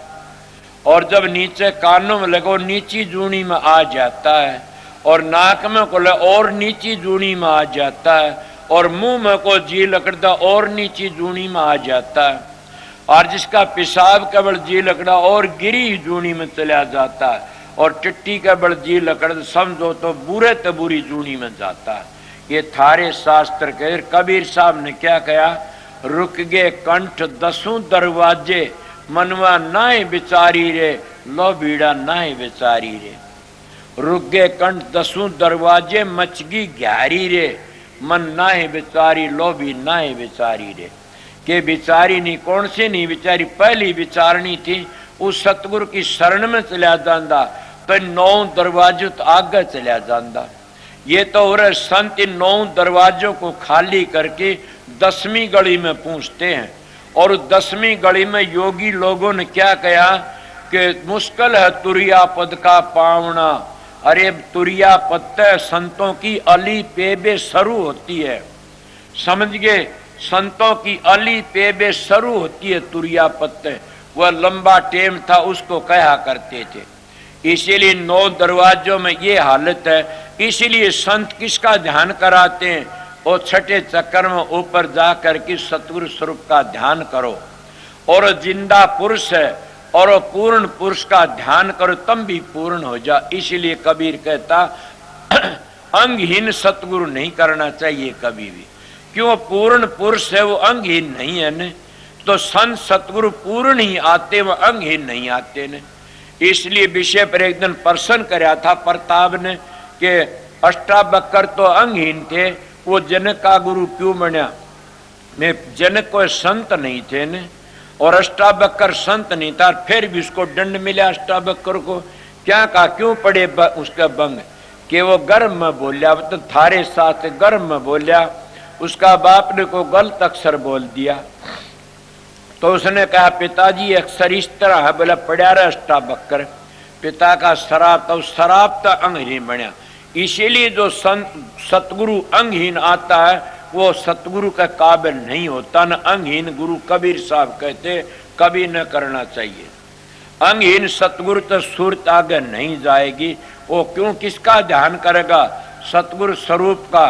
और जब नीचे कानों में लगो नीची जूनी में आ जाता है, और नाक में को लगे और नीची जूनी में आ जाता है, और मुंह में को जी लकड़ता और नीची जूनी में आ जाता है, और जिसका पेशाब का बल जी लकड़ा और गिरी जूनी में चला जाता है, और टिट्टी का बल जी लकड़ समझो तो बुरे तो बुरी जूनी में जाता है। ये थारे शास्त्र के कबीर साहब ने क्या कहा? रुक गए कंठ 10 दरवाजे, मनवा नाए बिचारी रे, लो बीड़ा नाए बिचारी रे। रुक गए कंठ 10 दरवाजे, मचगी ग्यारी रे, मन नाए बिचारी, लो भी नाए बिचारी रे। के बिचारी नहीं, कौन सी नहीं बिचारी? पहली विचारणी थी, उस सतगुरु की शरण में चला जाता तो 9 दरवाजों तो आगे चला जाता। ये तो और संत इन 9 दरवाजों को खाली करके 10वीं गली में पहुंचते हैं, और 10वीं गली में योगी लोगों ने क्या कहा कि मुश्किल है तुरिया पद का पावना। अरे तुरिया पद संतों की अली पेबे शुरू होती है, समझ गए? संतों की अली पेबे शुरू होती है तुरिया पत्ते। वह लंबा टेम था, उसको कहा करते थे। इसीलिए 9 दरवाजों में ये हालत है। इसीलिए संत किसका ध्यान कराते हैं? वो छठे चक्कर में ऊपर जाकर के सतगुरु स्वरूप का ध्यान करो, और जिंदा पुरुष है और वो पूर्ण पुरुष का ध्यान करो, तब भी पूर्ण हो जा। इसीलिए कबीर कहता अंगहीन सतगुरु नहीं करना चाहिए कभी भी। क्यों? पूर्ण पुरुष है, वो अंगहीन नहीं है न। तो संत सतगुरु पूर्ण ही आते, वो अंगहीन नहीं आते न। इसलिए विषय पर एक दिन प्रश्न कराया था प्रताप ने कि अष्टावक्र तो अंगहीन थे, वो जनक का गुरु क्यों बना? मैं जनक कोई संत नहीं थे न, और अष्टावक्र संत नहीं था, फिर भी उसको दंड मिला अष्टावक्र को। क्या कहा? क्यों पड़े उसका बंग? कि वो गर्भ में बोलिया, तो थारे साथ गर्भ में बोलिया, उसका बाप ने को गलत अक्षर बोल दिया। तो उसने कहा पिताजी अक्षर इस तरह है, बोला पढ़ा रहा अष्टावक्र। पिता का शराब, तो शराब तो अंगहीन बना। इसीलिए जो सतगुरु अंगहीन आता है, वो सतगुरु का काबिल नहीं होता। न अंगहीन गुरु कबीर साहब कहते कभी न करना चाहिए। अंगहीन सतगुरु तो सूरत आगे नहीं जाएगी। वो क्यों? किसका ध्यान करेगा? सतगुरु स्वरूप का।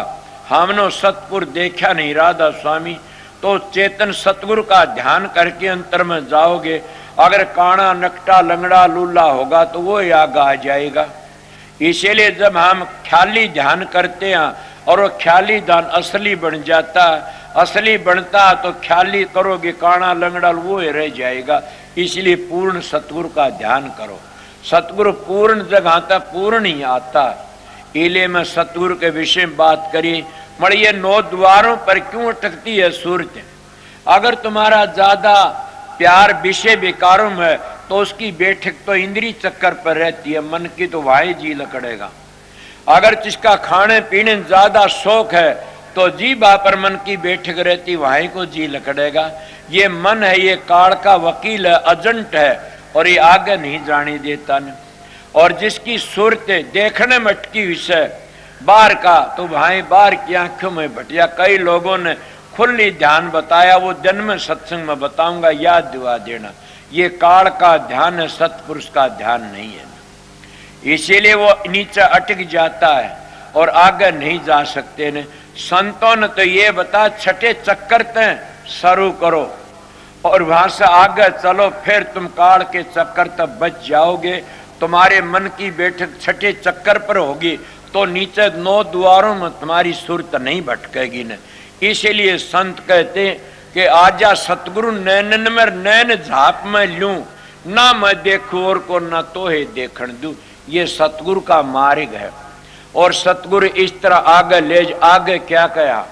हमने सतपुर देखा नहीं राधा स्वामी, तो चेतन सतगुरु का ध्यान करके अंतर में जाओगे। अगर काना नकटा लंगड़ा लूला होगा तो वो आगे आ जाएगा। इसीलिए जब हम ख्याली ध्यान करते हैं और वो ख्याली ध्यान असली बन जाता, असली बनता तो ख्याली करोगे काना लंगड़ा वो रह जाएगा। इसलिए पूर्ण सतगुरु का ध्यान करो। सतगुरु पूर्ण जगह तक पूर्ण ही आता। इले में सतगुरु के विषय में बात करी, मगर ये 9 द्वारों पर क्यों अटकती है सूरत? अगर तुम्हारा ज्यादा प्यार विषय विकारों में, तो उसकी बैठक तो इंद्री चक्कर पर रहती है, मन की तो वहीं जी लकड़ेगा। अगर जिसका खाने पीने ज्यादा शौक है, तो जीभा पर मन की बैठक रहती, वहीं को जी लकड़ेगा। ये मन है, ये काल का वकील है, एजेंट है, और ये आगे नहीं जाने देता न। और जिसकी सूरत देखने में अटकी हुई है बाहर का, तो वहीं बाहर की आंखों में भटिया। कई लोगों ने खुली ध्यान बताया, वो जन्म सत्संग में बताऊंगा, याद दिवा देना। ये काल का ध्यान है, सतपुरुष का ध्यान नहीं है। इसीलिए वो नीचे अटक जाता है और आगे नहीं जा सकते ने। संतों ने तो ये बता छठे चक्कर ते शुरू करो। और वहां से आगे चलो, फिर तुम काल के चक्कर तक बच जाओगे। तुम्हारे मन की बैठक छठे चक्कर पर होगी तो नीचे 9 द्वारों में तुम्हारी सुरत नहीं भटकेगी न। इसीलिए संत कहते कि आजा सतगुरु नैनन में नैन झाप में लूं, ना मैं देखूं और को ना तोहे देखण दूं। ये सतगुरु का मार्ग है। और सतगुरु इस तरह आगे ले आगे क्या कहा,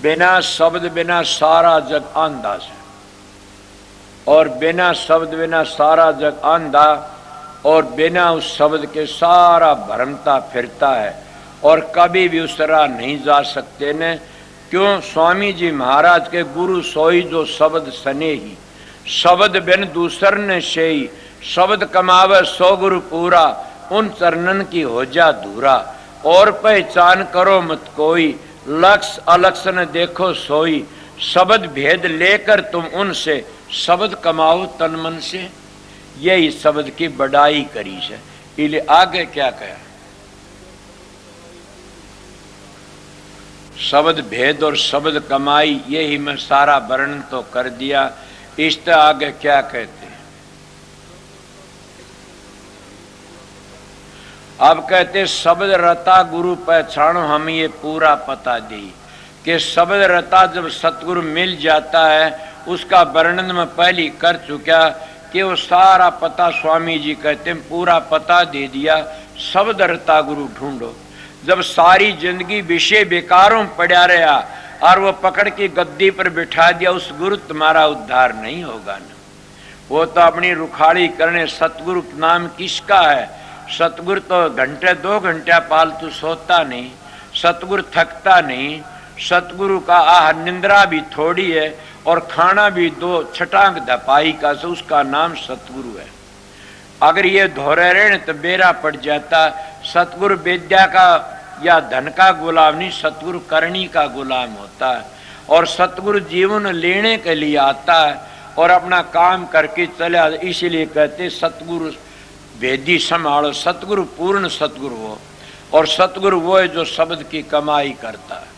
बिना शब्द बिना सारा जग आंधा से, और बिना शब्द बिना सारा जग आंधा, और बिना उस शब्द के सारा भरमता फिरता है और कभी भी उस राह नहीं जा सकते ने। क्यों? स्वामी जी महाराज के गुरु सोई जो शब्द सने ही, शब्द बिन दूसर ने शेई, शब्द कमावे सो गुरु पूरा, उन चरणन की हो जा धूरा। और पहचान करो मत कोई, लक्ष्य अलक्ष्य न देखो सोई, शब्द भेद लेकर तुम उनसे, शब्द कमाओ तन मन से। यही शब्द की बड़ाई करी है। इसलिए आगे क्या कहा, शब्द भेद और शब्द कमाई, यही मैं सारा वर्णन तो कर दिया। इस तरह आगे क्या कहते हैं, अब कहते शब्द रता गुरु पहचानो, हम ये पूरा पता दी कि शब्द रता जब सतगुरु मिल जाता है, उसका वर्णन मैं पहले कर चुका कि वो सारा पता स्वामी जी कहते हैं पूरा पता दे दिया। शब्द रता गुरु ढूंढो। जब सारी जिंदगी विषय बेकारों पड़ा रहा और वो पकड़ के गद्दी पर बिठा दिया, उस गुरु तुम्हारा उद्धार नहीं होगा न। वो तो अपनी रुखाड़ी करने, सतगुरु नाम किसका है? सतगुरु तो घंटे 2 घंटे पालतू सोता नहीं, सतगुरु थकता नहीं, सतगुरु का आह निंद्रा भी थोड़ी है और खाना भी 2 छटांग धपाई का, से उसका नाम सतगुरु है। अगर ये धोरे रहे तो बेरा पड़ जाता। सतगुरु विद्या का या धन का गुलाम नहीं, सतगुरु करनी का गुलाम होता है। और सतगुरु जीवन लेने के लिए आता है और अपना काम करके चले। इसीलिए कहते सतगुरु भेदी संभालो। सतगुरु पूर्ण सतगुरु हो, और सतगुरु वो है जो शब्द की कमाई करता है।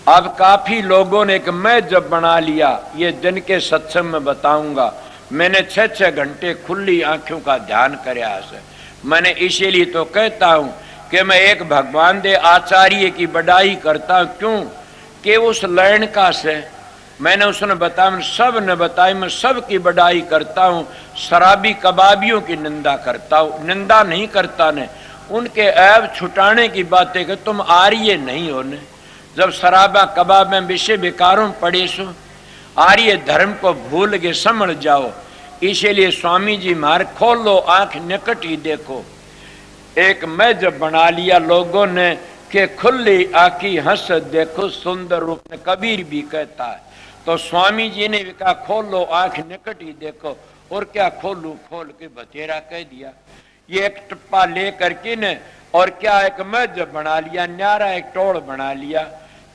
अब काफी लोगों ने एक मैं जब बना लिया, ये दिन के सत्संग में बताऊंगा, मैंने 6-6 घंटे खुली आंखों का ध्यान करया है। मैंने इसीलिए तो कहता हूं कि मैं एक भगवान दे आचार्य की बड़ाई करता हूं। क्यों? कि उस लैन का से मैंने उसने बताया, सब ने बताई, मैं सब की बड़ाई करता हूं। शराबी कबाबियों की निंदा करता हूं, निंदा नहीं करता ने, उनके ऐब छुटाने की बातें कि तुम आर्य नहीं हो ने। जब शराबा कबाब में विषय विकारों पड़े सो, आर्य धर्म को भूल के समझ जाओ। इसीलिए स्वामी जी मार खोलो आंख निकट ही देखो। एक मैं जब बना लिया लोगों ने कि खुली आंखी हंस देखो सुंदर रूप में, कबीर भी कहता है। तो स्वामी जी ने भी कहा खोलो आंख निकट ही देखो। और क्या खोलू, खोल के बतेरा कह दिया। ये एक टप्पा ले करके ने और क्या एक मैं जब बना लिया, न्यारा एक टोड़ बना लिया।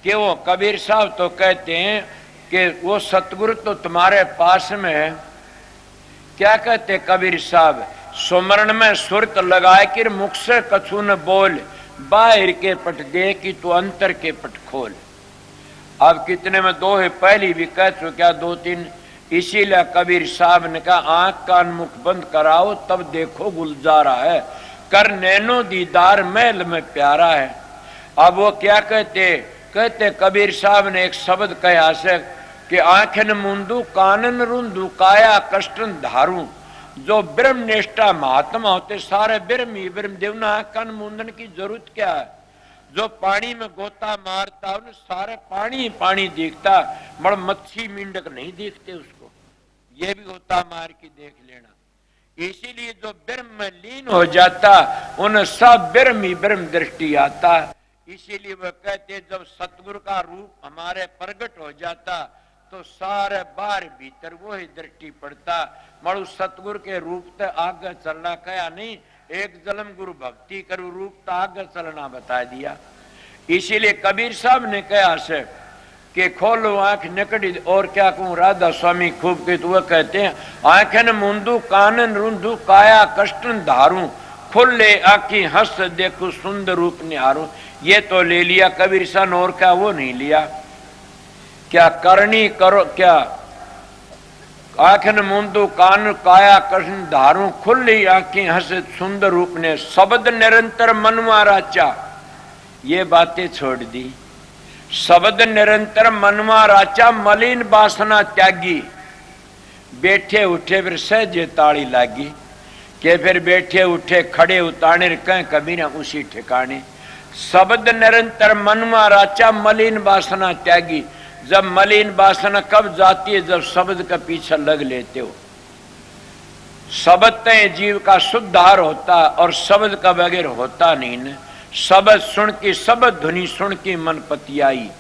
कि वो कबीर साहब तो कहते हैं कि वो सतगुरु तो तुम्हारे पास में है। क्या कहते कबीर साहब, सुमरण में सुरत लगाए कि मुख से कछु न बोल, बाहर के पट दे कि तू अंतर के पट खोल। अब कितने में 2 है, पहली भी कह चुका 2-3। इसीलिए कबीर साहब ने कहा आंख कान मुख बंद कराओ तब देखो गुलजारा है, कर नैनो दीदार महल में प्यारा है। अब वो क्या कहते कबीर साहब ने एक शब्द कहा से कि आंखन मुंदू कानन रुंदू काया कष्टन धारू। जो ब्रह्म निष्ठा महात्मा होते सारे ब्रह्म ही ब्रह्म, देवना कान मुंदन की जरूरत क्या है। जो पानी में गोता मारता उन्हें सारे पानी पानी दिखता, बड़ मच्छी मेंढक नहीं दिखते उसको, ये भी गोता मार के देख लेना। इसीलिए जो ब्रह्म में लीन हो जाता उन्हें सब ब्रह्म ही ब्रह्म दृष्टि आता। इसीलिए वह कहते जब सतगुरु का रूप हमारे प्रकट हो जाता तो सारे बाहर भीतर वो ही दृष्टि पड़ता। मरु सतगुरु के रूप ते आगे चलना कया नहीं, एक जन्म गुरु भक्ति करू रूप तो आगे चलना बता दिया। इसीलिए कबीर साहब ने कहा से कि खोलो आंख निकटी। और क्या कहूं, राधा स्वामी खूब के तो वह कहते हैं आंखन मुंदू कानन रुंदू काया कष्टन धारू। खुले आंखी हंस देखो सुंदर रूप निहारो। ये तो ले लिया कबीर सन, और क्या वो नहीं लिया? क्या करनी करो, क्या आखन मुंदो कान काया कृष्ण धारू, खुली आंखें हंस सुंदर रूप ने, शब्द निरंतर मनवा राचा। ये बातें छोड़ दी। शब्द निरंतर मनवा राचा, मलिन वासना त्यागी। बैठे उठे फिर सहजे ताड़ी लागी, के फिर बैठे उठे खड़े उताने कहीं कभी ना उसी ठिकाने। शब्द निरंतर मनवा राचा, मलिन वासना त्यागी। जब मलिन वासना कब जाती है? जब शब्द का पीछे लग लेते हो। शब्द तय जीव का शुद्धार होता, और शब्द का बगैर होता नहीं न। शब्द सुन की, शब्द ध्वनि सुन की मन पतियाई,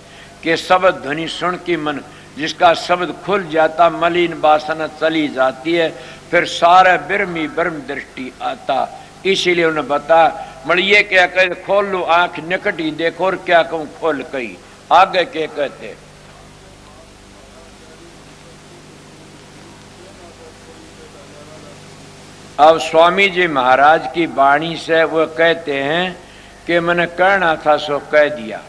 के शब्द ध्वनि सुन की मन, जिसका शब्द खुल जाता मलिन वासना चली जाती है, फिर सारा ब्रह्मी ब्रह्म दृष्टि आता। इसीलिए उन्हें बता मड़िए क्या कहे, खोल लो आंख निकट ही देखो, और क्या कहूं खोल कही। आगे के कहते, अब स्वामी जी महाराज की वाणी से वो कहते हैं कि मैंने कहना था सो कह दिया,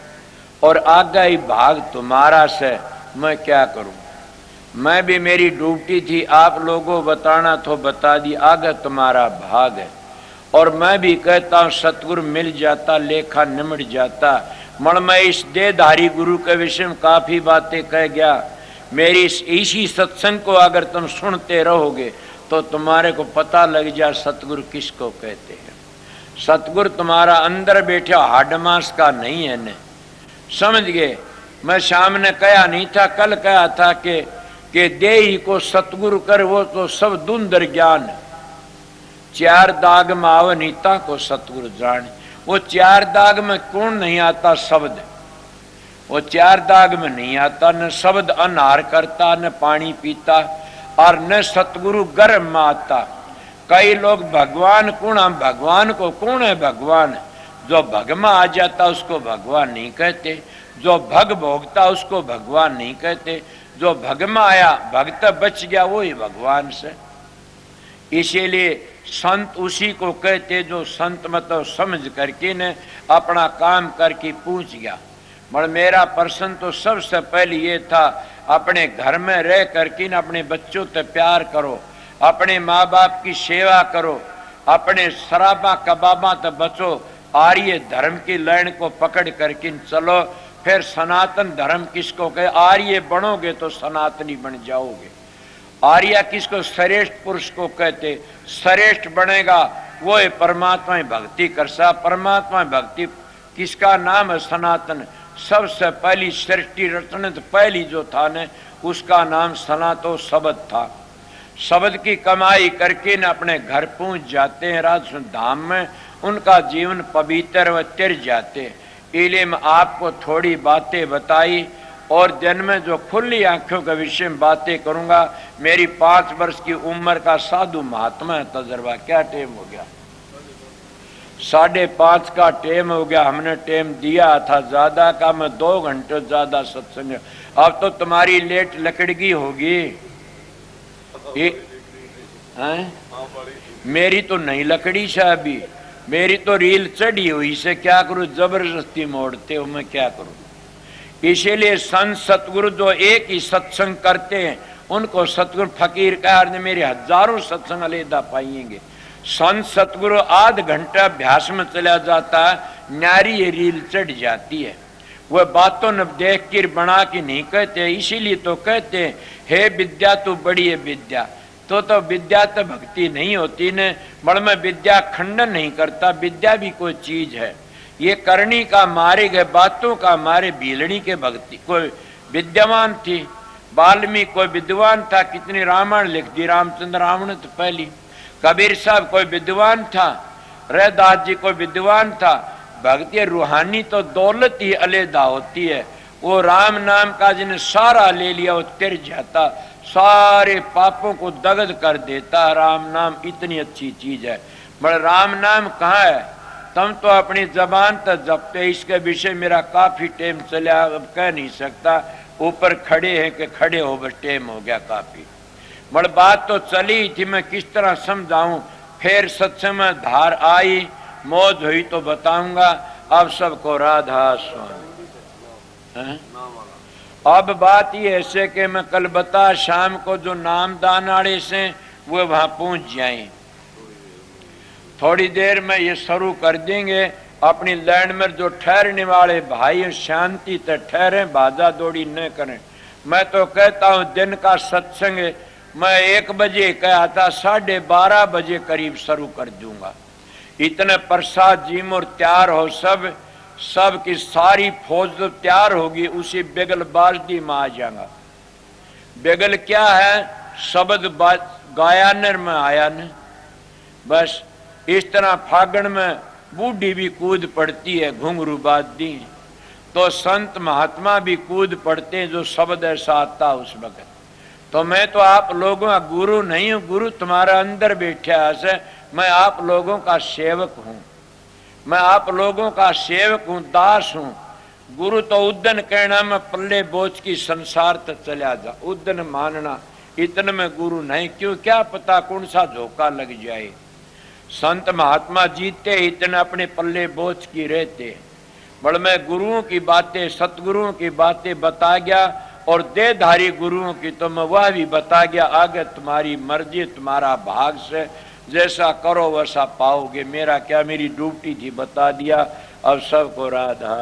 और आगे ही भाग तुम्हारा से मैं क्या करूं। मैं भी मेरी ड्यूटी थी आप लोगों बताना तो बता दी, आगे तुम्हारा भाग है। और मैं भी कहता हूं सतगुरु मिल जाता लेखा निमट जाता। मण मैं इस देहधारी गुरु के विषय में काफी बातें कह गया। मेरी इसी सत्संग को अगर तुम सुनते रहोगे तो तुम्हारे को पता लग जाए सतगुरु किसको कहते हैं। सतगुरु तुम्हारा अंदर बैठा हाड मांस का नहीं है न, समझ गए। मैं शाम ने कहा नहीं था, कल कहा था कि देही को सतगुरु कर, वो तो सब दुंदर ज्ञान। चार दाग में आव नीता को सतगुरु जान। वो चार दाग में कौन नहीं आता? शब्द। वो चार दाग में नहीं आता, न शब्द अनहार करता, न पानी पीता, और न सतगुरु गर्भ में आता। कई लोग भगवान कौन, हम भगवान को कौन है? भगवान जो भग में आ जाता उसको भगवान नहीं कहते, जो भग भोगता उसको भगवान नहीं कहते, जो भग में आया भक्त बच गया वो ही भगवान से। इसीलिए संत उसी को कहते जो संत मतलब समझ करके ने अपना काम करके पूछ गया। मगर मेरा प्रश्न तो सबसे पहले ये था, अपने घर में रह करके न अपने बच्चों से प्यार करो, अपने माँ बाप की सेवा करो, अपने शराबा कबाबा से बचो, आर्य धर्म की लाइन को पकड़ करके चलो। फिर सनातन धर्म किसको कहे? आर्य बनोगे तो सनातनी बन जाओगे। आर्य किसको? श्रेष्ठ पुरुष को कहते। श्रेष्ठ बनेगा वो है परमात्मा में भक्ति कर सा। परमात्मा में भक्ति किसका नाम है? सनातन। सबसे पहली सृष्टि रचना पहली जो था न, उसका नाम सनातो शब्द था। शब्द की कमाई करके न अपने घर पहुंच जाते हैं राज धाम में, उनका जीवन पवित्र व तिर जाते। इले में आपको थोड़ी बातें बताई, और दिन में जो खुली आंखों के विषय में बातें करूंगा। मेरी 5 वर्ष की उम्र का साधु महात्मा है तजर्बा। क्या टेम हो गया? 5:30 का टेम हो गया। हमने टेम दिया था ज्यादा का, मैं 2 घंटे ज्यादा सत्संग। अब तो तुम्हारी लेट लकड़गी होगी। मेरी तो नहीं लकड़ी से, अभी मेरी तो रील चढ़ी हुई से क्या करूं? जबरदस्ती मोड़ते हो, मैं क्या करूं? इसीलिए संत सतगुरु जो एक ही सत्संग करते हैं उनको सतगुरु फकीर कहा। मेरे हजारों सत्संग अलहदा पाएंगे। संत सतगुरु आध घंटा अभ्यास में चला जाता है, न्यारी ये रील चढ़ जाती है। वह बातों न देख कर बना के नहीं कहते। इसीलिए तो कहते हैं हे विद्या तू बड़ी है विद्या। तो विद्या तो भक्ति नहीं होती न। बड़ में विद्या खंडन नहीं करता, विद्या भी कोई चीज है। ये करनी का मारे गए बातों का मारे भीलनी के भक्ति। कोई विद्यमान थी, वाल्मीकि कोई विद्वान था, कितनी रामायण लिख दी रामचंद्र रावण तो पहली। कबीर साहब कोई विद्वान था, रैदास जी कोई विद्वान था। भक्ति रूहानी तो दौलत ही अलहदा होती है। वो राम नाम का जिन्हें सारा ले लिया वो तिर जाता, सारे पापों को दग्ध कर देता। राम नाम इतनी अच्छी चीज है। बड़े राम नाम कहाँ है? तुम तो अपनी जबान तक जपते। इसके विषय मेरा काफी टाइम चला, अब कह नहीं सकता। ऊपर खड़े हैं कि खड़े हो, बस टाइम हो गया काफी। बड़ बात तो चली थी, मैं किस तरह समझाऊं। फिर सत्संग में धार आई, मौज हुई तो बताऊंगा। अब सबको राधा स्वामी। हैं? अब बात ये ऐसे कि मैं कल बता शाम को जो नाम दान वाले से वो वहां पहुंच जाए। थोड़ी देर में ये शुरू कर देंगे। अपनी लैंड में जो ठहरने वाले भाई शांति से ठहरे, भाजा दौड़ी न करें। मैं तो कहता हूं दिन का सत्संग मैं 1 बजे कहा था, 12:30 बजे करीब शुरू कर दूंगा। इतने प्रसाद जी मोर तैयार हो, सब की सारी फौज तो तैयार होगी, उसी बेगल बाजदी में आ जाएगा। बेगल क्या है? शब्द गाया नर में आया न। बस इस तरह फागण में बूढ़ी भी कूद पड़ती है, घुंघरू बाजदी, तो संत महात्मा भी कूद पड़ते हैं जो शब्द ऐसा आता उस वक्त। तो मैं तो आप लोगों का गुरु नहीं हूं, गुरु तुम्हारा अंदर बैठा है। मैं आप लोगों का सेवक हूं, मैं आप लोगों का सेवक हूं, दास हूं। गुरु तो उद्दन कहना मैं पल्ले बोझ की संसार तक चला जा, उद्दन मानना, इतने में गुरु नहीं। क्यों? क्या पता कौन सा धोखा लग जाए। संत महात्मा जीते इतने अपने पल्ले बोझ की रहते। बड़ मैं गुरुओं की बातें, सतगुरुओं की बातें बता गया, और देहधारी गुरुओं की तो मैं वह भी बता गया। आगे तुम्हारी मर्जी, तुम्हारा भाग से जैसा करो वैसा पाओगे। मेरा क्या, मेरी ड्यूटी थी बता दिया। अब सबको राधा।